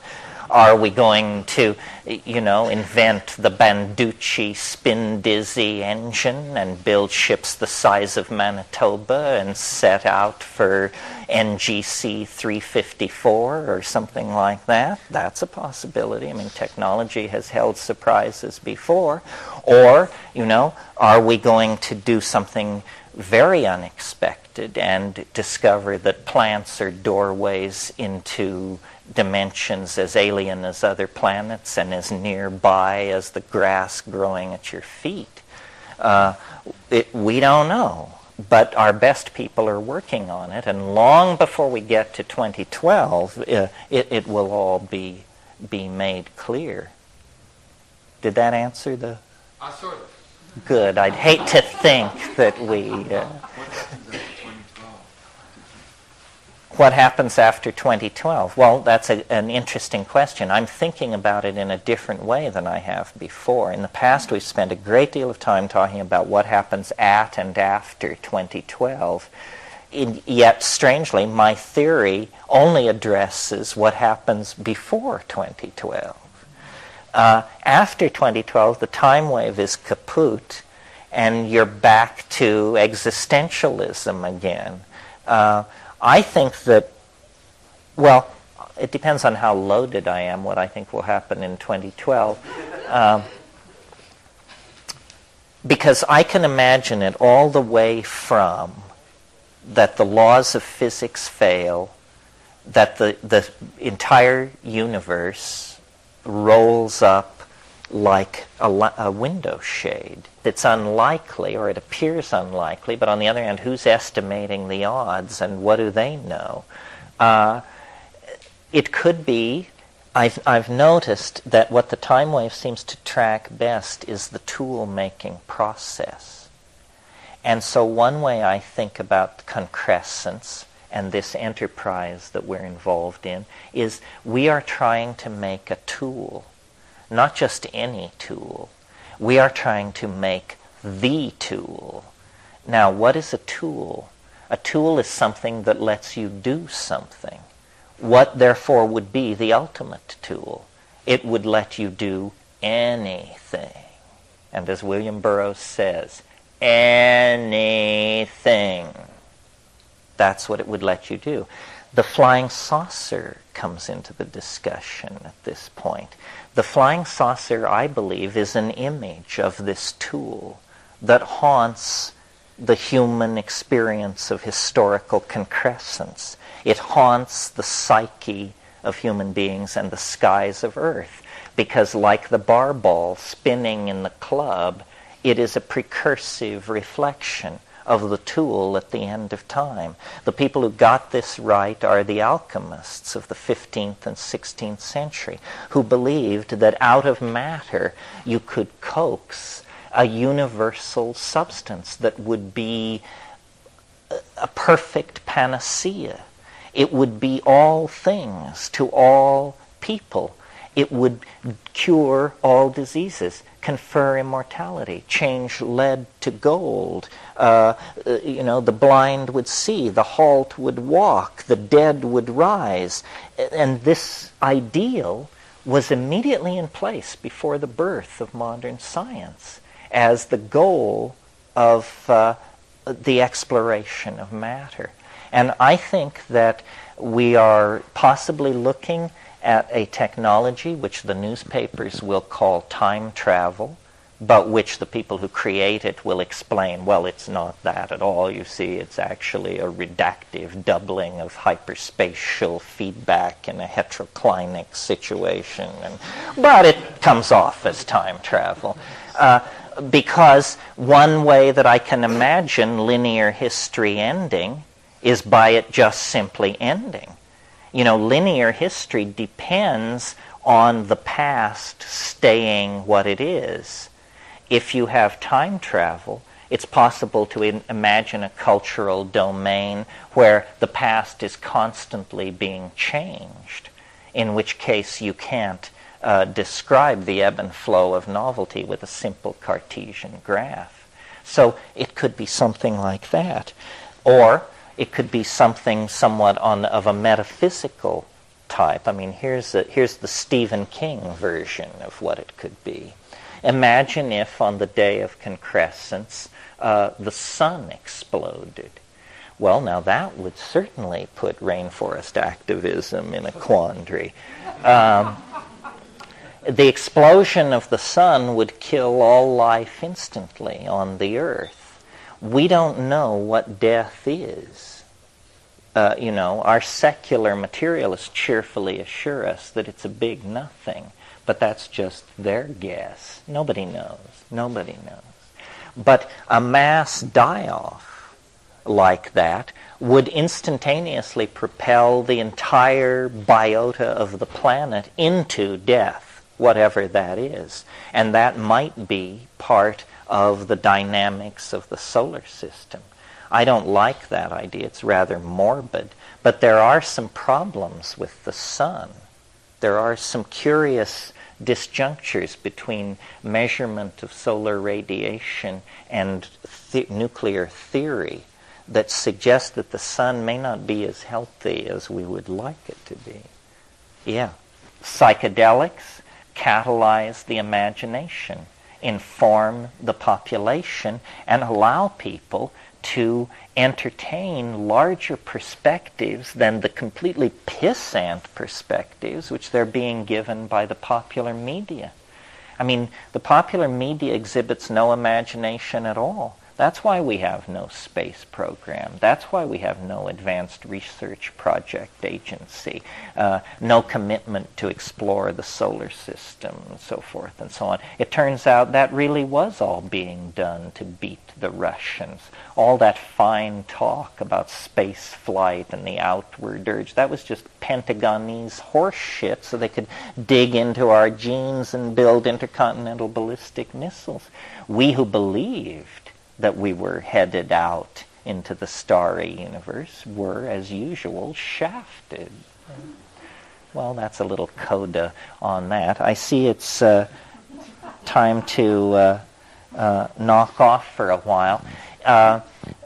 Are we going to, invent the Banducci spin-dizzy engine and build ships the size of Manitoba and set out for NGC 354 or something like that? That's a possibility. I mean, technology has held surprises before. Or, are we going to do something very unexpected and discover that plants are doorways into dimensions as alien as other planets and as nearby as the grass growing at your feet? We don't know, but our best people are working on it, and long before we get to 2012, it will all be made clear. Did that answer the... Sort of. Good. I'd hate to think that we... What happens after 2012? Well, that's an interesting question. I'm thinking about it in a different way than I have before. In the past, we've spent a great deal of time talking about what happens at and after 2012. Yet, strangely, my theory only addresses what happens before 2012. After 2012, the time wave is kaput, and you're back to existentialism again. I think that, well, it depends on how loaded I am, what I think will happen in 2012. Because I can imagine it all the way from that the laws of physics fail, that the entire universe rolls up like a window shade. It's unlikely, or it appears unlikely, but on the other hand, who's estimating the odds and what do they know? It could be, I've noticed that what the time wave seems to track best is the tool-making process. And so one way I think about concrescence and this enterprise that we're involved in is we are trying to make a tool. Not just any tool. We are trying to make the tool. Now, what is a tool? A tool is something that lets you do something. What, therefore, would be the ultimate tool? It would let you do anything. And as William Burroughs says, anything. That's what it would let you do. The flying saucer comes into the discussion at this point. The flying saucer, I believe, is an image of this tool that haunts the human experience of historical concrescence. It haunts the psyche of human beings and the skies of Earth, because like the bar ball spinning in the club, it is a precursive reflection of the tool at the end of time. The people who got this right are the alchemists of the 15th and 16th century, who believed that out of matter you could coax a universal substance that would be a perfect panacea. It would be all things to all people. It would cure all diseases, confer immortality, change lead to gold. The blind would see, the halt would walk, the dead would rise. And this ideal was immediately in place before the birth of modern science as the goal of the exploration of matter. And I think that we are possibly looking at a technology which the newspapers will call time travel, but which the people who create it will explain, well, it's not that at all. You see, it's actually a reductive doubling of hyperspatial feedback in a heteroclinic situation. But it comes off as time travel. Because one way that I can imagine linear history ending is by it just simply ending. You know, linear history depends on the past staying what it is. If you have time travel, it's possible to imagine a cultural domain where the past is constantly being changed, in which case you can't describe the ebb and flow of novelty with a simple Cartesian graph. So it could be something like that. Or it could be something somewhat of a metaphysical type. I mean, here's the Stephen King version of what it could be. Imagine if on the day of concrescence the sun exploded. Well, now that would certainly put rainforest activism in a quandary. The explosion of the sun would kill all life instantly on the earth. We don't know what death is. Our secular materialists cheerfully assure us that it's a big nothing, but that's just their guess. Nobody knows. Nobody knows. But a mass die-off like that would instantaneously propel the entire biota of the planet into death, whatever that is. And that might be part of the dynamics of the solar system. I don't like that idea. It's rather morbid. But there are some problems with the sun. There are some curious disjunctures between measurement of solar radiation and nuclear theory that suggest that the sun may not be as healthy as we would like it to be. Yeah. Psychedelics catalyze the imagination, inform the population, and allow people to entertain larger perspectives than the completely pissant perspectives which they're being given by the popular media. I mean, the popular media exhibits no imagination at all. That's why we have no space program. That's why we have no advanced research project agency, no commitment to explore the solar system, and so forth and so on. It turns out that really was all being done to beat the Russians. All that fine talk about space flight and the outward urge, that was just Pentagonese horse shit so they could dig into our genes and build intercontinental ballistic missiles. We who believed that we were headed out into the starry universe were, as usual, shafted. Well, that's a little coda on that. I see it's time to knock off for a while.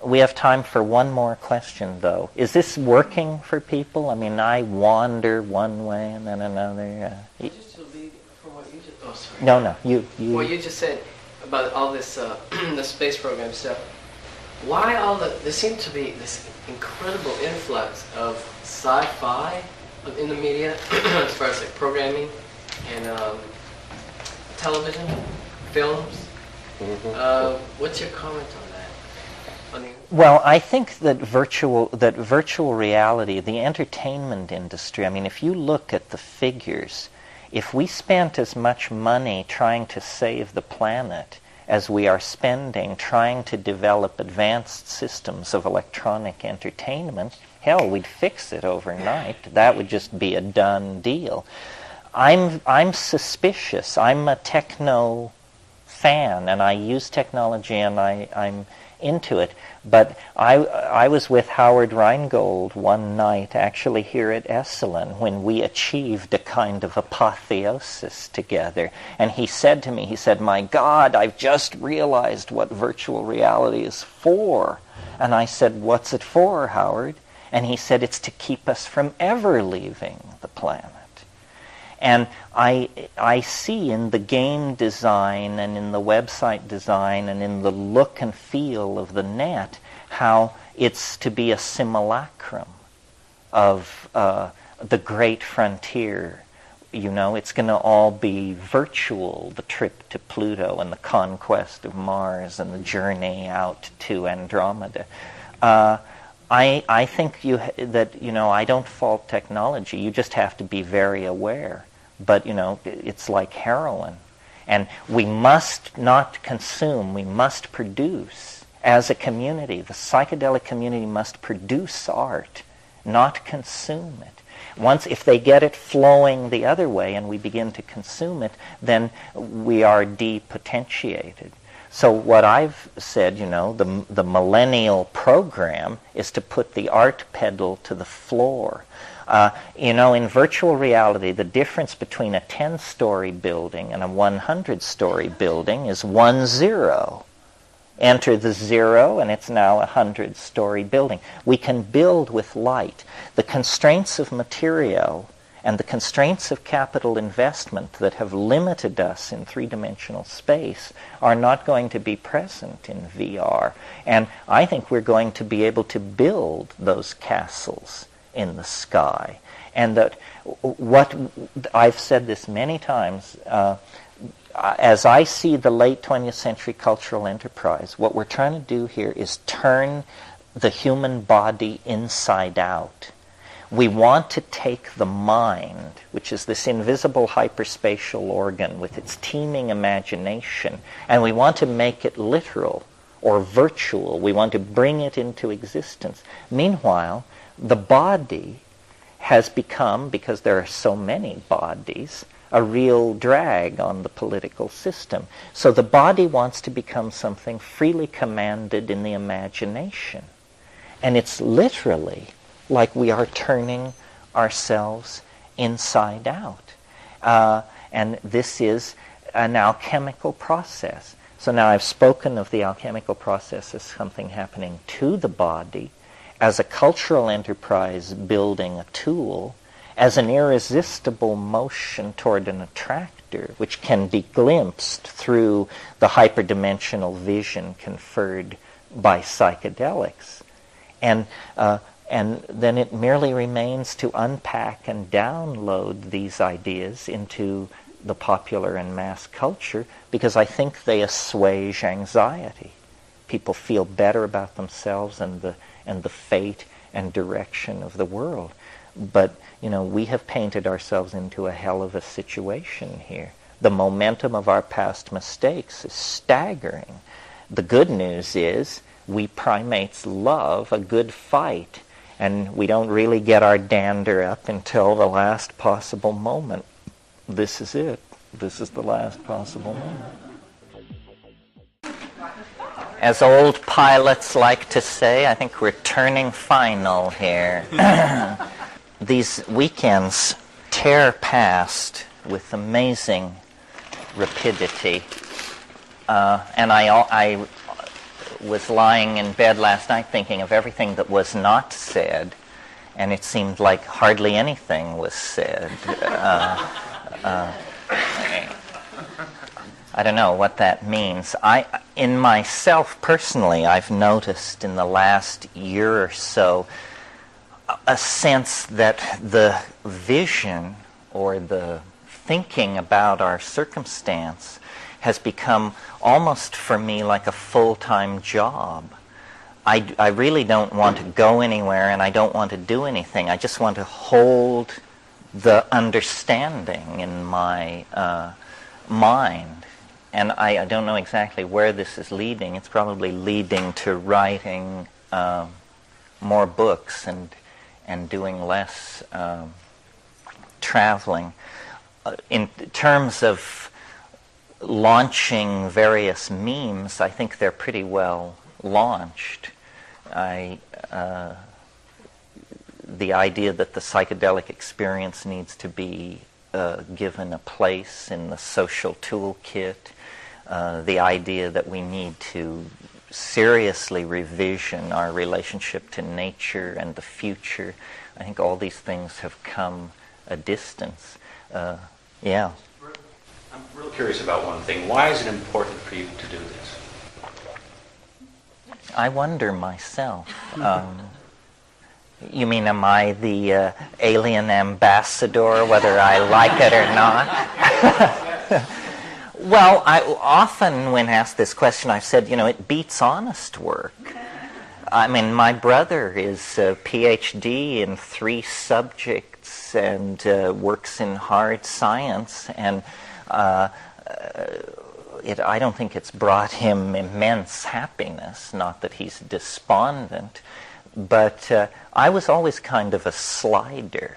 We have time for one more question, though. Is this working for people? I mean, I wander one way and then another. Just to lead from what you just... Oh, sorry. No, you... What you just said about all this, the space program stuff. Why there seemed to be this incredible influx of sci-fi in the media, as far as like programming and television, films. Mm-hmm. What's your comment on that? Well, I think that virtual reality, the entertainment industry, I mean, if you look at the figures, if we spent as much money trying to save the planet as we are spending trying to develop advanced systems of electronic entertainment, hell, we'd fix it overnight. That would just be a done deal. I'm suspicious. I'm a techno fan, and I use technology, and I'm into it. But I was with Howard Rheingold one night, actually here at Esalen, when we achieved a kind of apotheosis together. And he said to me, he said, "My God, I've just realized what virtual reality is for." And I said, "What's it for, Howard?" And he said, "It's to keep us from ever leaving the planet." And I see in the game design and in the website design and in the look and feel of the net how it's to be a simulacrum of the great frontier. You know, it's going to all be virtual, the trip to Pluto and the conquest of Mars and the journey out to Andromeda. I think that, you know, I don't fault technology. You just have to be very aware. But, you know, it's like heroin. And we must not consume, we must produce. As a community, the psychedelic community must produce art, not consume it. Once, if they get it flowing the other way and we begin to consume it, then we are depotentiated. So what I've said, you know, the millennial program is to put the art pedal to the floor. You know, in virtual reality, the difference between a 10-story building and a 100-story building is 1 0. Enter the 0, and it's now a 100-story building. We can build with light. The constraints of material and the constraints of capital investment that have limited us in three-dimensional space are not going to be present in VR. And I think we're going to be able to build those castles in the sky. And that what I've said this many times, as I see the late 20th century cultural enterprise, what we're trying to do here is turn the human body inside out. We want to take the mind, which is this invisible hyperspatial organ with its teeming imagination, and we want to make it literal or virtual. We want to bring it into existence. Meanwhile, the body has become, because there are so many bodies, a real drag on the political system. So the body wants to become something freely commanded in the imagination. And it's literally like we are turning ourselves inside out. And this is an alchemical process. So now I've spoken of the alchemical process as something happening to the body, as a cultural enterprise building a tool, as an irresistible motion toward an attractor, which can be glimpsed through the hyperdimensional vision conferred by psychedelics. And then it merely remains to unpack and download these ideas into the popular and mass culture, because I think they assuage anxiety. People feel better about themselves and the fate and direction of the world. But, you know, we have painted ourselves into a hell of a situation here. The momentum of our past mistakes is staggering. The good news is we primates love a good fight, and we don't really get our dander up until the last possible moment. This is it. This is the last possible moment. As old pilots like to say, I think we're turning final here. These weekends tear past with amazing rapidity. And I was lying in bed last night thinking of everything that was not said, and it seemed like hardly anything was said. I don't know what that means. In myself personally, I've noticed in the last year or so a sense that the vision or the thinking about our circumstance has become almost for me like a full-time job. I really don't want to go anywhere, and I don't want to do anything. I just want to hold the understanding in my mind. And I don't know exactly where this is leading. It's probably leading to writing more books and doing less traveling. In terms of launching various memes, I think they're pretty well launched. The idea that the psychedelic experience needs to be given a place in the social toolkit, the idea that we need to seriously revision our relationship to nature and the future. I think all these things have come a distance. Yeah. I'm real curious about one thing. Why is it important for you to do this? I wonder myself. You mean, am I the alien ambassador, whether I like it or not? Well, I often, when asked this question, I've said, it beats honest work. I mean, my brother is a PhD in 3 subjects and works in hard science, and I don't think it's brought him immense happiness, not that he's despondent, but I was always kind of a slider,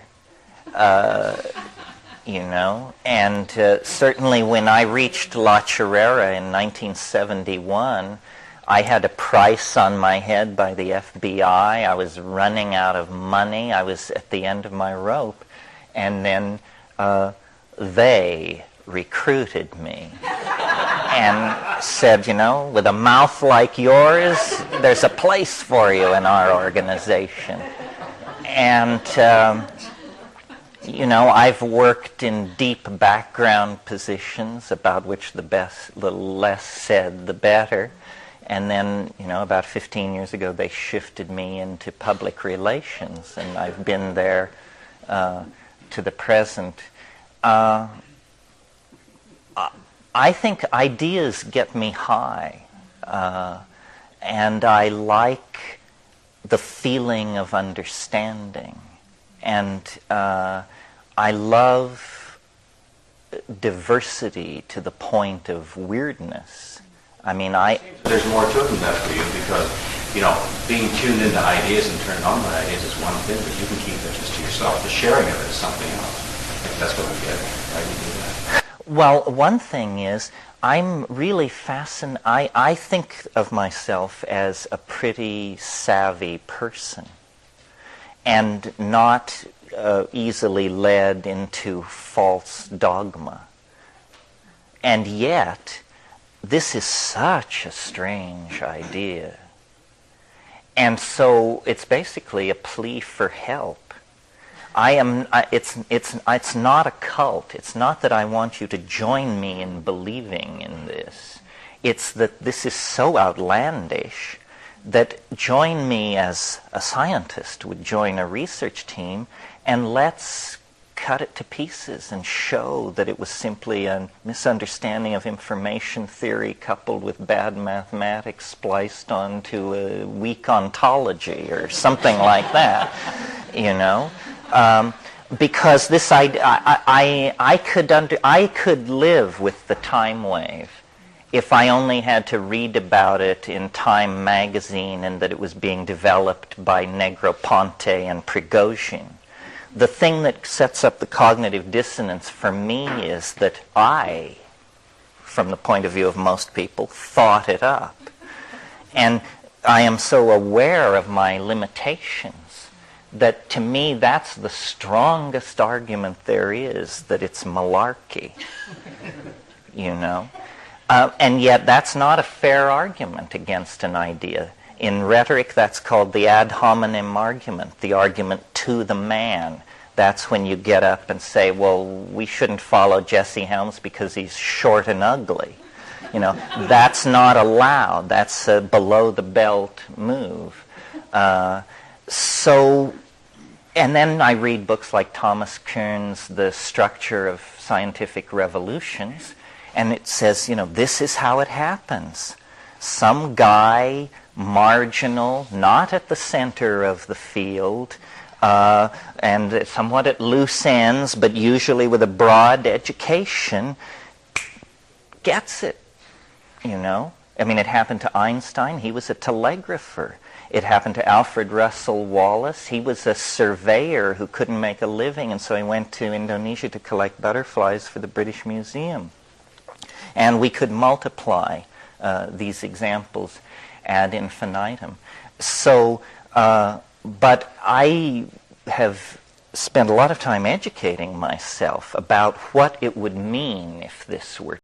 and certainly when I reached La Chirera in 1971, I had a price on my head by the FBI. I was running out of money. I was at the end of my rope. And then they recruited me and said, with a mouth like yours, there's a place for you in our organization. And, I've worked in deep background positions about which the less said, the better. And then, about 15 years ago, they shifted me into public relations, and I've been there to the present. I think ideas get me high, and I like the feeling of understanding. And I love diversity to the point of weirdness. I mean, There's more to it than that for you because, being tuned into ideas and turned on by ideas is one thing, but you can keep it just to yourself. The sharing of it is something else. I think that's what I'm getting. Why do you do that? Well, one thing is, I'm really fascinated. I think of myself as a pretty savvy person and not easily led into false dogma. And yet, this is such a strange idea. And so it's basically a plea for help. It's not a cult. It's not that I want you to join me in believing in this. It's that this is so outlandish that join me as a scientist would join a research team, and let's cut it to pieces and show that it was simply a misunderstanding of information theory coupled with bad mathematics spliced onto a weak ontology or something like that, because this I could live with the time wave if I only had to read about it in Time magazine and that it was being developed by Negroponte and Prigozhin. The thing that sets up the cognitive dissonance for me is that I, from the point of view of most people, thought it up. And I am so aware of my limitations that to me that's the strongest argument there is, that it's malarkey, and yet that's not a fair argument against an idea. In rhetoric, that's called the ad hominem argument, the argument to the man. That's when you get up and say, well, we shouldn't follow Jesse Helms because he's short and ugly. That's not allowed. That's a below-the-belt move. And then I read books like Thomas Kuhn's The Structure of Scientific Revolutions, and it says, this is how it happens. Some guy, marginal, not at the center of the field, and somewhat at loose ends, but usually with a broad education, gets it, I mean, it happened to Einstein. He was a telegrapher. It happened to Alfred Russel Wallace. He was a surveyor who couldn't make a living, and so he went to Indonesia to collect butterflies for the British Museum. And we could multiply these examples ad infinitum. So, but I have spent a lot of time educating myself about what it would mean if this were